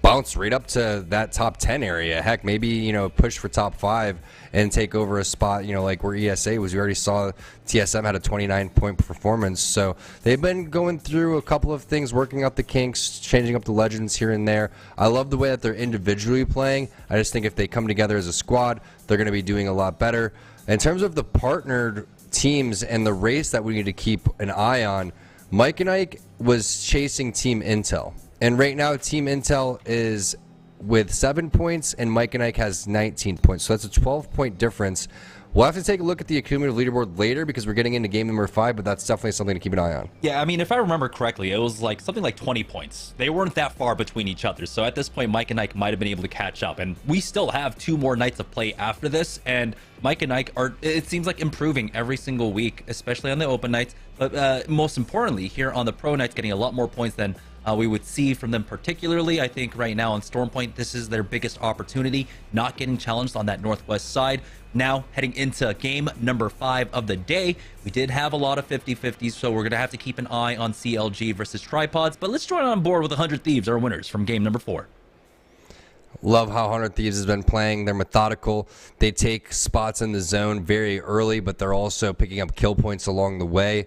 G: bounce right up to that top 10 area. Heck, maybe, push for top 5 and take over a spot, like where ESA was. We already saw TSM had a 29-point performance. So they've been going through a couple of things, working out the kinks, changing up the legends here and there. I love the way that they're individually playing. I just think if they come together as a squad, they're going to be doing a lot better. In terms of the partnered teams and the race that we need to keep an eye on, Mike and Ike was chasing Team Intel. And right now, Team Intel is with 7 points, and Mike and Ike has 19 points. So that's a 12-point difference. We'll have to take a look at the accumulative leaderboard later because we're getting into game number 5, but that's definitely something to keep an eye on.
C: Yeah, I mean, if I remember correctly, it was like something like 20 points. They weren't that far between each other. So at this point, Mike and Ike might have been able to catch up. And we still have 2 more nights of play after this. And Mike and Ike are, it seems like, improving every single week, especially on the open nights. But most importantly, here on the pro nights, getting a lot more points than we would see from them particularly. I think right now on Storm Point, this is their biggest opportunity, not getting challenged on that northwest side. Now heading into game number 5 of the day, we did have a lot of 50-50s, so we're going to have to keep an eye on CLG versus Tripods. But let's join on board with 100 Thieves, our winners from game number 4.
G: Love how 100 Thieves has been playing. They're methodical. They take spots in the zone very early, but they're also picking up kill points along the way.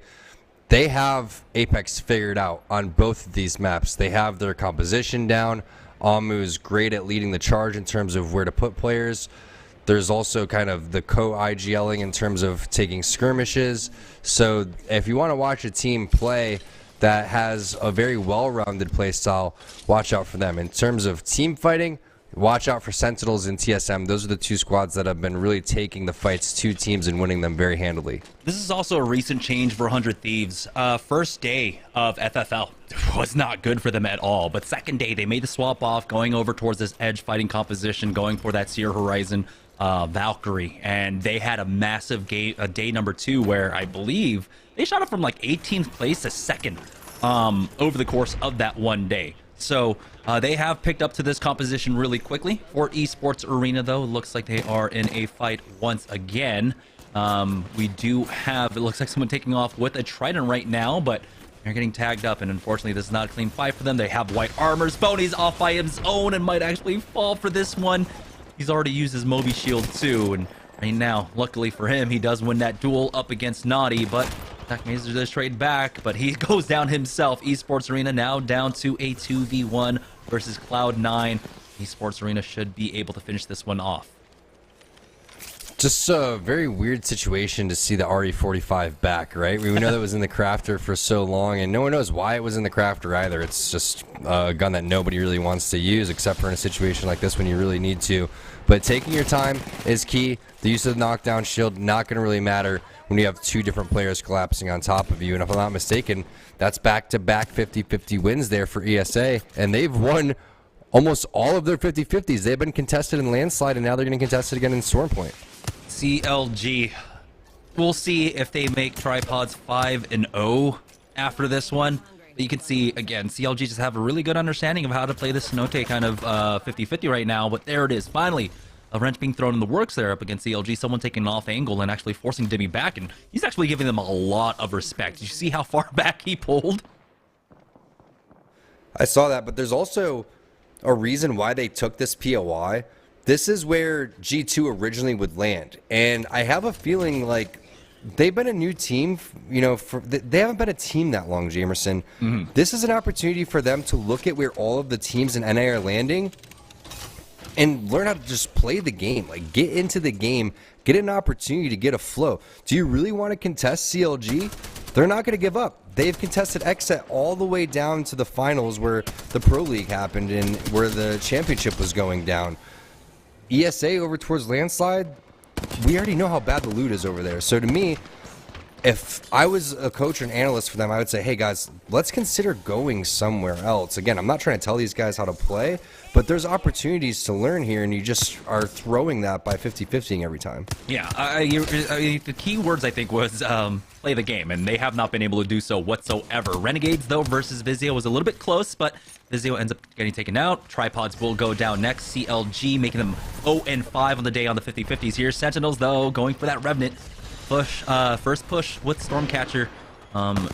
G: They have Apex figured out on both of these maps. They have their composition down. Amu's great at leading the charge in terms of where to put players. There's also kind of the co-IGLing in terms of taking skirmishes. So if you want to watch a team play that has a very well-rounded play style, watch out for them. In terms of team fighting, watch out for Sentinels and TSM. Those are the 2 squads that have been really taking the fights to teams and winning them very handily.
C: This is also a recent change for 100 Thieves. First day of FFL was not good for them at all, but second day they made the swap off, going over towards this edge fighting composition, going for that Seer Horizon Valkyrie, and they had a massive day number 2 where I believe they shot up from like 18th place to 2nd over the course of that one day. So they have picked up to this composition really quickly. For Esports Arena, though, it looks like they are in a fight once again. We do have, it looks like someone taking off with a Trident right now, but they're getting tagged up, and unfortunately this is not a clean fight for them. They have white armors. Boney's off by his own and might actually fall for this one. He's already used his Moby shield too, and right now, luckily for him, he does win that duel up against Naughty, but Mazer does trade back, but he goes down himself. Esports Arena now down to a 2v1 versus Cloud9. Esports Arena should be able to finish this one off.
G: Just a very weird situation to see the RE45 back, right? We know that was in the crafter for so long, and no one knows why it was in the crafter either. It's just a gun that nobody really wants to use, except for in a situation like this when you really need to. But taking your time is key. The use of the knockdown shield, not going to really matter when you have 2 different players collapsing on top of you. And if I'm not mistaken, that's back-to-back 50-50 wins there for ESA, and they've won almost all of their 50-50s. They've been contested in Landslide, and now they're getting contested again in Storm Point.
C: CLG. We'll see if they make Tripods 5-0 after this one. But you can see, again, CLG just have a really good understanding of how to play this Cenote kind of 50-50 right now. But there it is. Finally, a wrench being thrown in the works there up against CLG. Someone taking an off angle and actually forcing Dimmy back. And he's actually giving them a lot of respect. Did you see how far back he pulled?
G: I saw that, but there's also a reason why they took this POI. This is where G2 originally would land, and I have a feeling like they've been a new team, you know, they haven't been a team that long, Jamerson. This is an opportunity for them to look at where all of the teams in NA are landing and learn how to just play the game, like get into the game, get an opportunity to get a flow. Do you really want to contest CLG? They're not going to give up. They've contested XSET all the way down to the finals where the Pro League happened and where the championship was going down. ESA over towards Landslide, we already know how bad the loot is over there. So to me, if I was a coach or an analyst for them, I would say, hey guys, let's consider going somewhere else. Again, I'm not trying to tell these guys how to play, but there's opportunities to learn here, and you just are throwing that by 50-50ing every time.
C: Yeah, the key words I think was play the game, and they have not been able to do so whatsoever. Renegades, though, versus Vizio was a little bit close, but Vizio ends up getting taken out. Tripods will go down next. CLG making them 0-5 on the day on the 50-50s here. Sentinels, though, going for that Revenant push, first push with Stormcatcher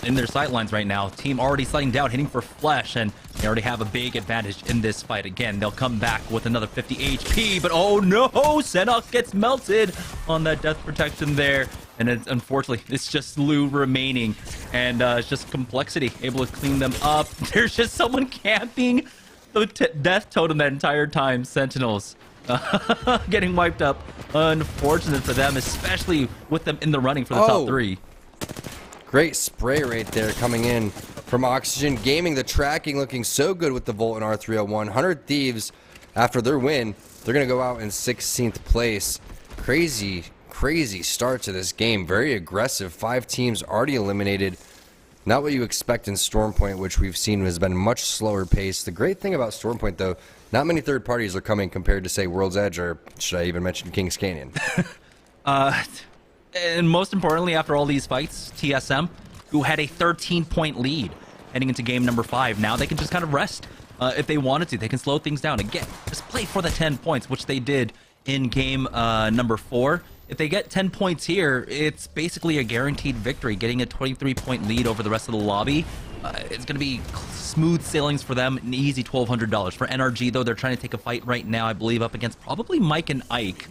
C: in their sightlines right now. Team already sliding down, hitting for Flesh, and they already have a big advantage in this fight. Again, they'll come back with another 50 HP, but oh no, Senok gets melted on that death protection there. And it's, unfortunately, it's just Lou remaining, and it's just Complexity able to clean them up. There's just someone camping the death totem that entire time. Sentinels getting wiped up. Unfortunate for them, especially with them in the running for the top 3.
G: Great spray right there coming in from Oxygen Gaming. The tracking looking so good with the Volt and R301. 100 Thieves, after their win, they're going to go out in 16th place. Crazy start to this game. Very aggressive. 5 teams already eliminated. Not what you expect in Stormpoint, which we've seen has been much slower pace. The great thing about Stormpoint, though, not many third parties are coming compared to, say, World's Edge, or should I even mention Kings Canyon?
C: And most importantly, after all these fights, TSM, who had a 13-point lead heading into game number 5, now they can just kind of rest. If they wanted to, they can slow things down. Again, just play for the 10 points, which they did in game number 4. If they get 10 points here, it's basically a guaranteed victory, getting a 23-point lead over the rest of the lobby. It's going to be smooth sailings for them, an easy $1,200. For NRG, though, they're trying to take a fight right now, I believe, up against probably Mike and Ike.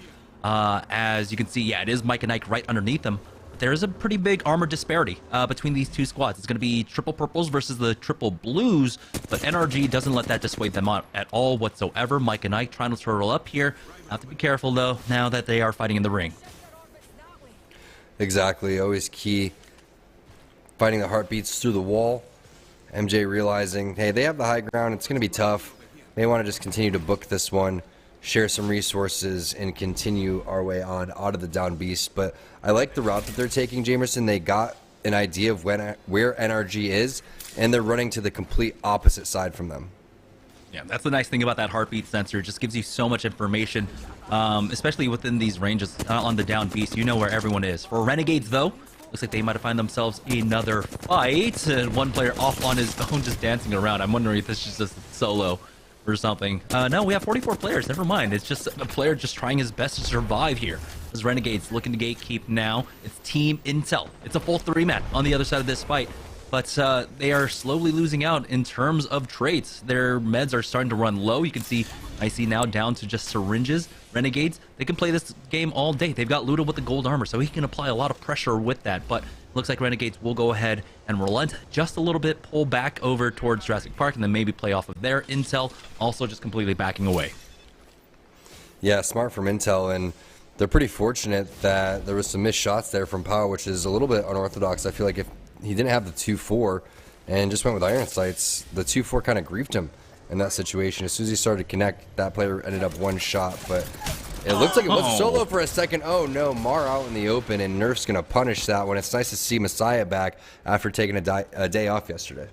C: As you can see, yeah, it is Mike and Ike right underneath them. But there is a pretty big armor disparity between these two squads. It's going to be triple purples versus the triple blues, but NRG doesn't let that dissuade them out at all whatsoever. Mike and Ike trying to turtle up here. Have to be careful, though, now that they are fighting in the ring.
G: Exactly, always key. Fighting the heartbeats through the wall. MJ realizing, hey, they have the high ground. It's going to be tough. They want to just continue to book this one, share some resources, and continue our way on out of the down beast. But I like the route that they're taking, Jamerson. They got an idea of where NRG is, and they're running to the complete opposite side from them.
C: Yeah, that's the nice thing about that heartbeat sensor. It just gives you so much information, especially within these ranges on the down beast. You know where everyone is. For Renegades, though, looks like they might have found themselves another fight. One player off on his own just dancing around. I'm wondering if this is just solo or something. No, we have 44 players. Never mind. It's just a player just trying his best to survive here. As Renegades looking to gatekeep now. It's Team Intel. It's a full 3-man on the other side of this fight. But they are slowly losing out in terms of traits. Their meds are starting to run low. You can see IC now down to just syringes. Renegades, they can play this game all day. They've got Ludo with the gold armor, so he can apply a lot of pressure with that. But looks like Renegades will go ahead and relent just a little bit, pull back over towards Jurassic Park, and then maybe play off of their Intel, also just completely backing away.
G: Yeah, smart from Intel, and they're pretty fortunate that there was some missed shots there from Pao, which is a little bit unorthodox. I feel like if he didn't have the 2-4 and just went with iron sights, the 2-4 kind of griefed him in that situation. As soon as he started to connect, that player ended up one shot, but it looked like it was solo for a second. Oh no, Mar out in the open, and Nerf's going to punish that one. It's nice to see Messiah back after taking a day off yesterday.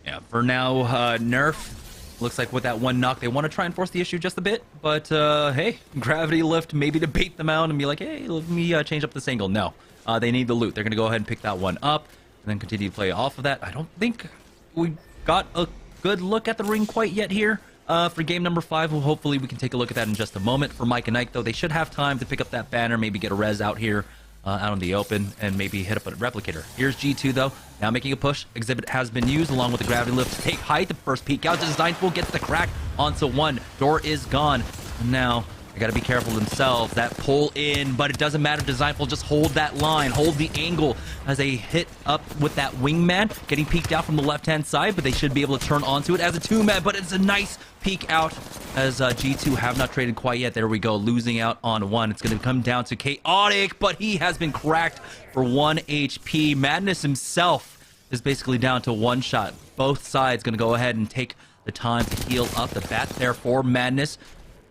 C: Yeah, for now, Nerf looks like with that one knock, they want to try and force the issue just a bit, but hey, gravity lift maybe to bait them out and be like, hey, let me change up this angle. No, they need the loot. They're going to go ahead and pick that one up and then continue to play off of that. I don't think we got a good look at the ring quite yet here. For game number 5, well, hopefully we can take a look at that in just a moment. For Mike and Ike, though, they should have time to pick up that banner, maybe get a res out here, out in the open, and maybe hit up a replicator. Here's G2, though, now making a push. Exhibit has been used along with the gravity lift to take height. The first peek out. Designful gets the crack onto one. Door is gone. And now they got to be careful themselves. That pull in, but it doesn't matter. Designful just hold that line, hold the angle as they hit up with that wingman, getting peeked out from the left-hand side, but they should be able to turn onto it as a 2-man, but it's a nice peek out as G2 have not traded quite yet. There we go, losing out on one. It's going to come down to Chaotic, but he has been cracked for 1 HP. Madness himself is basically down to 1 shot. Both sides going to go ahead and take the time to heal up. The bat there for Madness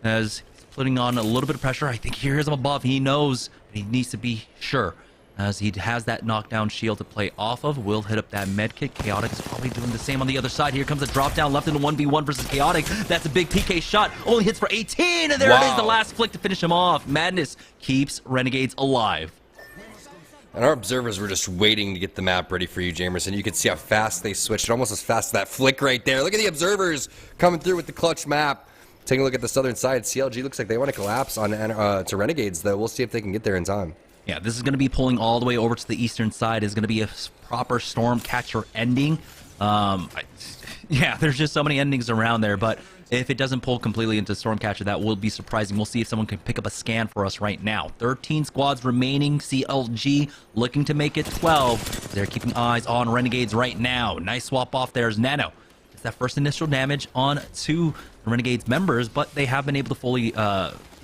C: as putting on a little bit of pressure. I think he hears him above. He knows, but he needs to be sure as he has that knockdown shield to play off of. Will hit up that med kit. Chaotic is probably doing the same on the other side. Here comes a drop down left in a 1v1 versus Chaotic. That's a big PK shot. Only hits for 18, and there it is, the last flick to finish him off. Madness keeps Renegades alive.
G: And our observers were just waiting to get the map ready for you, Jamerson. You could see how fast they switched. Almost as fast as that flick right there. Look at the observers coming through with the clutch map. Taking a look at the southern side, CLG looks like they want to collapse on to Renegades, though. We'll see if they can get there in time.
C: Yeah, this is going to be pulling all the way over to the eastern side. Is going to be a proper Stormcatcher ending. Yeah, there's just so many endings around there, but if it doesn't pull completely into Stormcatcher, that will be surprising. We'll see if someone can pick up a scan for us right now. 13 squads remaining. CLG looking to make it 12. They're keeping eyes on Renegades right now. Nice swap off. There's Nano. It's that first initial damage on 2 Renegades members, but they have been able to fully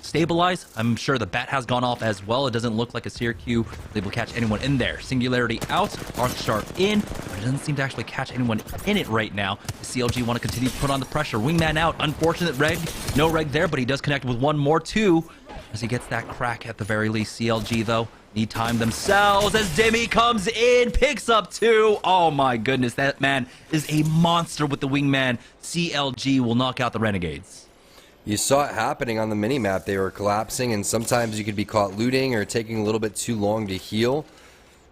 C: stabilize. I'm sure the bat has gone off as well. It doesn't look like a Syracuse able to catch anyone in there. Singularity out, Arc Star in, but it doesn't seem to actually catch anyone in it right now. The CLG want to continue to put on the pressure. Wingman out, unfortunate reg, no reg there, but he does connect with one more too, as he gets that crack at the very least. CLG though, need time themselves as Demi comes in, picks up 2. Oh my goodness, that man is a monster with the Wingman. CLG will knock out the Renegades.
G: You saw it happening on the minimap. They were collapsing, and sometimes you could be caught looting or taking a little bit too long to heal,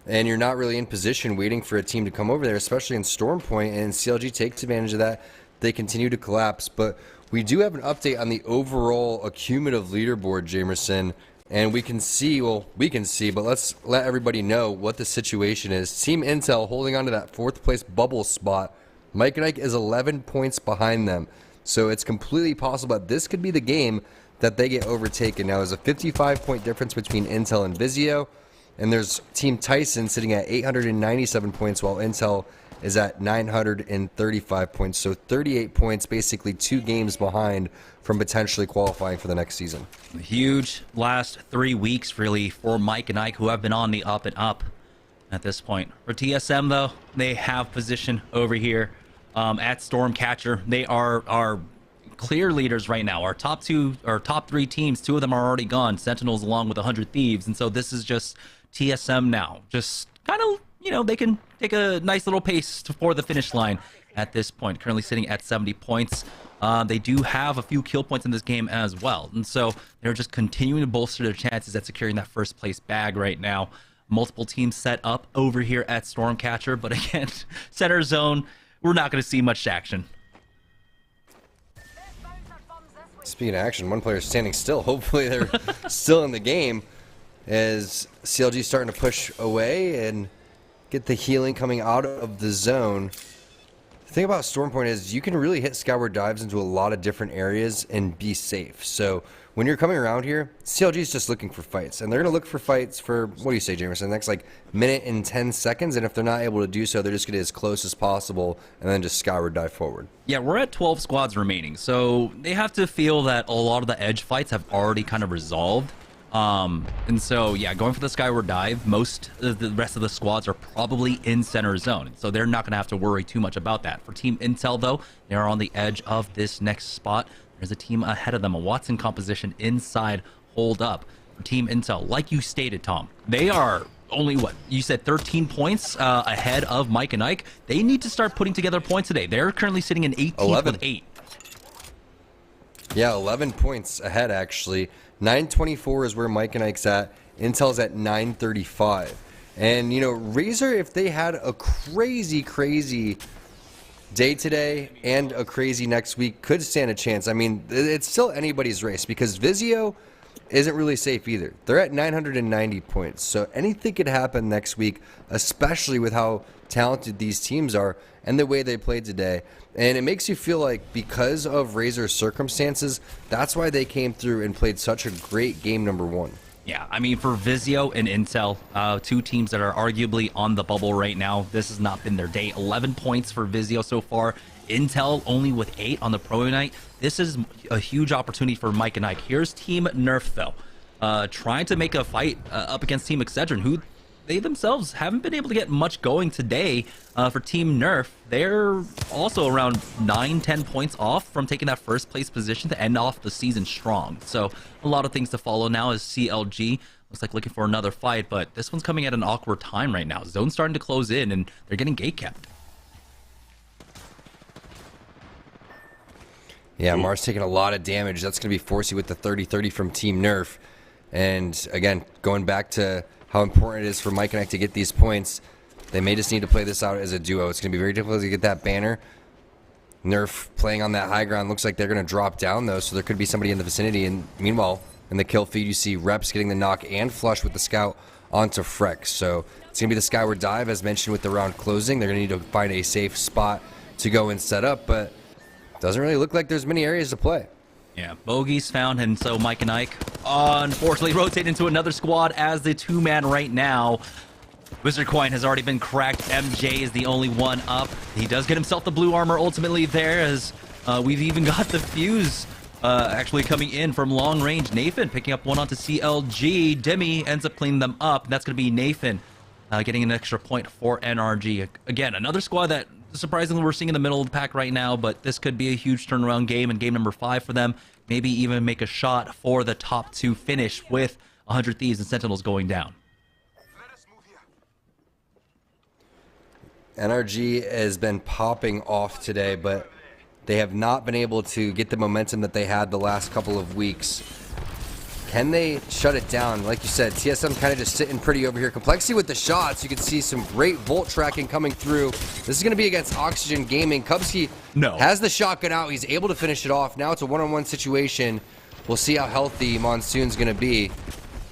G: and you're not really in position waiting for a team to come over there, especially in Storm Point, and CLG takes advantage of that. They continue to collapse, but we do have an update on the overall accumulative leaderboard, Jamerson, and we can see, but let's let everybody know what the situation is. Team Intel holding on to that 4th place bubble spot. Mike and Ike is 11 points behind them. So it's completely possible that this could be the game that they get overtaken. Now, there's a 55-point difference between Intel and Vizio, and there's Team Tyson sitting at 897 points, while Intel is at 935 points. So 38 points, basically 2 games behind from potentially qualifying for the next season.
C: Huge last 3 weeks, really, for Mike and Ike, who have been on the up and up at this point. For TSM, though, they have position over here. At Stormcatcher, they are clear leaders right now. Our top 3 teams, 2 of them are already gone. Sentinels along with 100 Thieves, and so this is just TSM now. Just kind of, you know, they can take a nice little pace for the finish line at this point. Currently sitting at 70 points. They do have a few kill points in this game as well, and so they're just continuing to bolster their chances at securing that 1st place bag right now. Multiple teams set up over here at Stormcatcher, but again, center zone, we're not going to see much action.
G: Speaking of action, one player standing still. Hopefully they're still in the game, as CLG starting to push away and get the healing coming out of the zone. The thing about Stormpoint is you can really hit skyward dives into a lot of different areas and be safe. So when you're coming around here, CLG is just looking for fights, and they're going to look for fights for, what do you say, Jamerson, the next like minute and 10 seconds, and if they're not able to do so, they're just going to get as close as possible and then just skyward dive forward.
C: Yeah, we're at 12 squads remaining, so they have to feel that a lot of the edge fights have already kind of resolved. And so, yeah, going for the skyward dive, most of the rest of the squads are probably in center zone, so they're not going to have to worry too much about that. For Team Intel, though, they are on the edge of this next spot. There's a team ahead of them, a Watson composition inside hold up. For Team Intel, like you stated, Tom, they are only, what, you said 13 points ahead of Mike and Ike. They need to start putting together points today. They're currently sitting in 18th with 8.
G: Yeah, 11 points ahead, actually. 924 is where Mike and Ike's at. Intel's at 935. And, you know, Razor, if they had a crazy day today and a crazy next week, could stand a chance. I mean, it's still anybody's race because Vizio isn't really safe either. They're at 990 points. So anything could happen next week, especially with how talented these teams are and the way they played today. And it makes you feel like because of Razor's circumstances, that's why they came through and played such a great game number 1.
C: Yeah, I mean, for Vizio and Intel, 2 teams that are arguably on the bubble right now, this has not been their day. 11 points for Vizio so far. Intel only with 8 on the pro night. This is a huge opportunity for Mike and Ike. Here's Team Nerf, though, trying to make a fight up against Team Excedrin, who they themselves haven't been able to get much going today. For Team Nerf, they're also around 9-10 points off from taking that 1st place position to end off the season strong. So a lot of things to follow now as CLG looks like looking for another fight, but this one's coming at an awkward time right now. Zone's starting to close in, and they're getting gate kept.
G: Yeah, Mars taking a lot of damage. That's going to be Forcey with the 30-30 from Team Nerf. And again, going back to how important it is for Mike and Ike to get these points, they may just need to play this out as a duo. It's going to be very difficult to get that banner. Nerf playing on that high ground looks like they're going to drop down, though, so there could be somebody in the vicinity. And meanwhile, in the kill feed, you see Reps getting the knock and flush with the scout onto Freck. So it's going to be the skyward dive, as mentioned, with the round closing. They're going to need to find a safe spot to go and set up, but doesn't really look like there's many areas to play.
C: Yeah, bogeys found, and so Mike and Ike unfortunately rotate into another squad as the 2-man right now. Wizard Coin has already been cracked. MJ is the only one up. He does get himself the blue armor ultimately there, as we've even got the fuse actually coming in from long range. Nathan picking up one onto CLG. Demi ends up cleaning them up. That's going to be Nathan getting an extra point for NRG. Again, another squad that surprisingly we're seeing in the middle of the pack right now, but this could be a huge turnaround game and game number 5 for them. Maybe even make a shot for the top 2 finish with 100 Thieves and Sentinels going down.
G: NRG has been popping off today, but they have not been able to get the momentum that they had the last couple of weeks. Can they shut it down? Like you said, TSM kind of just sitting pretty over here. Complexity with the shots. You can see some great volt tracking coming through. This is going to be against Oxygen Gaming. Kubsky has the shotgun out. He's able to finish it off. Now it's a one-on-one situation. We'll see how healthy Monsoon's going to be.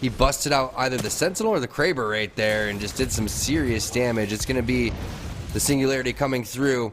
G: He busted out either the Sentinel or the Kraber right there and just did some serious damage. It's going to be the Singularity coming through.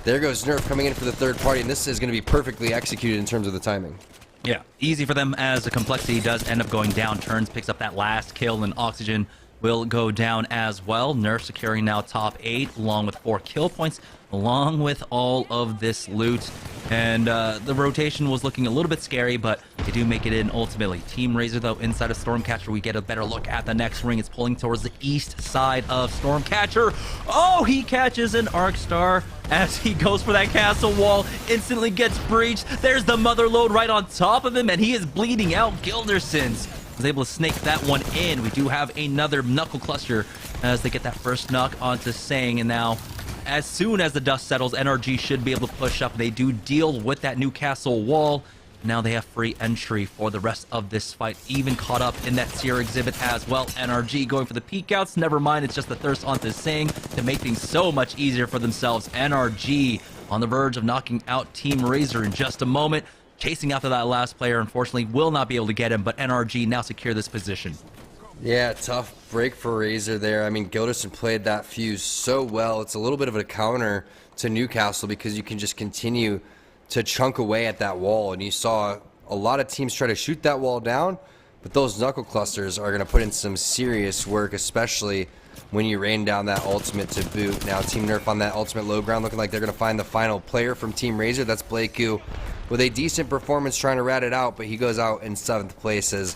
G: There goes Nerf coming in for the third party, and this is going to be perfectly executed in terms of the timing.
C: Yeah, easy for them as the Complexity does end up going down. Turns picks up that last kill, and Oxygen will go down as well. Nerf securing now top 8, along with 4 kill points, along with all of this loot. And the rotation was looking a little bit scary, but they do make it in ultimately. Team Razor, though, inside of Stormcatcher, we get a better look at the next ring. It's pulling towards the east side of Stormcatcher. Oh, he catches an Arc Star as he goes for that castle wall. Instantly gets breached. There's the Mother Load right on top of him, and he is bleeding out. Gildersons was able to snake that one in. We do have another Knuckle Cluster as they get that first knock onto Sang, and now as soon as the dust settles, NRG should be able to push up. They do deal with that new castle wall. Now they have free entry for the rest of this fight, even caught up in that Sierra exhibit as well. NRG going for the peek outs. Never mind, it's just the thirst onto Sang to make things so much easier for themselves. NRG on the verge of knocking out Team Razor in just a moment. Chasing after that last player, unfortunately, will not be able to get him, but NRG now secure this position.
G: Yeah, tough break for Razor there. I mean, Gilderson played that fuse so well. It's a little bit of a counter to Newcastle because you can just continue to chunk away at that wall. And you saw a lot of teams try to shoot that wall down, but those Knuckle Clusters are going to put in some serious work, especially when you rain down that ultimate to boot. Now, Team Nerf on that ultimate low ground, looking like they're going to find the final player from Team Razor. That's Blakeu with a decent performance trying to rat it out, but he goes out in 7th place as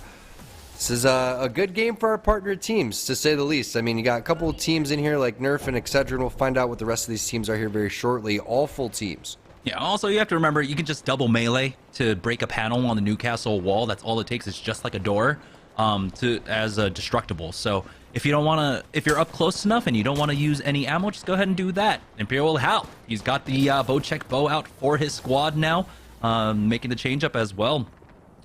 G: this is a good game for our partner teams, to say the least. I mean, you got a couple of teams in here like Nerf and etc., and we'll find out what the rest of these teams are here very shortly. All full teams.
C: Yeah, also you have to remember, you can just double melee to break a panel on the Newcastle wall. That's all it takes. It's just like a door as a destructible. So if you don't want to, if you're up close enough and you don't want to use any ammo, just go ahead and do that. Imperial Hal, he's got the Bocek bow out for his squad now, making the change up as well.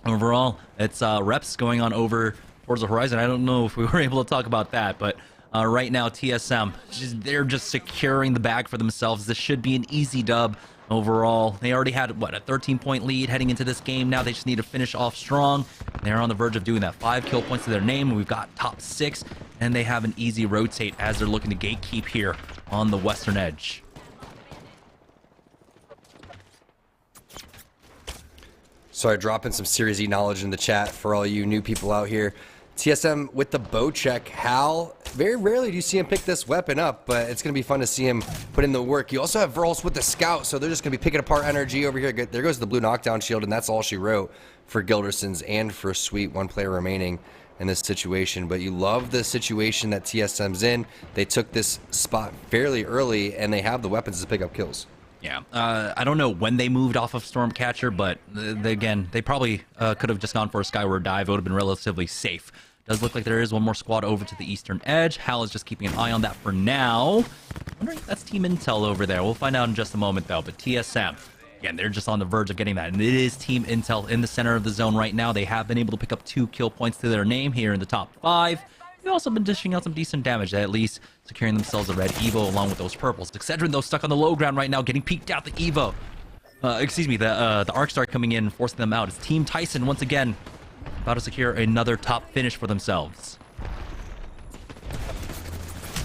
C: Overall, it's reps going on over towards the horizon. I don't know if we were able to talk about that, but right now TSM, they're just securing the bag for themselves. This should be an easy dub overall. They already had, what, a 13-point lead heading into this game. Now they just need to finish off strong. They're on the verge of doing that. 5 kill points to their name. We've got top 6, and they have an easy rotate as they're looking to gatekeep here on the western edge.
G: Sorry, dropping some Series E knowledge in the chat for all you new people out here. TSM with the bow check. Hal, very rarely do you see him pick this weapon up, but it's going to be fun to see him put in the work. You also have Verls with the scout, so they're just going to be picking apart NRG over here. There goes the blue knockdown shield, and that's all she wrote for Gildersons and for Sweet. 1 player remaining in this situation, but you love the situation that TSM's in. They took this spot fairly early, and they have the weapons to pick up kills.
C: Yeah, I don't know when they moved off of Stormcatcher, but again, they probably could have just gone for a Skyward Dive. It would have been relatively safe. Does look like there is one more squad over to the eastern edge. Hal is just keeping an eye on that for now. Wondering if that's Team Intel over there. We'll find out in just a moment, though. But TSM, again, they're just on the verge of getting that. And it is Team Intel in the center of the zone right now. They have been able to pick up 2 kill points to their name here in the top 5. They've also been dishing out some decent damage, at least securing themselves a red Evo along with those purples. Excedrin, though, stuck on the low ground right now, getting peeked out the Evo. The Arc Star coming in, forcing them out. It's Team Tyson once again about to secure another top finish for themselves.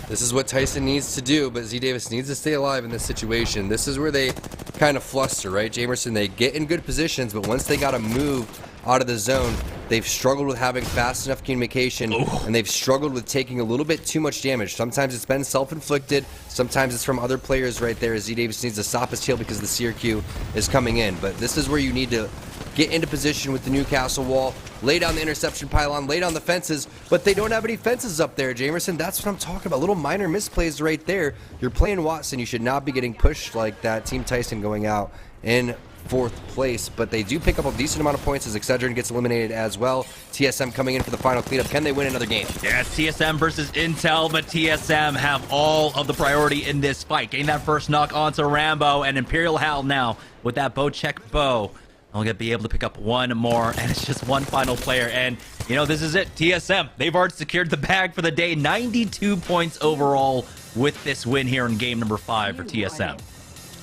G: This is what Tyson needs to do, but Z Davis needs to stay alive in this situation. This is where they kind of fluster, right, Jamerson? They get in good positions, but once they got to move out of the zone, they've struggled with having fast enough communication, and they've struggled with taking a little bit too much damage. Sometimes it's been self-inflicted, sometimes it's from other players right there. Z Davis needs to stop his tail because the CRQ is coming in, but this is where you need to get into position with the Newcastle wall, lay down the interception pylon, lay down the fences, but they don't have any fences up there, Jamerson. That's what I'm talking about. Little minor misplays right there. You're playing Watson. You should not be getting pushed like that. Team Tyson going out in 4th place, but they do pick up a decent amount of points as Excedrin gets eliminated as well. TSM coming in for the final cleanup. Can they win another game?
C: Yeah, it's TSM versus Intel, but TSM have all of the priority in this fight. Getting that first knock onto Rambo, and Imperial Hal now with that bow check bow. I'm going to be able to pick up one more, and it's just one final player. And, you know, this is it. TSM, they've already secured the bag for the day. 92 points overall with this win here in game number 5 for TSM.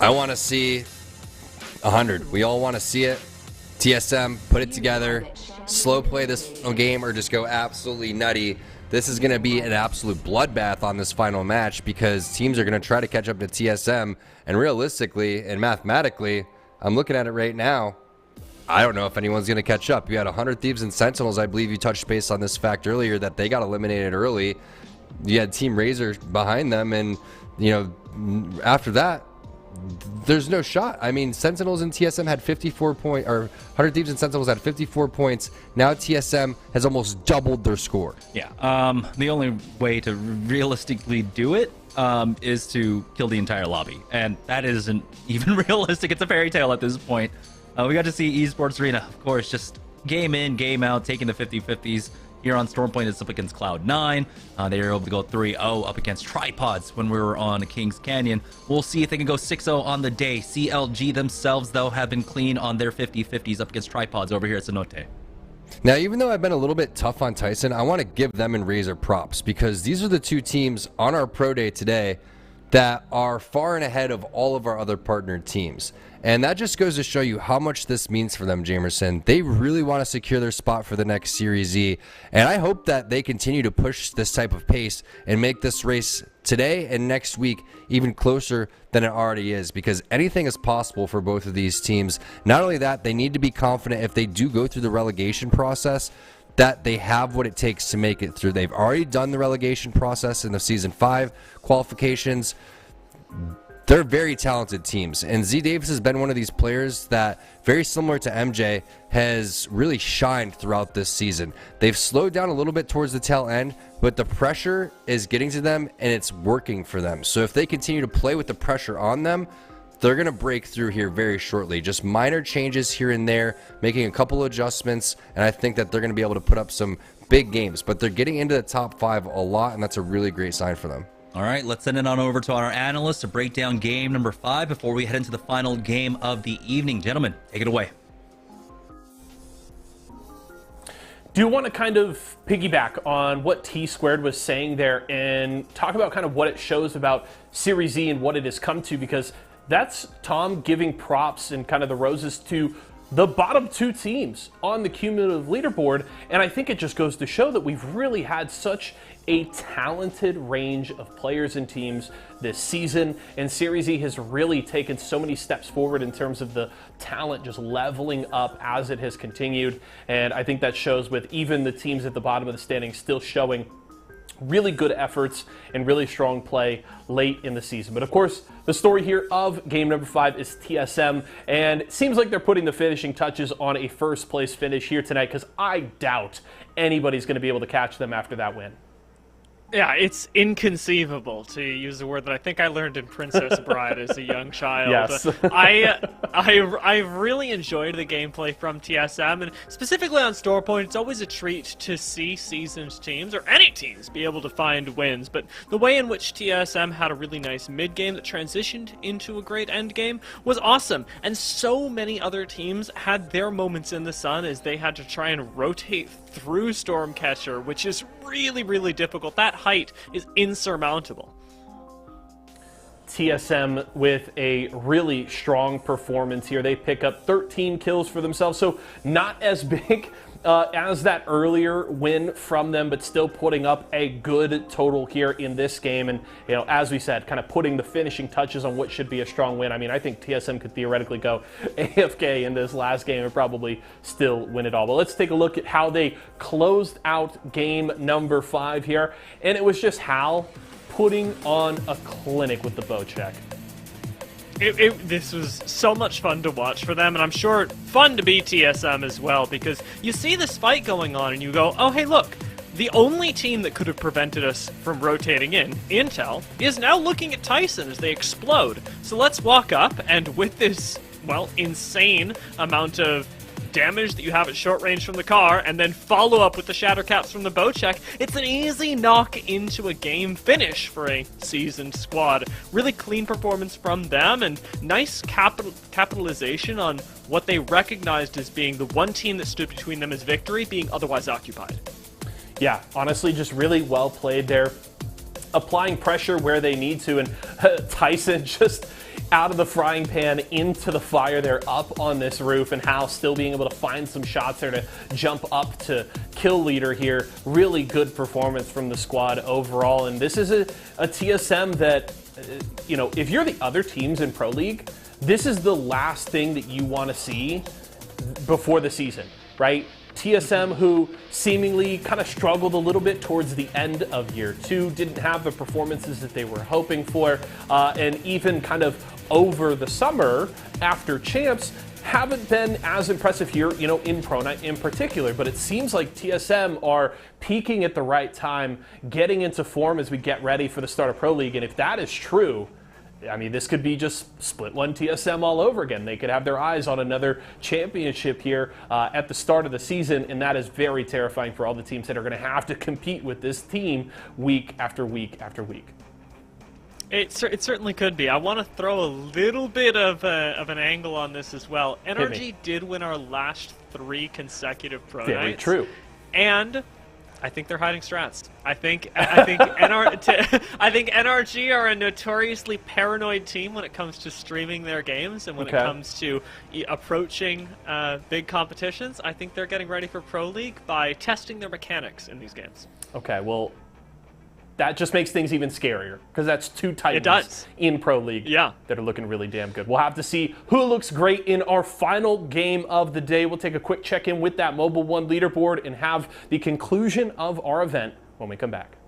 G: I want to see 100. We all want to see it. TSM, put it together. Slow play this game or just go absolutely nutty. This is going to be an absolute bloodbath on this final match because teams are going to try to catch up to TSM. And realistically and mathematically, I'm looking at it right now, I don't know if anyone's going to catch up. You had 100 Thieves and Sentinels. I believe you touched base on this fact earlier that they got eliminated early. You had Team Razor behind them, and, you know, after that, there's no shot. I mean, Sentinels and TSM had 54 points, or 100 Thieves and Sentinels had 54 points. Now TSM has almost doubled their score.
C: Yeah. The only way to realistically do it is to kill the entire lobby, and that isn't even realistic. It's a fairy tale at this point. We got to see Esports Arena, of course, just game in, game out, taking the 50-50s. Here on Stormpoint, it's up against Cloud9. They were able to go 3-0 up against Tripods when we were on Kings Canyon. We'll see if they can go 6-0 on the day. CLG themselves, though, have been clean on their 50-50s up against Tripods over here at Cenote.
G: Now, even though I've been a little bit tough on Tyson, I want to give them and Razor props because these are the two teams on our pro day today that are far and ahead of all of our other partnered teams. And that just goes to show you how much this means for them, Jamerson. They really want to secure their spot for the next Series E. And I hope that they continue to push this type of pace and make this race today and next week even closer than it already is, because anything is possible for both of these teams. Not only that, they need to be confident if they do go through the relegation process that they have what it takes to make it through. They've already done the relegation process in the Season 5 qualifications. They're very talented teams, and Z Davis has been one of these players that, very similar to MJ, has really shined throughout this season. They've slowed down a little bit towards the tail end, but the pressure is getting to them and it's working for them. So if they continue to play with the pressure on them, they're going to break through here very shortly. Just minor changes here and there, making a couple adjustments, and I think that they're going to be able to put up some big games. But they're getting into the top 5 a lot, and that's a really great sign for them.
C: All right, let's send it on over to our analyst to break down game number 5 before we head into the final game of the evening. Gentlemen, take it away.
A: Do you want to kind of piggyback on what T-Squared was saying there and talk about kind of what it shows about Series E and what it has come to? Because that's Tom giving props and kind of the roses to the bottom 2 teams on the cumulative leaderboard. And I think it just goes to show that we've really had such a talented range of players and teams this season, and Series E has really taken so many steps forward in terms of the talent just leveling up as it has continued. And I think that shows with even the teams at the bottom of the standings still showing really good efforts and really strong play late in the season. But of course, the story here of game number 5 is TSM, and it seems like they're putting the finishing touches on a first place finish here tonight, because I doubt anybody's going to be able to catch them after that win.
D: Yeah, it's inconceivable, to use a word that I think I learned in Princess Bride as a young child.
A: Yes.
D: I really enjoyed the gameplay from TSM, and specifically on Storepoint, it's always a treat to see seasoned teams, or any teams, be able to find wins. But the way in which TSM had a really nice mid-game that transitioned into a great end-game was awesome. And so many other teams had their moments in the sun as they had to try and rotate through Stormcatcher, which is really, really difficult. That height is insurmountable.
A: TSM with a really strong performance here. They pick up 13 kills for themselves, so not as big as that earlier win from them, but still putting up a good total here in this game. And, you know, as we said, kind of putting the finishing touches on what should be a strong win. I mean, I think TSM could theoretically go AFK in this last game and probably still win it all. But let's take a look at how they closed out game number 5 here. And it was just Hal putting on a clinic with the bow check.
D: This was so much fun to watch for them, and I'm sure fun to be TSM as well, because you see this fight going on and you go, oh hey look, the only team that could have prevented us from rotating in, Intel, is now looking at Tyson as they explode. So let's walk up, and with this, well, insane amount of damage that you have at short range from the car, and then follow up with the shatter caps from the bow check, it's an easy knock into a game finish for a seasoned squad. Really clean performance from them, and nice capitalization on what they recognized as being the one team that stood between them as victory being otherwise occupied.
A: Yeah, honestly, just really well played there, applying pressure where they need to, and Tyson just out of the frying pan into the fire. They're up on this roof, and Hal still being able to find some shots there to jump up to kill leader here. Really good performance from the squad overall, and this is a TSM that, you know, if you're the other teams in Pro League, this is the last thing that you want to see before the season, right? TSM, who seemingly kind of struggled a little bit towards the end of year 2, didn't have the performances that they were hoping for, and even kind of over the summer after champs haven't been as impressive here, you know, in Pro Night in particular. But it seems like TSM are peaking at the right time, getting into form as we get ready for the start of Pro League. And if that is true, I mean, this could be just split one TSM all over again. They could have their eyes on another championship here at the start of the season, and that is very terrifying for all the teams that are going to have to compete with this team week after week after week.
D: It certainly could be. I want to throw a little bit of an angle on this as well. NRG did win our last 3 consecutive Pro Nights.
A: Very true.
D: And I think they're hiding strats. I think NRG are a notoriously paranoid team when it comes to streaming their games, and when it comes to approaching big competitions. I think they're getting ready for Pro League by testing their mechanics in these games.
A: Okay, well, that just makes things even scarier, because that's 2 Titans in Pro League that are looking really damn good. We'll have to see who looks great in our final game of the day. We'll take a quick check-in with that Mobile One leaderboard and have the conclusion of our event when we come back.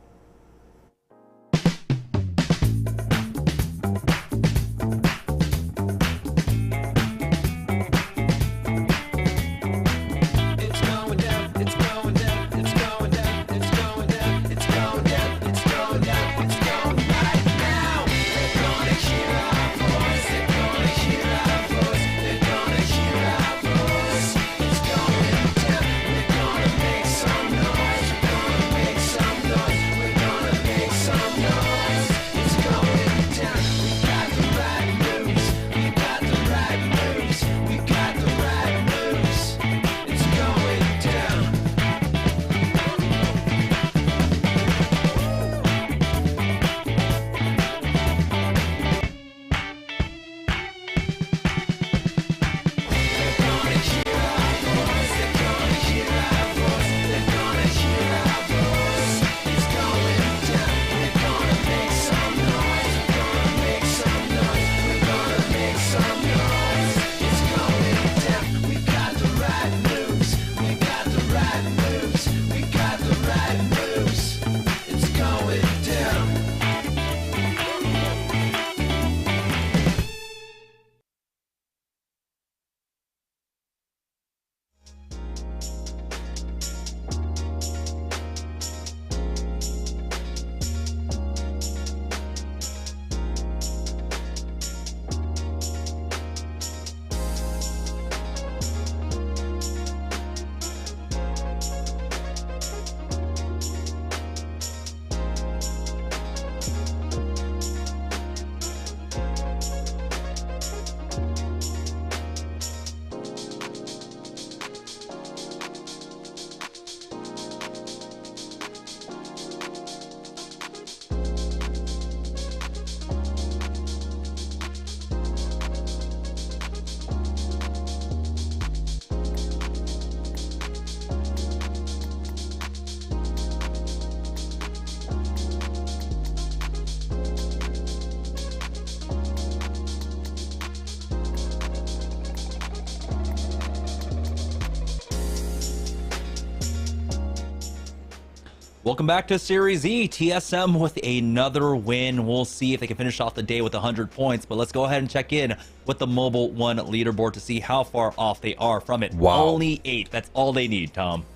C: Welcome back to Series E. TSM with another win. We'll see if they can finish off the day with 100 points, but let's go ahead and check in with the Mobile 1 leaderboard to see how far off they are from it.
G: Wow.
C: Only 8. That's all they need, Tom.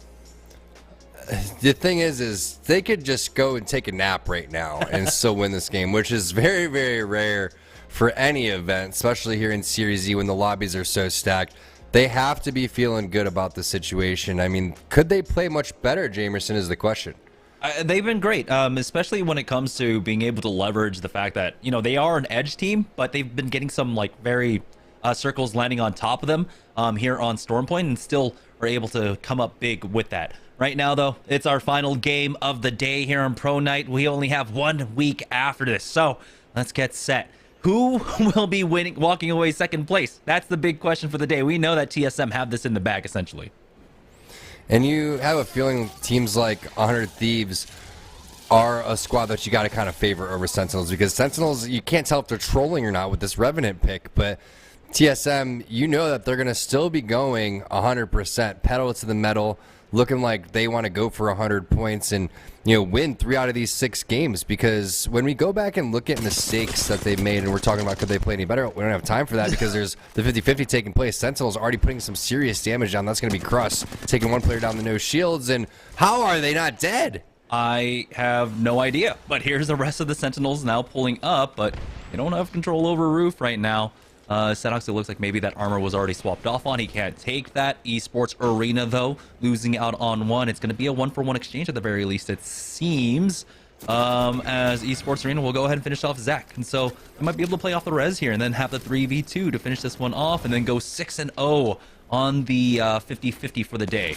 G: The thing is they could just go and take a nap right now and still win this game, which is very, very rare for any event, especially here in Series E when the lobbies are so stacked. They have to be feeling good about the situation. I mean, could they play much better, Jamerson, is the question.
C: They've been great, especially when it comes to being able to leverage the fact that, you know, they are an edge team, but they've been getting some, like, very circles landing on top of them here on Stormpoint and still are able to come up big with that. Right now, though, it's our final game of the day here on Pro Night. We only have 1 week after this, so let's get set. Who will be walking away second place? That's the big question for the day. We know that TSM have this in the bag, essentially.
G: And you have a feeling teams like 100 Thieves are a squad that you got to kind of favor over Sentinels, because Sentinels, you can't tell if they're trolling or not with this Revenant pick, but TSM, you know that they're going to still be going 100%, pedal to the metal, looking like they want to go for 100 points and, you know, win 3 out of these 6 games. Because when we go back and look at mistakes that they've made, and we're talking about could they play any better, we don't have time for that because there's the 50-50 taking place. Sentinel's already putting some serious damage down. That's going to be Crust taking 1 player down the no shields. And how are they not dead?
C: I have no idea. But here's the rest of the Sentinels now pulling up, but they don't have control over Roof right now. Senox, it looks like maybe that armor was already swapped off on. He can't take that. Esports Arena, though, losing out on 1. It's going to be a 1-for-1 exchange at the very least, it seems. As Esports Arena will go ahead and finish off Zach. And so they might be able to play off the res here and then have the 3v2 to finish this one off and then go 6-0 on the 50-50 for the day.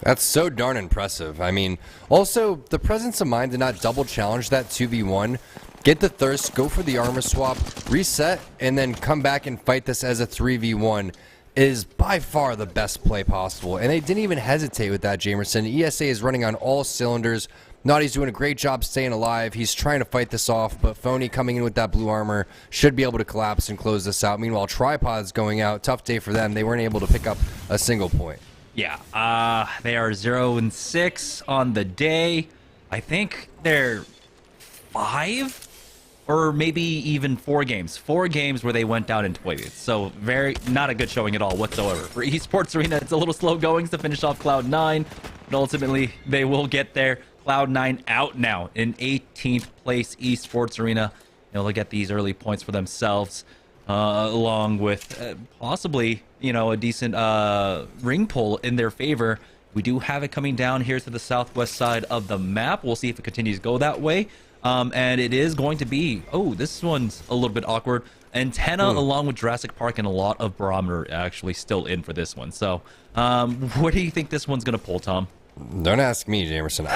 G: That's so darn impressive. I mean, also, the presence of mind to not double challenge that 2v1, get the thirst, go for the armor swap, reset, and then come back and fight this as a 3v1 is by far the best play possible. And they didn't even hesitate with that, Jamerson. ESA is running on all cylinders. Naughty's doing a great job staying alive. He's trying to fight this off, but Phony coming in with that blue armor should be able to collapse and close this out. Meanwhile, Tripod's going out. Tough day for them. They weren't able to pick up a single point.
C: Yeah, they are 0-6 on the day. I think they're 5 or maybe even 4 games. 4 games where they went down in toilets. So not a good showing at all whatsoever. For Esports Arena, it's a little slow going to finish off Cloud9, but ultimately they will get there. Cloud9 out now in 18th place. Esports Arena, they'll get these early points for themselves, along with possibly, you know, a decent ring pull in their favor. We do have it coming down here to the southwest side of the map. We'll see if it continues to go that way. And it is going to be, oh, this one's a little bit awkward. Antenna along with Jurassic Park and a lot of Barometer actually still in for this one. So what do you think this one's going to pull, Tom?
G: Don't ask me, Jamerson.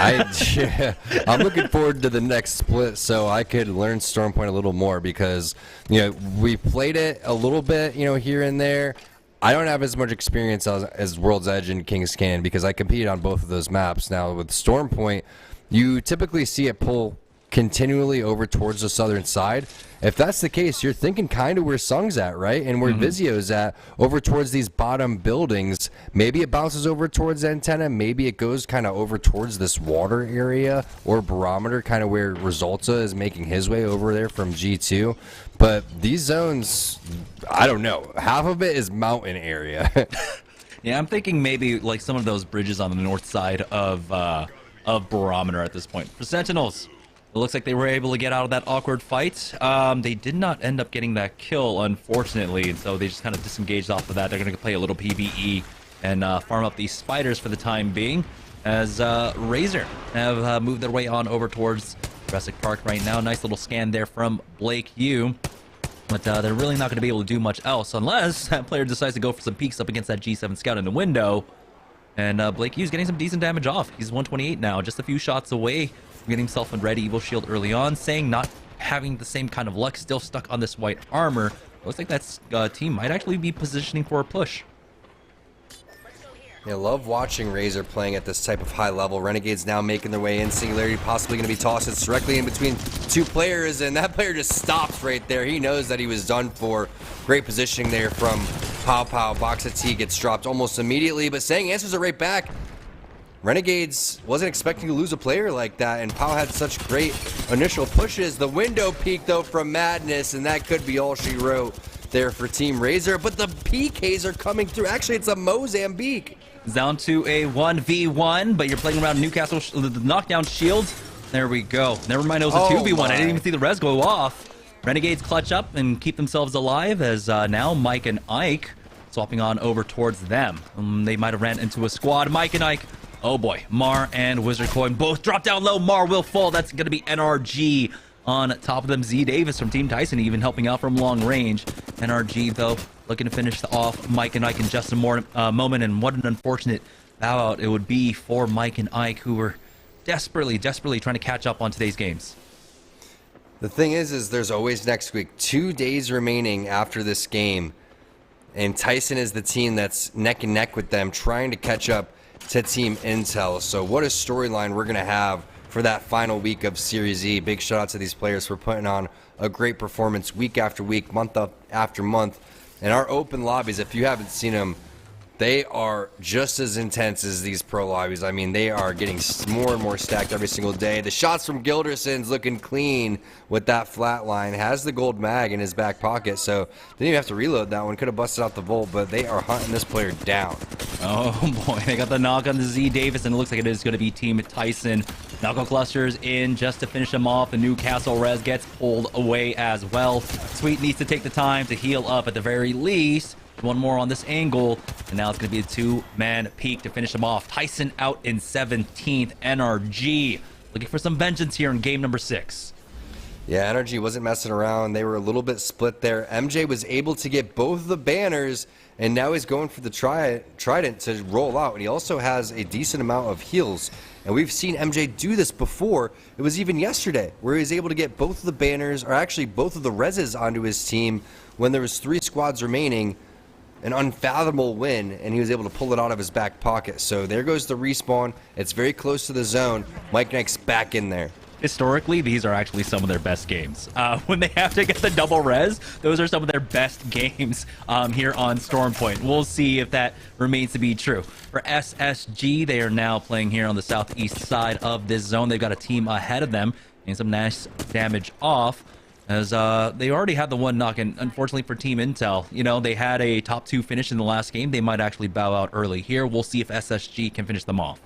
G: I'm looking forward to the next split so I could learn Stormpoint a little more because, you know, we played it a little bit, you know, here and there. I don't have as much experience as World's Edge and Kings can because I competed on both of those maps. Now, with Stormpoint, you typically see it pull continually over towards the southern side. If that's the case, you're thinking kind of where Sung's at, right? And where Vizio's at, over towards these bottom buildings. Maybe it bounces over towards Antenna. Maybe it goes kind of over towards this water area or Barometer, kind of where Resulta is making his way over there from G2. But these zones, I don't know. Half of it is mountain area.
C: Yeah, I'm thinking maybe like some of those bridges on the north side of Barometer at this point. For Sentinels, it looks like they were able to get out of that awkward fight. They did not end up getting that kill, unfortunately, and so they just kind of disengaged off of that. They're going to play a little PvE and farm up these spiders for the time being, as Razor have moved their way on over towards Jurassic Park right now. Nice little scan there from Blake Yu. But they're really not going to be able to do much else unless that player decides to go for some peeks up against that G7 Scout in the window. And Blake Yu's getting some decent damage off. He's 128 now, just a few shots away from getting himself a red Evil Shield early on. Saying not having the same kind of luck, still stuck on this white armor. Looks like that team might actually be positioning for a push.
G: I love watching Razor playing at this type of high level. Renegades now making their way in. Singularity possibly going to be tossed. It's directly in between 2 players, and that player just stops right there. He knows that he was done for. Great positioning there from Pow Pow. Box of T gets dropped almost immediately, but Sang answers it right back. Renegades wasn't expecting to lose a player like that, and Pau had such great initial pushes. The window peak, though, from Madness, and that could be all she wrote there for Team Razor. But the PKs are coming through. Actually, it's a Mozambique.
C: Down to a 1v1, but you're playing around Newcastle, the knockdown shields. There we go. Never mind, it was a 2v1. I didn't even see the res go off. Renegades clutch up and keep themselves alive as now Mike and Ike swapping on over towards them. They might have ran into a squad. Mike and Ike. Oh boy, Mar and Wizard Coin both drop down low. Mar will fall. That's going to be NRG on top of them. Z Davis from Team Tyson even helping out from long range. NRG, though, looking to finish off Mike and Ike in just a moment. And what an unfortunate bow out it would be for Mike and Ike, who were desperately trying to catch up on today's games.
G: The thing is there's always next week. 2 days remaining after this game. And Tyson is the team that's neck and neck with them, trying to catch up to Team Intel. So what a storyline we're going to have for that final week of Series E. Big shout out to these players for putting on a great performance week after week, month after month. And our open lobbies, if you haven't seen them, they are just as intense as these pro lobbies. I mean, they are getting more and more stacked every single day. The shots from Gilderson's looking clean with that flat line. Has the gold mag in his back pocket, so didn't even have to reload that one. Could have busted out the Volt, but they are hunting this player down.
C: Oh boy, they got the knock on the Z Davis, and it looks like it is going to be Team Tyson. Knuckle clusters in just to finish them off. The Newcastle res gets pulled away as well. Sweet needs to take the time to heal up at the very least. One more on this angle, and now it's going to be a two-man peak to finish them off. Tyson out in 17th. NRG looking for some vengeance here in game number 6.
G: Yeah, NRG wasn't messing around. They were a little bit split there. MJ was able to get both of the banners, and now he's going for the trident to roll out. And he also has a decent amount of heals. And we've seen MJ do this before. It was even yesterday where he was able to get both of the banners, or actually both of the reses onto his team when there was 3 squads remaining. An unfathomable win, and he was able to pull it out of his back pocket. So there goes the respawn. It's very close to the zone. Mike Knight's back in there.
C: Historically, these are actually some of their best games. When they have to get the double res, those are some of their best games here on Stormpoint. We'll see if that remains to be true. For SSG, they are now playing here on the southeast side of this zone. They've got a team ahead of them, and some nice damage off. As they already had the one knock, and unfortunately for Team Intel, you know, they had a top 2 finish in the last game. They might actually bow out early here. We'll see if SSG can finish them off.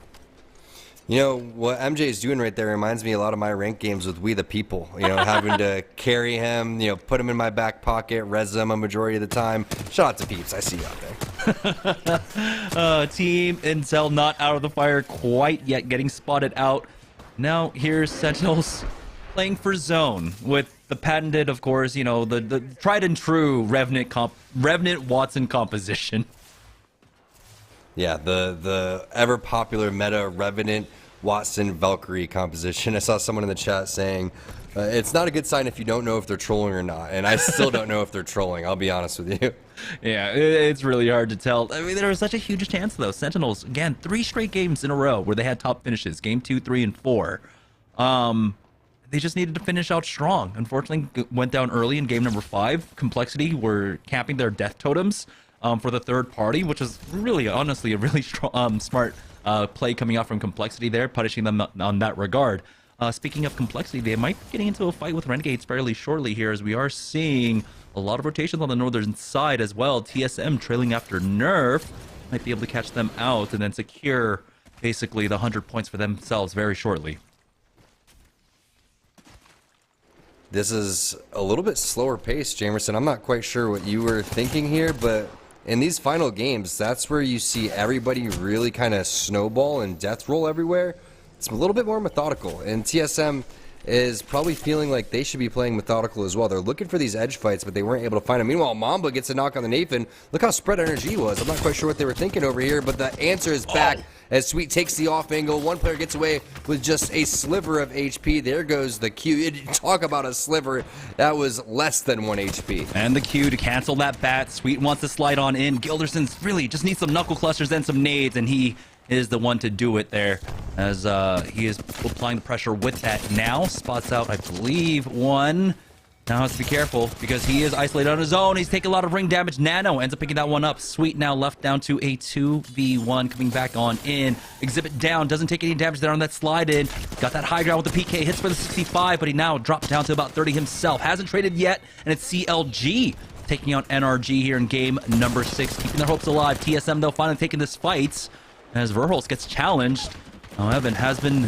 G: You know, what MJ is doing right there reminds me a lot of my ranked games with We the People. You know, having to carry him, you know, put him in my back pocket, res him a majority of the time. Shout out to Peeps. I see you out there.
C: Team Intel not out of the fire quite yet, getting spotted out. Now here's Sentinels playing for zone with the patented, of course, you know, the tried and true Revenant Watson composition.
G: Yeah, the ever popular meta Revenant Watson Valkyrie composition. I saw someone in the chat saying it's not a good sign if you don't know if they're trolling or not, and I still don't know if they're trolling. I'll be honest with you.
C: Yeah, it's really hard to tell. I mean, there was such a huge chance though. Sentinels again, 3 straight games in a row where they had top finishes. Game 2, 3, and 4. They just needed to finish out strong. Unfortunately, went down early in game number 5. Complexity were camping their death totems for the third party, which is really, honestly, a really strong, smart play coming out from Complexity there, punishing them on that regard. Speaking of Complexity, they might be getting into a fight with Renegades fairly shortly here, as we are seeing a lot of rotations on the northern side as well. TSM trailing after Nerf might be able to catch them out and then secure basically the 100 points for themselves very shortly.
G: This is a little bit slower pace, Jamerson. I'm not quite sure what you were thinking here, but in these final games, that's where you see everybody really kind of snowball and death roll everywhere. It's a little bit more methodical, and TSM is probably feeling like they should be playing methodical as well. They're looking for these edge fights, but they weren't able to find them. Meanwhile, Mamba gets a knock on the Nathan. Look how spread energy was. I'm not quite sure what they were thinking over here, but the answer is back as Sweet takes the off angle. One player gets away with just a sliver of HP. There goes the Q. Talk about a sliver. That was less than 1 HP.
C: And the Q to cancel that bat. Sweet wants to slide on in. Gilderson's really just needs some knuckle clusters and some nades, and he is the one to do it there, as he is applying the pressure with that now. Spots out, I believe, one. Now has to be careful because he is isolated on his own. He's taking a lot of ring damage. Nano ends up picking that one up. Sweet now left down to a 2v1, coming back on in. Exhibit down, doesn't take any damage there on that slide in. Got that high ground with the PK, hits for the 65, but he now dropped down to about 30 himself. Hasn't traded yet, and it's CLG taking out NRG here in game number 6, keeping their hopes alive. TSM, though, finally taking this fight as Verholz gets challenged. Evan has been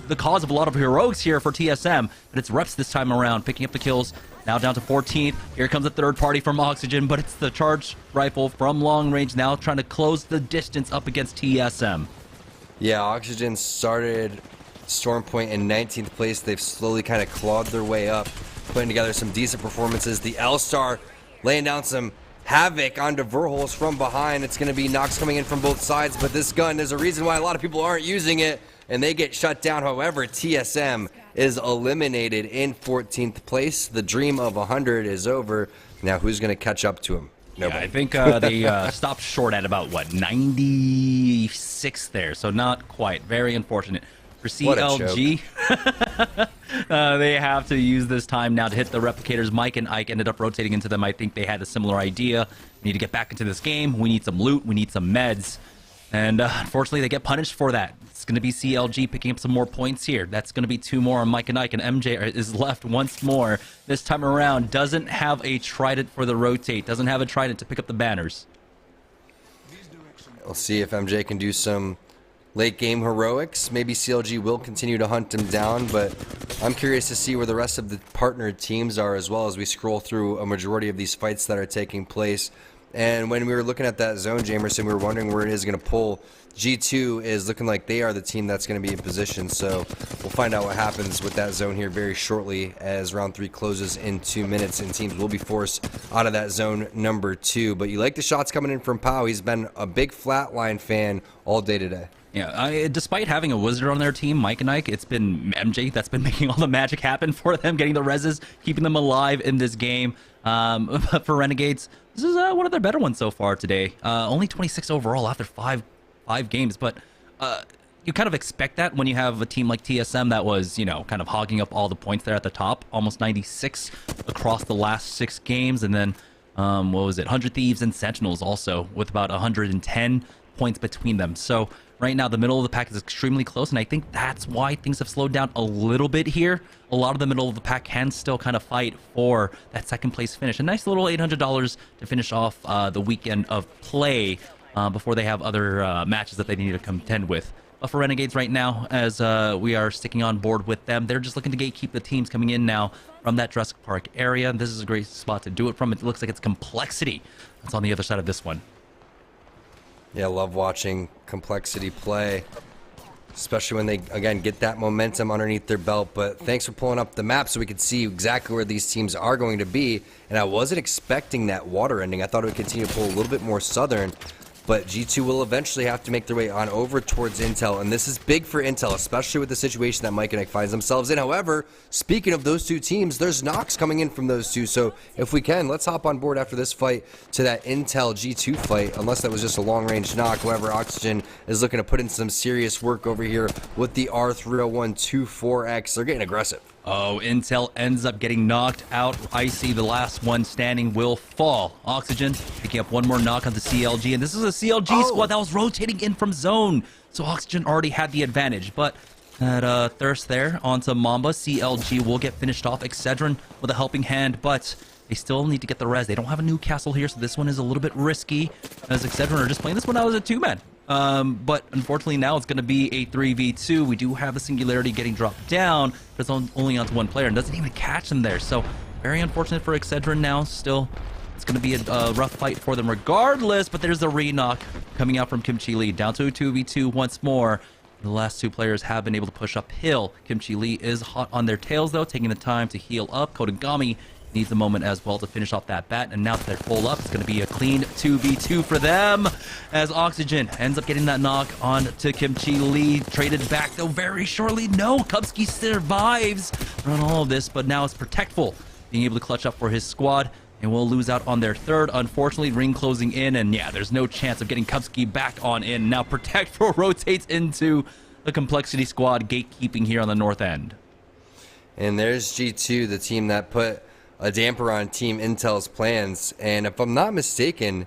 C: the cause of a lot of heroics here for TSM, but it's Reps this time around, picking up the kills. Now down to 14th. Here comes a third party from Oxygen, but it's the charge rifle from long range now trying to close the distance up against TSM.
G: Yeah, Oxygen started Storm Point in 19th place. They've slowly kind of clawed their way up, putting together some decent performances. The L-Star laying down some havoc onto Verholz from behind. It's going to be knocks coming in from both sides, but this gun, there's a reason why a lot of people aren't using it, and they get shut down. However, TSM is eliminated in 14th place. The dream of 100 is over. Now, who's going to catch up to him? Nobody.
C: Yeah, I think they stopped short at about, what, 96 there, so not quite. Very unfortunate. For CLG, they have to use this time now to hit the replicators. Mike and Ike ended up rotating into them. I think they had a similar idea. We need to get back into this game. We need some loot. We need some meds. And unfortunately, they get punished for that. It's going to be CLG picking up some more points here. That's going to be 2 more on Mike and Ike. And MJ is left once more. This time around, doesn't have a trident for the rotate. Doesn't have a trident to pick up the banners.
G: We'll see if MJ can do some late game heroics. Maybe CLG will continue to hunt him down, but I'm curious to see where the rest of the partnered teams are as well as we scroll through a majority of these fights that are taking place. And when we were looking at that zone, Jamerson, we were wondering where it is going to pull. G2 is looking like they are the team that's going to be in position, so we'll find out what happens with that zone here very shortly as round 3 closes in 2 minutes, and teams will be forced out of that zone number 2. But you like the shots coming in from Pau. He's been a big flatline fan all day today.
C: Yeah, despite having a wizard on their team, Mike and Ike, it's been MJ that's been making all the magic happen for them, getting the reses, keeping them alive in this game. But for Renegades, this is one of their better ones so far today. Only 26 overall after five games, but you kind of expect that when you have a team like TSM that was, kind of hogging up all the points there at the top, almost 96 across the last 6 games, and then, 100 Thieves and Sentinels also with about 110 points between them. So right now, the middle of the pack is extremely close, and I think that's why things have slowed down a little bit here. A lot of the middle of the pack can still kind of fight for that second place finish. A nice little $800 to finish off the weekend of play before they have other matches that they need to contend with. But for Renegades right now, as we are sticking on board with them, they're just looking to gatekeep the teams coming in now from that Jurassic Park area. This is a great spot to do it from. It looks like it's Complexity that's on the other side of this one.
G: Yeah, love watching Complexity play, especially when they, again, get that momentum underneath their belt. But thanks for pulling up the map so we could see exactly where these teams are going to be. And I wasn't expecting that water ending. I thought it would continue to pull a little bit more southern. But G2 will eventually have to make their way on over towards Intel, and this is big for Intel, especially with the situation that Mike and Ike finds themselves in. However, speaking of those 2 teams, there's knocks coming in from those 2, so if we can, let's hop on board after this fight to that Intel G2 fight, unless that was just a long-range knock. However, Oxygen is looking to put in some serious work over here with the R301 24X. They're getting aggressive.
C: Oh, Intel ends up getting knocked out. Icy, the last one standing, will fall. Oxygen picking up one more knock on the CLG, and this is a CLG squad that was rotating in from zone. So Oxygen already had the advantage, but that thirst there onto Mamba. CLG will get finished off. Excedrin with a helping hand, but they still need to get the res. They don't have a new castle here, so this one is a little bit risky, as Excedrin are just playing this one out as a 2-man. But unfortunately now it's going to be a 3v2. We do have the Singularity getting dropped down, but it's only onto one player and doesn't even catch them there. So very unfortunate for Excedrin now. Still, it's going to be a rough fight for them regardless, but there's a re-knock coming out from Kimchi Lee. Down to a 2v2 once more. The last 2 players have been able to push uphill. Kimchi Lee is hot on their tails though, taking the time to heal up. Kodagami needs a moment as well to finish off that bat, and now that they're full up, it's going to be a clean 2v2 for them as Oxygen ends up getting that knock on to Kimchi Lee. Traded back though very shortly. No, Kubsky survives on all of this, but now it's Protectful being able to clutch up for his squad, and will lose out on their 3rd. Unfortunately, ring closing in, and yeah, there's no chance of getting Kubsky back on in. Now Protectful rotates into the Complexity squad gatekeeping here on the north end.
G: And there's G2, the team that put a damper on Team Intel's plans. And if I'm not mistaken,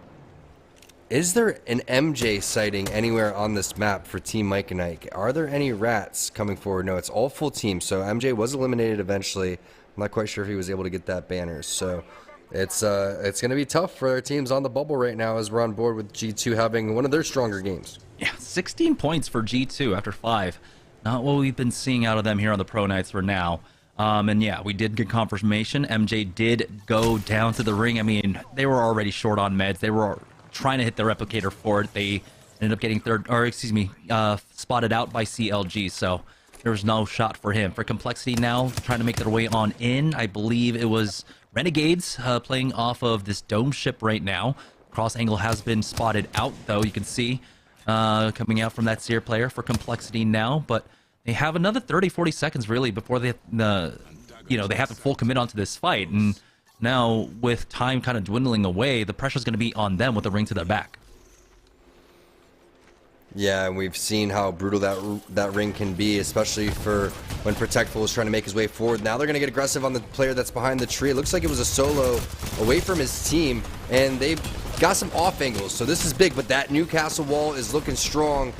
G: is there an MJ sighting anywhere on this map for Team Mike and Ike? Are there any rats coming forward? No, it's all full team. So MJ was eliminated eventually. I'm not quite sure if he was able to get that banner. So it's going to be tough for our teams on the bubble right now as we're on board with G2 having one of their stronger games.
C: Yeah, 16 points for G2 after 5. Not what we've been seeing out of them here on the Pro Nights for now. And yeah, we did get confirmation. MJ did go down to the ring. I mean, they were already short on meds. They were trying to hit the replicator for it. They ended up getting spotted out by CLG. So there was no shot for him. For Complexity now, trying to make their way on in. I believe it was Renegades playing off of this dome ship right now. Cross angle has been spotted out, though. You can see coming out from that Seer player for Complexity now. But they have another 30-40 seconds, really, before they have to full commit onto this fight. And now, with time kind of dwindling away, the pressure's going to be on them with the ring to their back.
G: Yeah, and we've seen how brutal that ring can be, especially for when Protectful is trying to make his way forward. Now they're going to get aggressive on the player that's behind the tree. It looks like it was a solo away from his team, and they've got some off angles. So this is big, but that Newcastle wall is looking strong.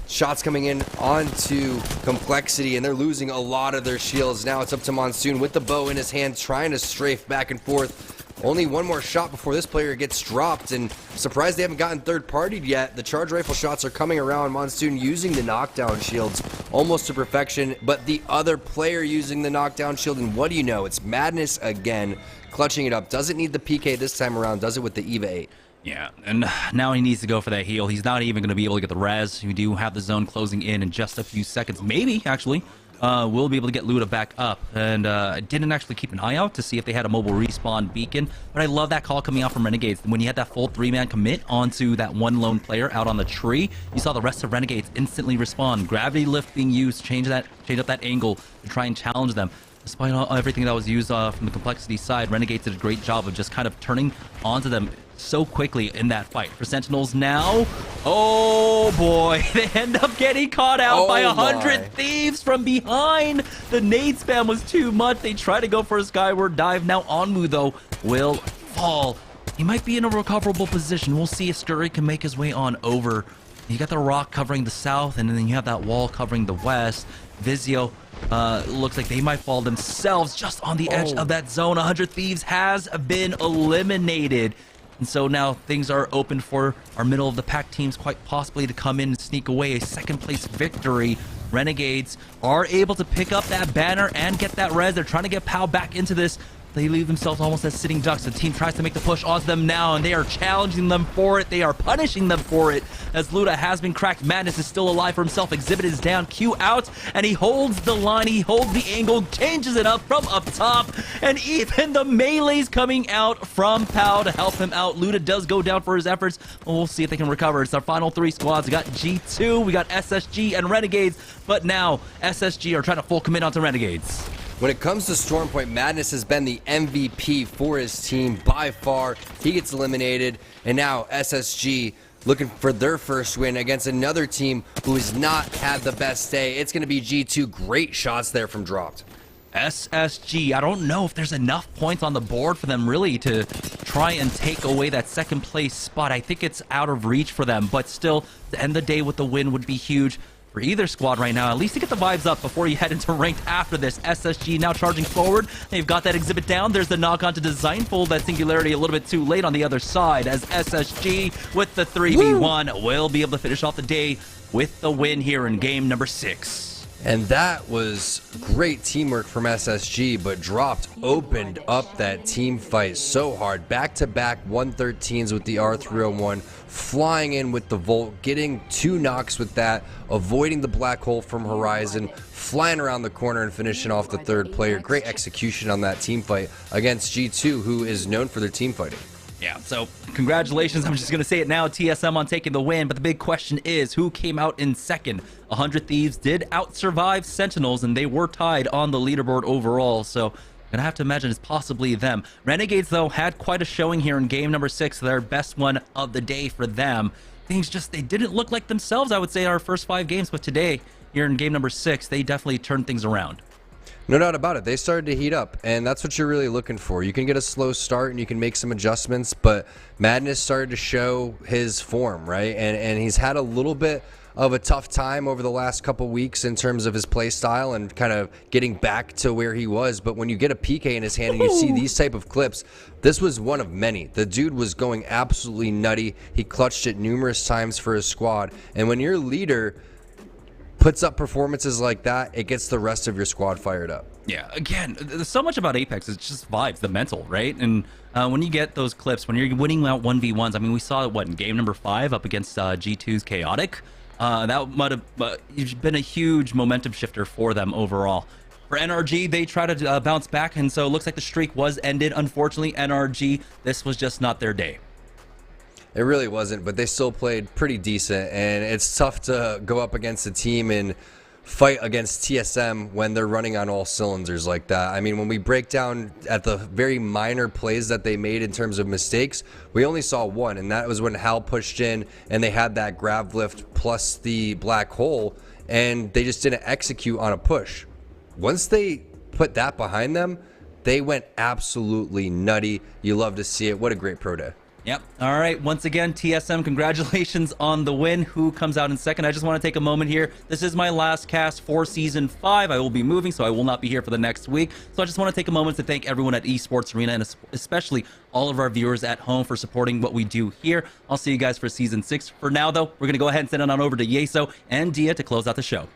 G: Shots coming in onto Complexity, and they're losing a lot of their shields. Now it's up to Monsoon with the bow in his hand, trying to strafe back and forth. Only one more shot before this player gets dropped, and surprised they haven't gotten third-partied yet. The charge rifle shots are coming around. Monsoon using the knockdown shields almost to perfection, but the other player using the knockdown shield, and what do you know? It's Madness again, clutching it up. Doesn't need the PK this time around, does it with the EVA 8.
C: Yeah, and now he needs to go for that heal. He's not even going to be able to get the res. We do have the zone closing in just a few seconds. Maybe, actually, we'll be able to get Luda back up. And I didn't actually keep an eye out to see if they had a mobile respawn beacon. But I love that call coming out from Renegades. When you had that full 3-man commit onto that one lone player out on the tree, you saw the rest of Renegades instantly respond. Gravity lift being used, change up that angle to try and challenge them. Despite everything that was used from the Complexity side, Renegades did a great job of just kind of turning onto them so quickly in that fight. For Sentinels now, oh boy, they end up getting caught out by 100 Thieves from behind. The nade spam was too much. They try to go for a skyward dive. Now Onmu, though, will fall. He might be in a recoverable position. We'll see if Scurry can make his way on over. You got the rock covering the south, and then you have that wall covering the west. Vizio looks like they might fall themselves just on the edge of that zone. 100 Thieves has been eliminated. And so now things are open for our middle of the pack teams quite possibly to come in and sneak away a second place victory. Renegades are able to pick up that banner and get that res. They're trying to get POW back into this. They leave themselves almost as sitting ducks. The team tries to make the push onto them now, and they are challenging them for it. They are punishing them for it. As Luda has been cracked, Madness is still alive for himself. Exhibit is down, Q out, and he holds the line. He holds the angle, changes it up from up top, and even the melee's coming out from POW to help him out. Luda does go down for his efforts. We'll see if they can recover. It's our final 3 squads. We got G2, we got SSG, and Renegades, but now SSG are trying to full commit onto Renegades.
G: When it comes to Stormpoint, Madness has been the MVP for his team by far. He gets eliminated, and now SSG looking for their first win against another team who has not had the best day. It's going to be G2. Great shots there from Dropped.
C: SSG, I don't know if there's enough points on the board for them really to try and take away that second place spot. I think it's out of reach for them, but still, to end the day with the win would be huge for either squad right now, at least to get the vibes up before you head into ranked after this. SSG now charging forward. They've got that exhibit down. There's the knock on to Designful. That Singularity a little bit too late on the other side, as SSG with the 3v1 will be able to finish off the day with the win here in game number 6.
G: And that was great teamwork from SSG, but Dropped opened up that team fight so hard. Back-to-back 113s with the R301, flying in with the Volt, getting 2 knocks with that, avoiding the black hole from Horizon, flying around the corner and finishing off the third player. Great execution on that team fight against G2, who is known for their team fighting.
C: Yeah, so congratulations. I'm just going to say it now, TSM on taking the win. But the big question is, who came out in second? 100 Thieves did out-survive Sentinels, and they were tied on the leaderboard overall. So I'm going to have to imagine it's possibly them. Renegades, though, had quite a showing here in game number 6. Their best one of the day for them. Things just, they didn't look like themselves, I would say, our first 5 games. But today, here in game number 6, they definitely turned things around.
G: No doubt about it. They started to heat up, and that's what you're really looking for. You can get a slow start and you can make some adjustments, but Madness started to show his form, right? And he's had a little bit of a tough time over the last couple weeks in terms of his play style and kind of getting back to where he was. But when you get a PK in his hand and you see these type of clips, this was one of many. The dude was going absolutely nutty. He clutched it numerous times for his squad. And when your leader puts up performances like that, it gets the rest of your squad fired up.
C: Yeah, again, there's so much about Apex. It's just vibes, the mental, right? And when you get those clips, when you're winning out 1v1s, I mean, we saw it, what, in game number 5 up against G2's Chaotic? That might have been a huge momentum shifter for them overall. For NRG, they try to bounce back, and so it looks like the streak was ended. Unfortunately, NRG, this was just not their day.
G: It really wasn't, but they still played pretty decent, and it's tough to go up against a team and fight against TSM when they're running on all cylinders like that. I mean, when we break down at the very minor plays that they made in terms of mistakes, we only saw one, and that was when Hal pushed in and they had that grab lift plus the black hole, and they just didn't execute on a push. Once they put that behind them, they went absolutely nutty. You love to see it. What a great pro day.
C: Yep. All right. Once again, TSM, congratulations on the win. Who comes out in second? I just want to take a moment here. This is my last cast for Season 5. I will be moving, so I will not be here for the next week. So I just want to take a moment to thank everyone at Esports Arena and especially all of our viewers at home for supporting what we do here. I'll see you guys for Season 6. For now, though, we're going to go ahead and send it on over to Yeso and Dia to close out the show.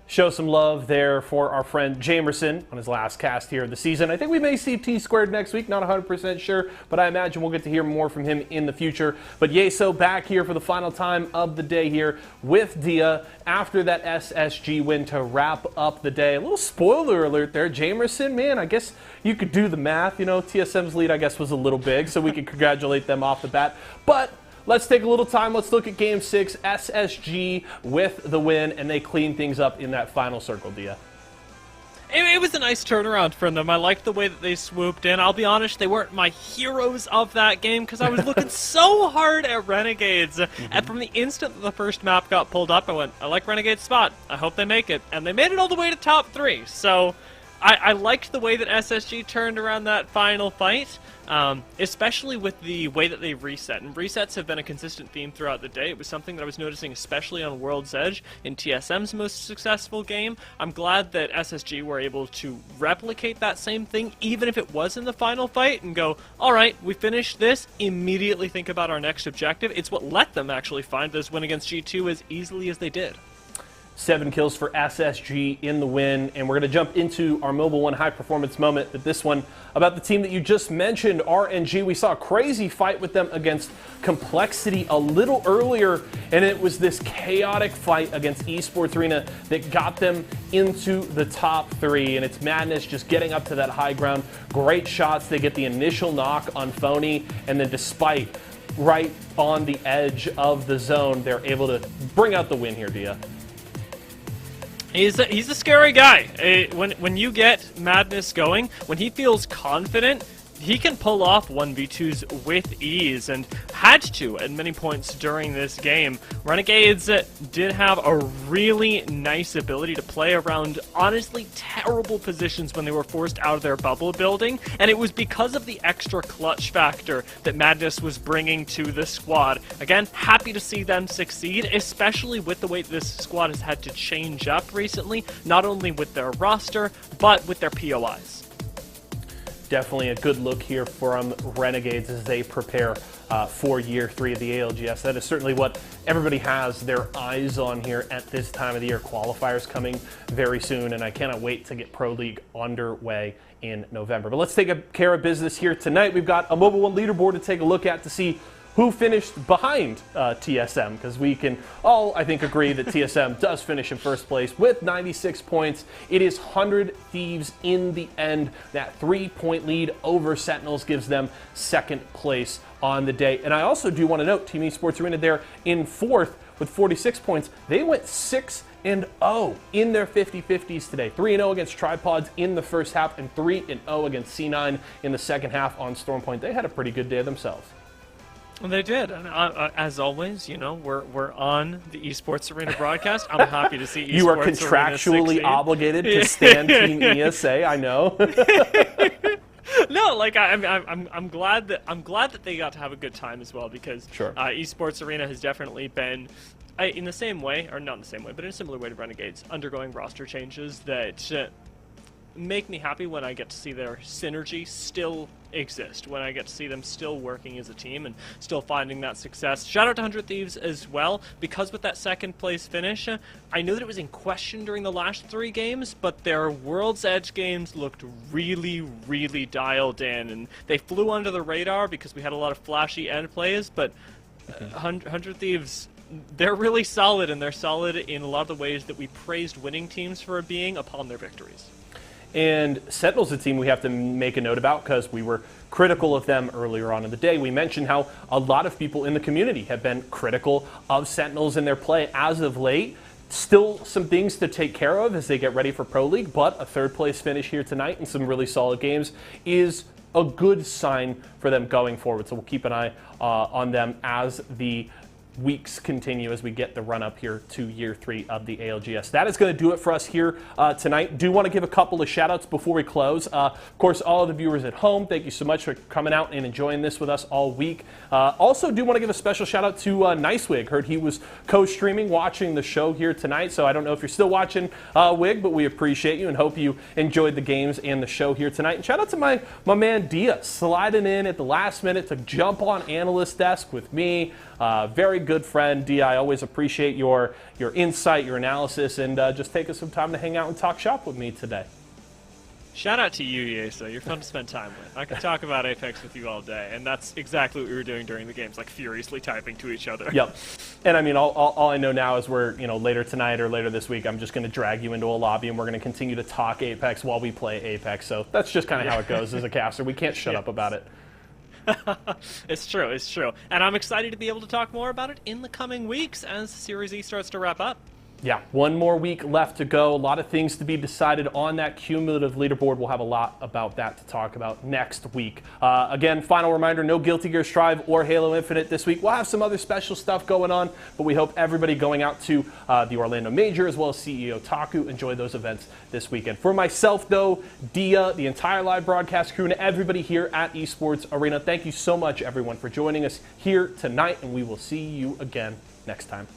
A: Show some love there for our friend Jamerson on his last cast here of the season. I think we may see T-Squared next week, not 100% sure, but I imagine we'll get to hear more from him in the future. But Yeso back here for the final time of the day here with Dia after that SSG win to wrap up the day. A little spoiler alert there, Jamerson, man, I guess you could do the math. You know, TSM's lead, I guess, was a little big, so we can congratulate them off the bat. But let's take a little time. Let's look at Game 6. SSG with the win, and they clean things up in that final circle, Dia.
D: It was a nice turnaround from them. I liked the way that they swooped in. I'll be honest, they weren't my heroes of that game because I was looking so hard at Renegades. And from the instant that the first map got pulled up, I went, I like Renegade's spot. I hope they make it. And they made it all the way to top 3. So I liked the way that SSG turned around that final fight. Especially with the way that they reset. And resets have been a consistent theme throughout the day. It was something that I was noticing especially on World's Edge in TSM's most successful game. I'm glad that SSG were able to replicate that same thing, even if it was in the final fight, and go, alright, we finished this, immediately think about our next objective. It's what let them actually find this win against G2 as easily as they did.
A: 7 kills for SSG in the win, and we're going to jump into our Mobile One high performance moment. But this one about the team that you just mentioned, RNG. We saw a crazy fight with them against Complexity a little earlier, and it was this chaotic fight against Esports Arena that got them into the top 3. And it's Madness just getting up to that high ground. Great shots. They get the initial knock on Phony, and then despite right on the edge of the zone, they're able to bring out the win here, Dia.
D: He's a scary guy. When you get Madness going, when he feels confident, he can pull off 1v2s with ease, and had to at many points during this game. Renegades did have a really nice ability to play around honestly terrible positions when they were forced out of their bubble building, and it was because of the extra clutch factor that Madness was bringing to the squad. Again, happy to see them succeed, especially with the way this squad has had to change up recently, not only with their roster, but with their POIs.
A: Definitely a good look here from Renegades as they prepare for Year 3 of the ALGS. That is certainly what everybody has their eyes on here at this time of the year. Qualifiers coming very soon, and I cannot wait to get Pro League underway in November. But let's take care of business here tonight. We've got a Mobile One leaderboard to take a look at to see who finished behind TSM, because we can all, I think, agree that TSM does finish in first place with 96 points. It is 100 Thieves in the end. That 3-point lead over Sentinels gives them second place on the day. And I also do want to note, Team Esports Arena there in fourth with 46 points. They went 6-0 in their 50-50s today. 3-0 against Tripods in the first half, and 3-0 against C9 in the second half on Stormpoint. They had a pretty good day themselves.
D: They did, and as always, you know, we're on the Esports Arena broadcast. I'm happy to see Esports
A: You are contractually obligated to stand Team ESA. I know.
D: No, like I'm glad that they got to have a good time as well, because Esports Arena has definitely been, in the same way, or not in the same way, but in a similar way to Renegades, undergoing roster changes that make me happy when I get to see their synergy still exist, when I get to see them still working as a team and still finding that success. Shout out to 100 Thieves as well, because with that second place finish, I know that it was in question during the last 3 games, but their World's Edge games looked really, really dialed in, and they flew under the radar because we had a lot of flashy end plays, but 100 Thieves, they're really solid, and they're solid in a lot of the ways that we praised winning teams for being upon their victories.
A: And Sentinel's a team we have to make a note about because we were critical of them earlier on in the day. We mentioned how a lot of people in the community have been critical of Sentinels in their play as of late. Still some things to take care of as they get ready for Pro League, but a 3rd place finish here tonight and some really solid games is a good sign for them going forward. So we'll keep an eye on them as the weeks continue, as we get the run up here to year 3 of the ALGS. That is going to do it for us here tonight. Do want to give a couple of shout outs before we close. Of course, all of the viewers at home, thank you so much for coming out and enjoying this with us all week. Also do want to give a special shout out to Nicewig. Heard he was co-streaming, watching the show here tonight, so I don't know if you're still watching, Wig, but we appreciate you and hope you enjoyed the games and the show here tonight. And shout out to my man Dia, sliding in at the last minute to jump on analyst desk with me. Very good friend, Dia. I always appreciate your insight, your analysis, and just taking some time to hang out and talk shop with me today.
D: Shout out to you, Yesa. You're fun to spend time with. I could talk about Apex with you all day, and that's exactly what we were doing during the games, like furiously typing to each other.
A: Yep. And I mean, all I know now is we're, later tonight or later this week, I'm just going to drag you into a lobby and we're going to continue to talk Apex while we play Apex. So that's just kind of how it goes as a caster. We can't shut up about it.
D: It's true, it's true. And I'm excited to be able to talk more about it in the coming weeks as Series E starts to wrap up.
A: Yeah, one more week left to go. A lot of things to be decided on that cumulative leaderboard. We'll have a lot about that to talk about next week. Again, final reminder, no Guilty Gear Strive or Halo Infinite this week. We'll have some other special stuff going on, but we hope everybody going out to the Orlando Major as well as CEO Taku enjoy those events this weekend. For myself, though, Dia, the entire live broadcast crew, and everybody here at Esports Arena, thank you so much, everyone, for joining us here tonight, and we will see you again next time.